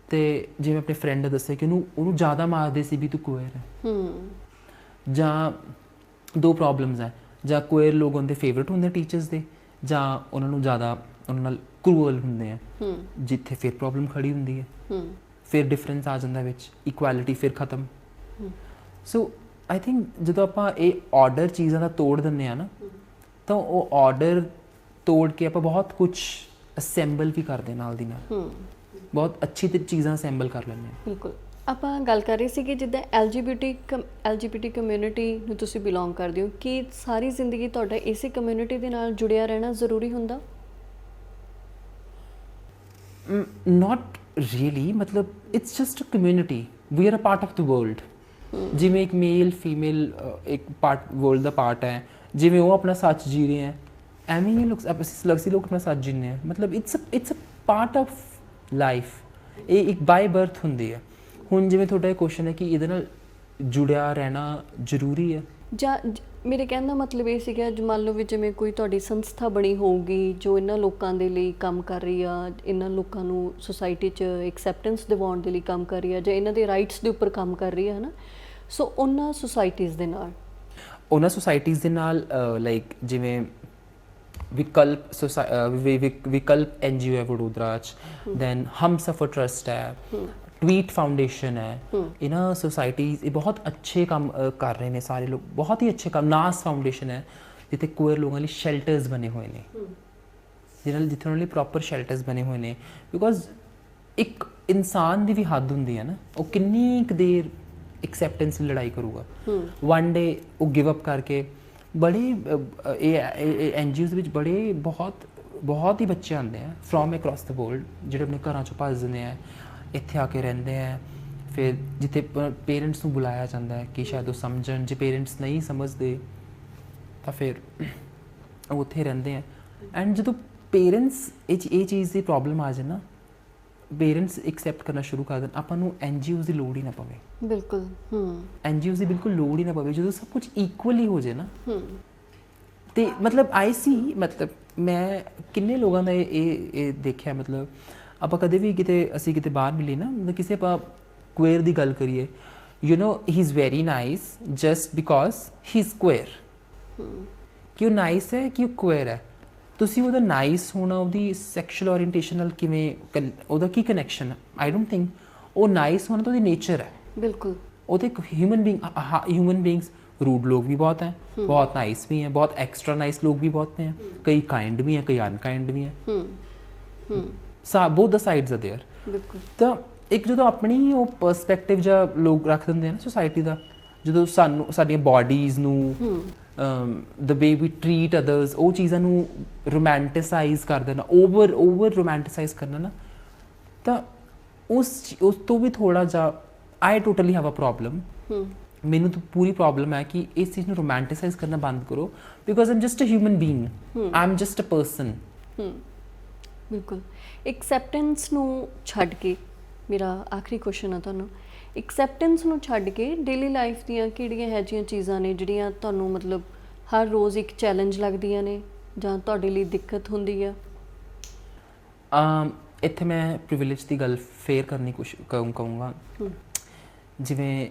ਤੇ ਜਿਵੇਂ ਆਪਣੇ ਫਰੈਂਡ ਨੇ ਦੱਸਿਆ ਕਿ ਉਹਨੂੰ ਜ਼ਿਆਦਾ ਮਾਰਦੇ ਸੀ ਵੀ ਤੂੰ ਕੁਅਰ ਹੈ, ਜਾਂ ਦੋ ਪ੍ਰੋਬਲਮਸ ਹੈ, ਜਾਂ ਕੁਅਰ ਲੋਕ ਉਹਦੇ ਫੇਵਰਟ ਹੁੰਦੇ ਟੀਚਰਸ ਦੇ, ਜਾਂ ਉਹਨਾਂ ਨਾਲ ਕਰੂਅਲ ਹੁੰਦੇ ਆ, ਜਿੱਥੇ ਫਿਰ ਪ੍ਰੋਬਲਮ ਖੜੀ ਹੁੰਦੀ ਹੈ, ਫਿਰ ਡਿਫਰੈਂਸ ਆ ਜਾਂਦਾ ਵਿੱਚ, ਇਕੁਐਲਿਟੀ ਫਿਰ ਖਤਮ। ਸੋ ਆਈ ਥਿੰਕ ਜਦੋਂ ਆਪਾਂ ਇਹ ਆਰਡਰ ਚੀਜ਼ਾਂ ਦਾ ਤੋੜ ਦਿੰਦੇ ਆ ਨਾ, ਤਾਂ ਉਹ ਆਰਡਰ ਤੋੜ ਕੇ ਆਪਾਂ ਬਹੁਤ ਕੁਛ ਅਸੈਂਬਲ ਵੀ ਕਰਦੇ ਨਾਲ ਦੀ ਨਾਲ, ਬਹੁਤ ਅੱਛੀ ਚੀਜ਼ਾਂ ਅਸੈਂਬਲ ਕਰ ਲੈਂਦੇ ਹਾਂ। ਬਿਲਕੁਲ। ਆਪਾਂ ਗੱਲ ਕਰ ਰਹੇ ਸੀ ਕਿ ਜਿੱਦਾਂ ਐਲਜੀਬੀਟੀ ਕਮਿਊਨਿਟੀ ਨੂੰ ਤੁਸੀਂ ਬਿਲੋਂਗ ਕਰਦੇ ਹੋ, ਕਿ ਸਾਰੀ ਜ਼ਿੰਦਗੀ ਤੁਹਾਡਾ ਇਸੇ ਕਮਿਊਨਿਟੀ ਦੇ ਨਾਲ ਜੁੜਿਆ ਰਹਿਣਾ ਜ਼ਰੂਰੀ ਹੁੰਦਾ? ਨਾਟ ਰੀਅਲੀ, ਮਤਲਬ it's just a community, we are a part of the world. ਜਿਵੇਂ ਇੱਕ ਮੇਲ ਫੀਮੇਲ ਇੱਕ ਪਾਰਟ ਵਰਲਡ ਦਾ ਪਾਰਟ ਹੈ, ਜਿਵੇਂ ਉਹ ਆਪਣਾ ਸੱਚ ਜੀ ਰਹੇ ਹੈ, ਐਵੇਂ ਹੀ ਲੋਕ ਆਪਣਾ ਸੱਚ ਜੀਂਦੇ ਹੈ। ਮਤਲਬ it's a part of life. ਇਹ ਇੱਕ ਬਾਈ ਬਰਥ ਹੁੰਦੀ ਹੈ। ਹੁਣ ਜਿਵੇਂ ਤੁਹਾਡਾ ਇਹ ਕੁਐਸਚਨ ਹੈ ਕਿ ਇਹਦੇ ਨਾਲ ਜੁੜਿਆ ਰਹਿਣਾ ਜ਼ਰੂਰੀ ਹੈ, ਜਾਂ ਮੇਰੇ ਕਹਿਣ ਦਾ ਮਤਲਬ ਇਹ ਸੀਗਾ, ਮੰਨ ਲਓ ਵੀ ਜਿਵੇਂ ਕੋਈ ਤੁਹਾਡੀ ਸੰਸਥਾ ਬਣੀ ਹੋਊਗੀ ਜੋ ਇਹਨਾਂ ਲੋਕਾਂ ਦੇ ਲਈ ਕੰਮ ਕਰ ਰਹੀ ਆ, ਇਹਨਾਂ ਲੋਕਾਂ ਨੂੰ ਸੁਸਾਇਟੀ 'ਚ ਐਕਸੈਪਟੈਂਸ ਦਿਵਾਉਣ ਦੇ ਲਈ ਕੰਮ ਕਰ ਰਹੀ ਆ, ਜਾਂ ਇਹਨਾਂ ਦੇ ਰਾਈਟਸ ਦੇ ਉੱਪਰ ਕੰਮ ਕਰ ਰਹੀ ਆ, ਹੈ ਨਾ। ਸੋ ਉਹਨਾਂ ਸੁਸਾਇਟੀਜ਼ ਦੇ ਨਾਲ ਲਾਈਕ ਜਿਵੇਂ ਵਿਕਲਪ NGO ਹੈ ਵਡੋਦਰਾ 'ਚ, ਦੈਨ ਹਮਸਫਰ ਟਰਸਟ ਹੈ, ਟਵੀਟ ਫਾਊਂਡੇਸ਼ਨ ਹੈ, ਇਹਨਾਂ ਸੁਸਾਇਟੀਜ਼ ਇਹ ਬਹੁਤ ਅੱਛੇ ਕੰਮ ਕਰ ਰਹੇ ਨੇ ਸਾਰੇ ਲੋਕ, ਬਹੁਤ ਹੀ ਅੱਛੇ ਕੰਮ। ਨਾਸ ਫਾਊਂਡੇਸ਼ਨ ਹੈ ਜਿੱਥੇ ਕੁਅਰ ਲੋਕਾਂ ਲਈ ਸ਼ੈਲਟਰਸ ਬਣੇ ਹੋਏ ਨੇ, ਜਿੱਥੇ ਉਹਨਾਂ ਲਈ ਪ੍ਰੋਪਰ ਸ਼ੈਲਟਰਸ ਬਣੇ ਹੋਏ ਨੇ। ਬਿਕੋਜ਼ ਇੱਕ ਇਨਸਾਨ ਦੀ ਵੀ ਹੱਦ ਹੁੰਦੀ ਹੈ ਨਾ, ਉਹ ਕਿੰਨੀ ਕੁ ਦੇਰ ਐਕਸੈਪਟੈਂਸ ਦੀ ਲੜਾਈ ਕਰੂਗਾ। ਵਨ ਡੇ ਉਹ ਗਿਵ ਅਪ ਕਰਕੇ ਬੜੇ NGOs ਵਿੱਚ ਬੜੇ ਬਹੁਤ ਹੀ ਬੱਚੇ ਆਉਂਦੇ ਆ ਫਰੋਮ ਅਕ੍ਰੋਸ ਦ ਵਰਲਡ, ਜਿਹੜੇ ਆਪਣੇ ਘਰਾਂ 'ਚੋਂ ਭੱਜਦੇ ਆ, ਇੱਥੇ ਆ ਕੇ ਰਹਿੰਦੇ ਆ। ਫਿਰ ਜਿੱਥੇ ਪੇਰੈਂਟਸ ਨੂੰ ਬੁਲਾਇਆ ਜਾਂਦਾ ਹੈ ਕਿ ਸ਼ਾਇਦ ਉਹ ਸਮਝਣ, ਜੇ ਪੇਰੈਂਟਸ ਨਹੀਂ ਸਮਝਦੇ ਤਾਂ ਫਿਰ ਉਹ ਉੱਥੇ ਰਹਿੰਦੇ ਆ। ਐਂਡ ਜਦੋਂ ਪੇਰੈਂਟਸ ਇਹ ਚੀਜ਼ ਦੀ ਪ੍ਰੋਬਲਮ ਆ ਜਾਏ ਨਾ, ਪੇਰੈਂਟਸ ਐਕਸੈਪਟ ਕਰਨਾ ਸ਼ੁਰੂ ਕਰ ਦੇਣ, ਆਪਾਂ ਨੂੰ NGOs ਦੀ ਲੋੜ ਹੀ ਨਾ ਪਵੇ। ਬਿਲਕੁਲ NGOs ਦੀ ਬਿਲਕੁਲ ਲੋੜ ਹੀ ਨਾ ਪਵੇ। ਜਦੋਂ ਸਭ ਕੁਝ ਇਕੁਅਲੀ ਹੋ ਜਾਏ ਨਾ, ਤੇ ਮਤਲਬ ਮਤਲਬ ਮੈਂ ਕਿੰਨੇ ਲੋਕਾਂ ਦਾ ਇਹ ਦੇਖਿਆ, ਮਤਲਬ ਆਪਾਂ ਕਦੇ ਵੀ ਅਸੀਂ ਕਿਤੇ ਬਾਹਰ ਮਿਲੇ ਨਾ, ਮਤਲਬ ਕਿਸੇ ਆਪਾਂ ਕੁਅਰ ਦੀ ਗੱਲ ਕਰੀਏ, you know he is very nice just because he is queer. ਕਿ ਉਹ ਨਾਈਸ ਹੈ ਕਿ ਉਹ ਕੁਅਰ ਹੈ, ਤੁਸੀਂ ਉਹਦਾ ਨਾਈਸ ਹੋਣਾ ਉਹਦੀ ਸੈਕਸ਼ੂਅਲ ਓਰੀਐਂਟੇਸ਼ਨ ਨਾਲ ਕਿਵੇਂ, ਉਹਦਾ ਕੀ ਕਨੈਕਸ਼ਨ ਹੈ? I don't think. ਉਹ ਨਾਈਸ ਹੋਣਾ ਤਾਂ ਉਹਦੀ ਨੇਚਰ ਹੈ। ਬਿਲਕੁਲ। ਉਹ ਤਾਂ ਇੱਕ ਹਿਊਮਨ ਬੀਂਗਸ ਰੂਡ ਲੋਕ ਵੀ ਬਹੁਤ ਹੈ, ਬਹੁਤ ਨਾਈਸ ਵੀ ਹੈ, ਬਹੁਤ ਐਕਸਟਰਾ ਨਾਈਸ ਲੋਕ ਵੀ ਬਹੁਤ ਨੇ, ਕਈ ਕਾइंड ਵੀ ਹੈ, ਕਈ ਅਨਕਾइंड ਵੀ ਹੈ। ਬੋਥ ਦ ਸਾਈਡਸ ਆਰ देयर। ਬਿਲਕੁਲ। ਤਾਂ ਇੱਕ ਜਦੋਂ ਆਪਣੀ ਉਹ ਪਰਸਪੈਕਟਿਵ ਜਾਂ ਲੋਕ ਰੱਖ ਦਿੰਦੇ ਆ ਨਾ ਸੋਸਾਇਟੀ ਦਾ, ਜਦੋਂ ਸਾਡੀਆਂ ਬਾਡੀਜ਼ ਨੂੰ ਦ ਵੇ ਵੀ ਟਰੀਟ ਅਦਰਸ, ਉਹ ਚੀਜ਼ਾਂ ਨੂੰ ਰੋਮੈਂਟਿਸਾਈਜ਼ ਕਰ ਦੇਣਾ, ਓਵਰ ਰੋਮੈਂਟਿਸਾਈਜ਼ ਕਰਨਾ ਨਾ, ਤਾਂ ਉਸ ਤੋਂ ਵੀ ਥੋੜ੍ਹਾ ਜਿਹਾ ਆਈ ਟੋਟਲੀ ਹੈਵ ਅ ਪ੍ਰੋਬਲਮ। ਮੈਨੂੰ ਤਾਂ ਪੂਰੀ ਪ੍ਰੋਬਲਮ ਹੈ ਕਿ ਇਸ ਚੀਜ਼ ਨੂੰ ਰੋਮੈਂਟਿਸਾਈਜ਼ ਕਰਨਾ ਬੰਦ ਕਰੋ, because I am just a human being, I am just a person. ਬਿਲਕੁਲ। ਐਕਸੈਪਟੈਂਸ ਨੂੰ ਛੱਡ ਕੇ, ਮੇਰਾ ਆਖਰੀ ਕੁਐਸਚਨ ਹੈ ਤੁਹਾਨੂੰ, ਐਕਸੈਪਟੈਂਸ ਨੂੰ ਛੱਡ ਕੇ ਡੇਲੀ ਲਾਈਫ ਦੀਆਂ ਕਿਹੜੀਆਂ ਇਹੋ ਜਿਹੀਆਂ ਚੀਜ਼ਾਂ ਨੇ ਜਿਹੜੀਆਂ ਤੁਹਾਨੂੰ ਮਤਲਬ ਹਰ ਰੋਜ਼ ਇੱਕ ਚੈਲੰਜ ਲੱਗਦੀਆਂ ਨੇ ਜਾਂ ਤੁਹਾਡੇ ਲਈ ਦਿੱਕਤ ਹੁੰਦੀ ਆ? ਇੱਥੇ ਮੈਂ ਪ੍ਰਿਵਿਲੇਜ ਦੀ ਗੱਲ ਫੇਰ ਕਰਨੀ ਕਹੂੰਗਾ। ਜਿਵੇਂ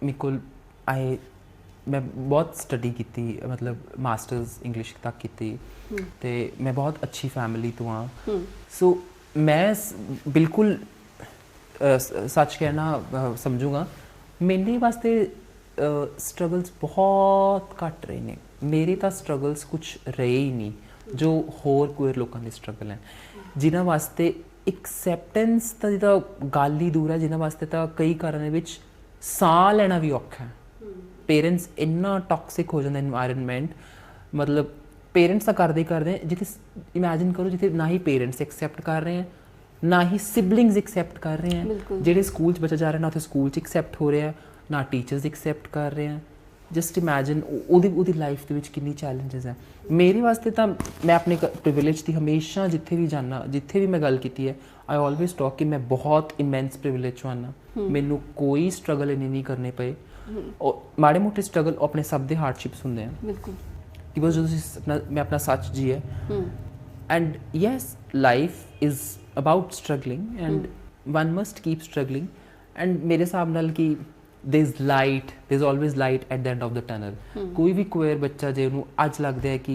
ਮੇਰੇ ਕੋਲ ਮੈਂ ਬਹੁਤ ਸਟੱਡੀ ਕੀਤੀ, ਮਤਲਬ ਮਾਸਟਰਸ ਇੰਗਲਿਸ਼ ਤੱਕ ਕੀਤੀ, ਤੇ ਮੈਂ ਬਹੁਤ ਅੱਛੀ ਫੈਮਿਲੀ ਤੋਂ ਹਾਂ। ਸੋ ਮੈਂ ਬਿਲਕੁਲ ਸੱਚ ਕਹਿਣਾ ਸਮਝੂਗਾ, ਮੇਰੇ ਵਾਸਤੇ ਸਟਰਗਲਸ ਬਹੁਤ ਘੱਟ ਰਹੇ ਨੇ। ਮੇਰੇ ਤਾਂ ਸਟਰਗਲਸ ਕੁਛ ਰਹੇ ਹੀ ਨਹੀਂ ਜੋ ਹੋਰ ਕੁਅਰ ਲੋਕਾਂ ਦੇ ਸਟਰਗਲ ਹੈ, ਜਿਨ੍ਹਾਂ ਵਾਸਤੇ ਐਕਸੈਪਟੈਂਸ ਤਾਂ ਜਿਹਦਾ ਗੱਲ ਹੀ ਦੂਰ ਹੈ, ਜਿਨ੍ਹਾਂ ਵਾਸਤੇ ਤਾਂ ਕਈ ਘਰਾਂ ਦੇ ਵਿੱਚ ਸਾਹ ਲੈਣਾ ਵੀ ਔਖਾ ਹੈ। ਪੇਰੈਂਟਸ ਇੰਨਾ ਟੌਕਸਿਕ ਹੋ ਜਾਂਦਾ ਇਨਵਾਇਰਨਮੈਂਟ, ਮਤਲਬ ਪੇਰੈਂਟਸ ਤਾਂ ਕਰਦੇ ਜਿੱਥੇ ਇਮੈਜਿਨ ਕਰੋ, ਜਿੱਥੇ ਨਾ ਹੀ ਪੇਰੈਂਟਸ ਐਕਸੈਪਟ ਕਰ ਰਹੇ ਹੈ, ਨਾ ਹੀ ਸਿਬਲਿੰਗਸ ਐਕਸੈਪਟ ਕਰ ਰਹੇ ਹੈ। ਜਿਹੜੇ ਸਕੂਲ 'ਚ ਬੱਚਾ ਜਾ ਰਿਹਾ ਨਾ ਉੱਥੇ ਸਕੂਲ 'ਚ ਐਕਸੈਪਟ ਹੋ ਰਿਹਾ, ਨਾ ਟੀਚਰਸ ਐਕਸੈਪਟ ਕਰ ਰਹੇ ਹੈ। ਜਸਟ ਇਮੈਜਿਨ ਉਹਦੀ ਲਾਈਫ ਦੇ ਵਿੱਚ ਕਿੰਨੀ ਚੈਲੰਜਸ ਹੈ। ਮੇਰੇ ਵਾਸਤੇ ਤਾਂ ਮੈਂ ਆਪਣੇ ਪ੍ਰਿਵਿਲੇਜ ਦੀ ਹਮੇਸ਼ਾ ਜਿੱਥੇ ਵੀ ਜਾਂਦਾ, ਜਿੱਥੇ ਵੀ ਮੈਂ ਗੱਲ ਕੀਤੀ ਹੈ, ਆਈ ਆਲਵੇਜ਼ ਟਾਕ ਕਿ ਮੈਂ ਬਹੁਤ ਇਮੈਂਸ ਪ੍ਰਿਵਿਲੇਜ 'ਚੋਂ ਆਉਂਦਾ, ਮੈਨੂੰ ਕੋਈ ਸਟਰਗਲ ਇੰਨੇ ਨਹੀਂ ਕਰਨੇ ਪਏ। ਉਹ ਮਾੜੇ ਮੋਟੇ ਸਟਰਗਲ ਆਪਣੇ ਸਭ ਦੇ ਹਾਰਡਸ਼ਿਪਸ ਹੁੰਦੇ ਆ, ਬਿਲਕੁਲ, ਕਿ ਬਸ ਜਦੋਂ ਮੈਂ ਆਪਣਾ ਸੱਚ ਜੀਏ। And yes, life is about struggling and one must keep struggling. And ਮੇਰੇ ਹਿਸਾਬ ਨਾਲ ਕਿ there's always light at the end of the tunnel। ਕੋਈ ਵੀ ਕੁਅਰ ਬੱਚਾ ਜੇ ਉਹਨੂੰ ਅੱਜ ਲੱਗਦਾ ਹੈ ਕਿ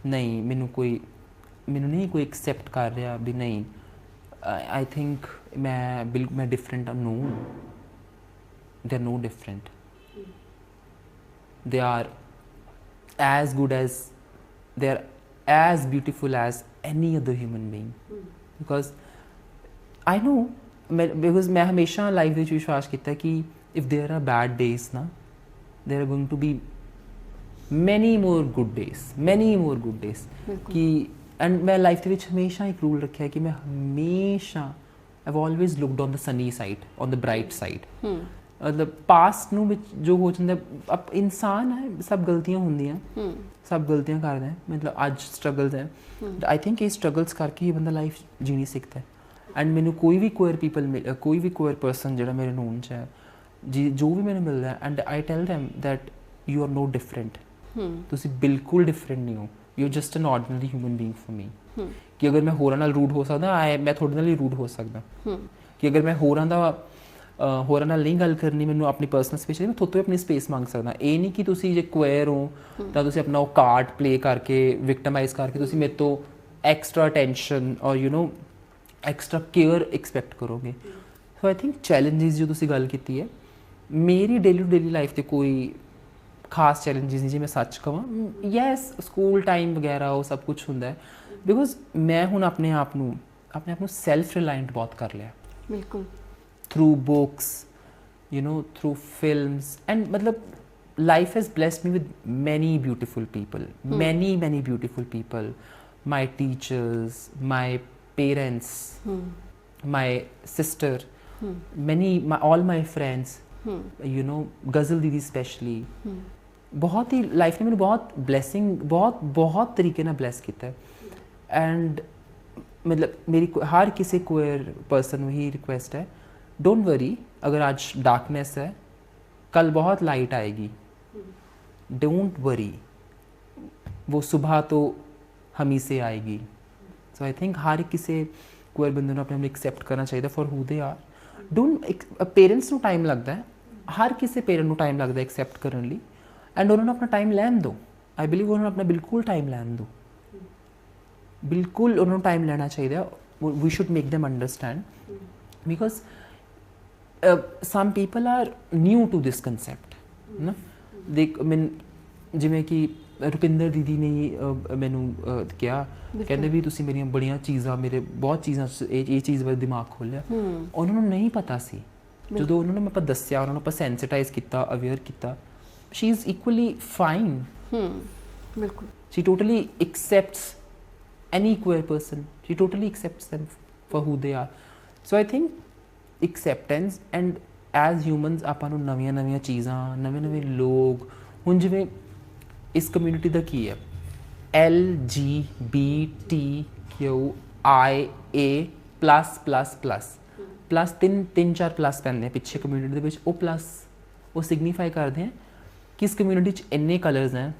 ਨਹੀਂ ਮੈਨੂੰ ਨਹੀਂ ਕੋਈ ਐਕਸੈਪਟ ਕਰ ਰਿਹਾ, ਵੀ ਨਹੀਂ, ਆਈ ਥਿੰਕ ਮੈਂ different no, they are no different, they are as good as, they are as beautiful as any other human being। because I know, because ਮੈਂ ਹਮੇਸ਼ਾ ਲਾਈਫ ਵਿੱਚ ਵਿਸ਼ਵਾਸ ਕੀਤਾ ਕਿ if there are bad days ਨਾ, there are going to be many more good days। ਕਿ and ਮੈਂ life ਦੇ ਵਿੱਚ ਹਮੇਸ਼ਾ ਇੱਕ ਰੂਲ ਰੱਖਿਆ ਕਿ ਮੈਂ ਹਮੇਸ਼ਾ I've always looked on the sunny side, on the bright side। ਮਤਲਬ ਪਾਸਟ ਨੂੰ ਵਿੱਚ ਜੋ ਹੋ ਜਾਂਦਾ, ਇਨਸਾਨ ਹੈ, ਸਭ ਗਲਤੀਆਂ ਹੁੰਦੀਆਂ, ਸਭ ਗਲਤੀਆਂ ਕਰਦਾ ਹੈ, ਮਤਲਬ ਅੱਜ ਸਟਰਗਲਸ ਹੈ। ਆਈ ਥਿੰਕ ਇਹ ਸਟਰਗਲਸ ਕਰਕੇ ਹੀ ਬੰਦਾ ਲਾਈਫ ਜੀਣੀ ਸਿੱਖਦਾ ਹੈ। ਐਂਡ ਮੈਨੂੰ ਕੋਈ ਵੀ ਕੁਅਰ ਪਰਸਨ ਜਿਹੜਾ ਮੇਰੇ ਨੋਨ 'ਚ ਹੈ, ਜੋ ਵੀ ਮੈਨੂੰ ਮਿਲਦਾ, and I tell them that you are no different. ਤੁਸੀਂ ਬਿਲਕੁਲ ਡਿਫਰੈਂਟ ਨਹੀਂ ਹੋ, you are just an ordinary human being for me. ਕਿ ਅਗਰ ਮੈਂ ਹੋਰਾਂ ਨਾਲ ਰੂਡ ਹੋ ਸਕਦਾ, ਮੈਂ ਤੁਹਾਡੇ ਨਾਲ ਹੀ ਰੂਡ ਹੋ ਸਕਦਾ। ਕਿ ਅਗਰ ਮੈਂ ਹੋਰਾਂ ਦਾ ਹੋਰਾਂ ਨਾਲ ਨਹੀਂ ਗੱਲ ਕਰਨੀ, ਮੈਨੂੰ ਆਪਣੀ ਪਰਸਨਲ ਸਪੇਸ, ਮੈਂ ਤੁਹਾਡੇ ਤੋਂ ਆਪਣੀ ਸਪੇਸ ਮੰਗ ਸਕਦਾ। ਇਹ ਨਹੀਂ ਕਿ ਤੁਸੀਂ ਜੇ ਕੁਏਰ ਹੋ ਤਾਂ ਤੁਸੀਂ ਆਪਣਾ ਉਹ ਕਾਰਡ ਪਲੇ ਕਰਕੇ, ਵਿਕਟਮਾਈਜ਼ ਕਰਕੇ ਤੁਸੀਂ ਮੇਰੇ ਤੋਂ ਐਕਸਟਰਾ ਅਟੈਂਸ਼ਨ ਔਰ ਐਕਸਟਰਾ ਕੇਅਰ ਐਕਸਪੈਕਟ ਕਰੋਗੇ। ਸੋ ਆਈ ਥਿੰਕ ਚੈਲੰਜਿਸ ਜੋ ਤੁਸੀਂ ਗੱਲ ਕੀਤੀ ਹੈ, ਮੇਰੀ ਡੇਲੀ ਟੂ ਡੇਲੀ ਲਾਈਫ 'ਤੇ ਕੋਈ ਖਾਸ ਚੈਲੰਜਿਸ ਨਹੀਂ ਜੇ ਮੈਂ ਸੱਚ ਕਹਾਂ। ਯੈਸ, ਸਕੂਲ ਟਾਈਮ ਵਗੈਰਾ ਉਹ ਸਭ ਕੁਝ ਹੁੰਦਾ ਹੈ, ਬਿਕੋਜ਼ ਮੈਂ ਹੁਣ ਆਪਣੇ ਆਪ ਨੂੰ ਸੈਲਫ ਰਿਲਾਇੰਟ ਬਹੁਤ ਕਰ ਲਿਆ। ਬਿਲਕੁਲ। Through books, through films, and ਮਤਲਬ life has blessed me with many beautiful people, many beautiful people, my teachers, my parents, my sister, all my friends, गज़ल दीदी स्पेशली, बहुत ही लाइफ ने मैंने बहुत ब्लैसिंग बहुत तरीके ना ब्लैस किया है। एंड मतलब मेरी हर किसी क्वेयर पर्सन में ही रिक्वेस्ट है, डोंट वरी, अगर आज डार्कनेस है कल बहुत लाइट आएगी, डोंट वरी, वो सुबह तो हम ही से आएगी। सो आई थिंक हर किसी क्वेयर बंदे ने अपने एक्सेप्ट करना चाहिए for who they are. Don't parents ਨੂੰ टाइम लगता है, हर किसी पेरेंट ਨੂੰ टाइम लगता है एक्सेप्ट करने ਲਈ, एंड उन्होंने अपना टाइम लैन दो। आई बिलीव उन्होंने अपना बिल्कुल टाइम लैन दो, बिल्कुल उन्होंने टाइम लेना चाहिए। We should make them understand, because some people are new to this concept ਨਾ। ਦੇਖ ਮੈਂ ਜਿਵੇਂ ਕਿ ਰੁਪਿੰਦਰ ਦੀਦੀ ਨੇ ਮੈਨੂੰ ਕਿਹਾ, ਕਹਿੰਦੇ ਵੀ ਤੁਸੀਂ ਮੇਰੀਆਂ ਬੜੀਆਂ ਚੀਜ਼ਾਂ, ਮੇਰੇ ਬਹੁਤ ਚੀਜ਼ਾਂ ਇਹ ਚੀਜ਼ ਬਾਰੇ ਦਿਮਾਗ ਖੋਲ੍ਹਿਆ। ਉਹਨਾਂ ਨੂੰ ਨਹੀਂ ਪਤਾ ਸੀ, ਜਦੋਂ ਉਹਨਾਂ ਨੂੰ ਆਪਾਂ ਦੱਸਿਆ, ਉਹਨਾਂ ਨੂੰ ਆਪਾਂ ਸੈਂਸਿਟਾਈਜ਼ ਕੀਤਾ, ਅਵੇਅਰ ਕੀਤਾ, ਸ਼ੀ ਇਜ਼ ਇਕੁਅਲੀ ਫਾਈਨ। ਬਿਲਕੁਲ। She totally accepts any queer person, she totally accepts them for who they are. So I think acceptance, and as humans ਆਪਾਂ ਨੂੰ ਨਵੀਆਂ ਚੀਜ਼ਾਂ, ਨਵੇਂ ਲੋਕ, ਹੁਣ ਜਿਵੇਂ ਇਸ ਕਮਿਊਨਿਟੀ ਦਾ ਕੀ ਹੈ, LGBTQIA++++, ਤਿੰਨ ਚਾਰ ਪਲੱਸ ਪੈਂਦੇ ਆ ਪਿੱਛੇ ਕਮਿਊਨਿਟੀ ਦੇ ਵਿੱਚ। ਉਹ ਪਲੱਸ ਉਹ ਸਿਗਨੀਫਾਈ ਕਰਦੇ ਆ ਕਿ ਇਸ ਕਮਿਊਨਿਟੀ 'ਚ ਇੰਨੇ ਕਲਰਸ ਹੈ।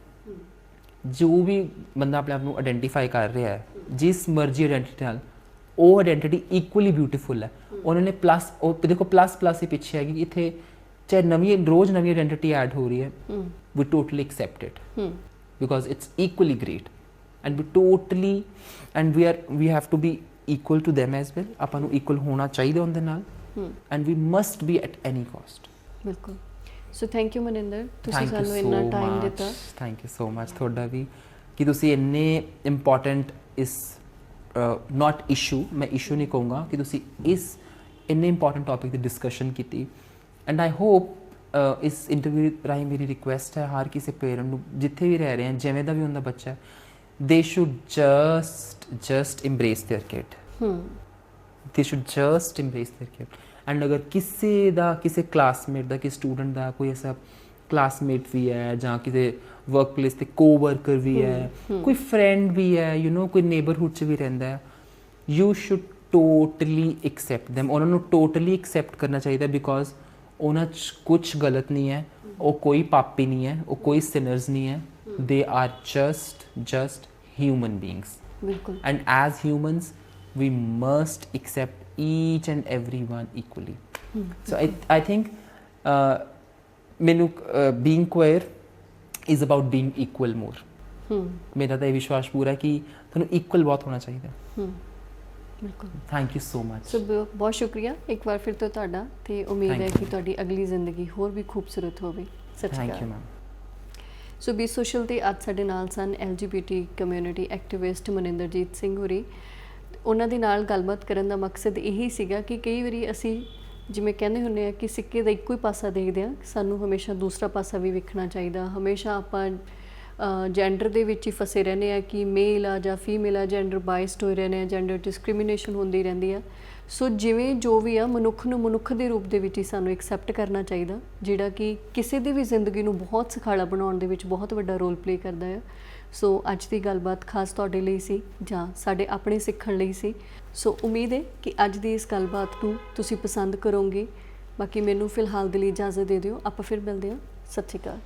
ਜੋ ਵੀ ਬੰਦਾ ਆਪਣੇ ਆਪ ਨੂੰ ਆਇਡੈਂਟੀਫਾਈ ਕਰ ਰਿਹਾ ਹੈ, ਜਿਸ ਮਰਜ਼ੀ ਆਇਡੈਂਟੀਟੀ ਨਾਲ, ਉਹ ਆਇਡੈਂਟੀਟੀ ਇਕੁਅਲੀ ਬਿਊਟੀਫੁਲ ਹੈ। ਉਹਨਾਂ ਨੇ ਪਲੱਸ, ਉਹ ਦੇਖੋ ਪਲੱਸ ਹੀ ਪਿੱਛੇ ਹੈਗੀ, ਕਿ ਇੱਥੇ ਚਾਹੇ ਰੋਜ਼ ਨਵੀਂ ਆਇਡੈਂਟੀਟੀ ਐਡ ਹੋ ਰਹੀ ਹੈ, we totally accept it, because it's equally great, and we have to be equal to them as well. ਆਪਾਂ ਨੂੰ ਇਕੁਅਲ ਹੋਣਾ ਚਾਹੀਦਾ ਉਹਦੇ ਨਾਲ, and we must be at any cost. ਬਿਲਕੁਲ। ਸੋ ਥੈਂਕ ਯੂ ਮਨਿੰਦਰ, ਤੁਸੀਂ ਸਾਨੂੰ ਇੰਨਾ ਟਾਈਮ ਦਿੱਤਾ। ਥੈਂਕ ਯੂ ਸੋ ਮਚ ਤੁਹਾਡਾ ਵੀ, ਕਿ ਤੁਸੀਂ ਇੰਨੇ ਇੰਪੋਰਟੈਂਟ ਇਸ ਨਾਟ ਇਸ਼ੂ, ਮੈਂ ਇਸ਼ੂ ਨਹੀਂ ਕਹੂੰਗਾ, ਕਿ ਤੁਸੀਂ ਇਸ ਇੰਨੇ ਇੰਪੋਰਟੈਂਟ ਟੌਪਿਕ ਦੀ ਡਿਸਕਸ਼ਨ ਕੀਤੀ। ਐਂਡ ਆਈ ਹੋਪ ਇਸ ਇੰਟਰਵਿਊ ਰਾਹੀਂ ਮੇਰੀ ਰਿਕੁਐਸਟ ਹੈ ਹਰ ਕਿਸੇ ਪੇਰੈਂਟ ਨੂੰ, ਜਿੱਥੇ ਵੀ ਰਹਿ ਰਹੇ ਹਨ, ਜਿਵੇਂ ਦਾ ਵੀ ਹੁੰਦਾ ਬੱਚਾ, ਦੇ should just embrace their kid, they should just embrace their kid। And ਅਗਰ ਕਿਸੇ ਕਲਾਸਮੇਟ ਦਾ, ਕਿਸੇ ਸਟੂਡੈਂਟ ਦਾ ਕੋਈ ਐਸਾ ਕਲਾਸਮੇਟ ਵੀ ਹੈ, ਜਾਂ ਕਿਤੇ ਵਰਕ ਪਲੇਸ 'ਤੇ ਕੋ-ਵਰਕਰ ਵੀ ਹੈ, ਕੋਈ ਫਰੈਂਡ ਵੀ ਹੈ, ਕੋਈ ਨੇਬਰਹੁੱਡ 'ਚ ਵੀ ਰਹਿੰਦਾ ਹੈ, you should totally accept them. ਉਹਨਾਂ ਨੂੰ ਟੋਟਲੀ ਐਕਸੈਪਟ ਕਰਨਾ ਚਾਹੀਦਾ, ਬਿਕੋਜ਼ ਉਹਨਾਂ 'ਚ ਕੁਛ ਗਲਤ ਨਹੀਂ ਹੈ, ਉਹ ਕੋਈ ਪਾਪੀ ਨਹੀਂ ਹੈ, ਉਹ ਕੋਈ ਸਿਨਰਸ ਨਹੀਂ ਹੈ, they are just human beings. ਬਿਲਕੁਲ। And as humans we must accept each and everyone equally। So I think being queer is about being equal more। मेरा तो ये विश्वास पूरा कि ਤੁਹਾਨੂੰ equal ਬਹੁਤ ਹੋਣਾ ਚਾਹੀਦਾ। ਬਿਲਕੁਲ। Thank you so much. So ਬਹੁਤ ਸ਼ੁਕਰੀਆ ਇੱਕ ਵਾਰ ਫਿਰ ਤੋਂ ਤੁਹਾਡਾ, ਤੇ ਉਮੀਦ ਹੈ ਕਿ ਤੁਹਾਡੀ ਅਗਲੀ ਜ਼ਿੰਦਗੀ ਹੋਰ ਵੀ ਖੂਬਸੂਰਤ ਹੋਵੇ। ਸਤਿ ਸ਼੍ਰੀ ਅਕਾਲ। Thank you ma'am. So be social 'ਤੇ ਅੱਜ ਸਾਡੇ ਨਾਲ ਸਨ LGBT community activist Maninderjit Singh ਹੋਰੀ। ਉਹਨਾਂ ਦੇ ਨਾਲ ਗੱਲਬਾਤ ਕਰਨ ਦਾ ਮਕਸਦ ਇਹੀ ਸੀਗਾ ਕਿ ਕਈ ਵਾਰੀ ਅਸੀਂ ਜਿਵੇਂ ਕਹਿੰਦੇ ਹੁੰਦੇ ਆ ਕਿ ਸਿੱਕੇ ਦਾ ਇੱਕੋ ਹੀ ਪਾਸਾ ਦੇਖਦੇ ਹਾਂ, ਸਾਨੂੰ ਹਮੇਸ਼ਾ ਦੂਸਰਾ ਪਾਸਾ ਵੀ ਵੇਖਣਾ ਚਾਹੀਦਾ। ਹਮੇਸ਼ਾ ਆਪਾਂ ਜੈਂਡਰ ਦੇ ਵਿੱਚ ਹੀ ਫਸੇ ਰਹਿੰਦੇ ਆ ਕਿ ਮੇਲ ਆ ਜਾਂ ਫੀਮੇਲ ਆ, ਜੈਂਡਰ ਬਾਇਸਡ ਹੋਏ ਰਹਿੰਦੇ ਆ, ਜੈਂਡਰ ਡਿਸਕ੍ਰਿਮੀਨੇਸ਼ਨ ਹੁੰਦੀ ਰਹਿੰਦੀ ਆ। ਸੋ ਜਿਵੇਂ ਜੋ ਵੀ ਆ, ਮਨੁੱਖ ਨੂੰ ਮਨੁੱਖ ਦੇ ਰੂਪ ਦੇ ਵਿੱਚ ਹੀ ਸਾਨੂੰ ਐਕਸੈਪਟ ਕਰਨਾ ਚਾਹੀਦਾ, ਜਿਹੜਾ ਕਿ ਕਿਸੇ ਦੀ ਵੀ ਜ਼ਿੰਦਗੀ ਨੂੰ ਬਹੁਤ ਸੁਖਾਲਾ ਬਣਾਉਣ ਦੇ ਵਿੱਚ ਬਹੁਤ ਵੱਡਾ ਰੋਲ ਪਲੇ ਕਰਦਾ ਆ। ਸੋ ਅੱਜ ਦੀ ਗੱਲਬਾਤ ਖਾਸ ਤੁਹਾਡੇ ਲਈ ਸੀ, ਜਾਂ ਸਾਡੇ ਆਪਣੇ ਸਿੱਖਣ ਲਈ ਸੀ। ਸੋ ਉਮੀਦ ਹੈ ਕਿ ਅੱਜ ਦੀ ਇਸ ਗੱਲਬਾਤ ਨੂੰ ਤੁਸੀਂ ਪਸੰਦ ਕਰੋਗੇ। ਬਾਕੀ ਮੈਨੂੰ ਫਿਲਹਾਲ ਦੇ ਲਈ ਇਜਾਜ਼ਤ ਦੇ ਦਿਓ, ਆਪਾਂ ਫਿਰ ਮਿਲਦੇ ਹਾਂ। ਸਤਿ ਸ਼੍ਰੀ ਅਕਾਲ।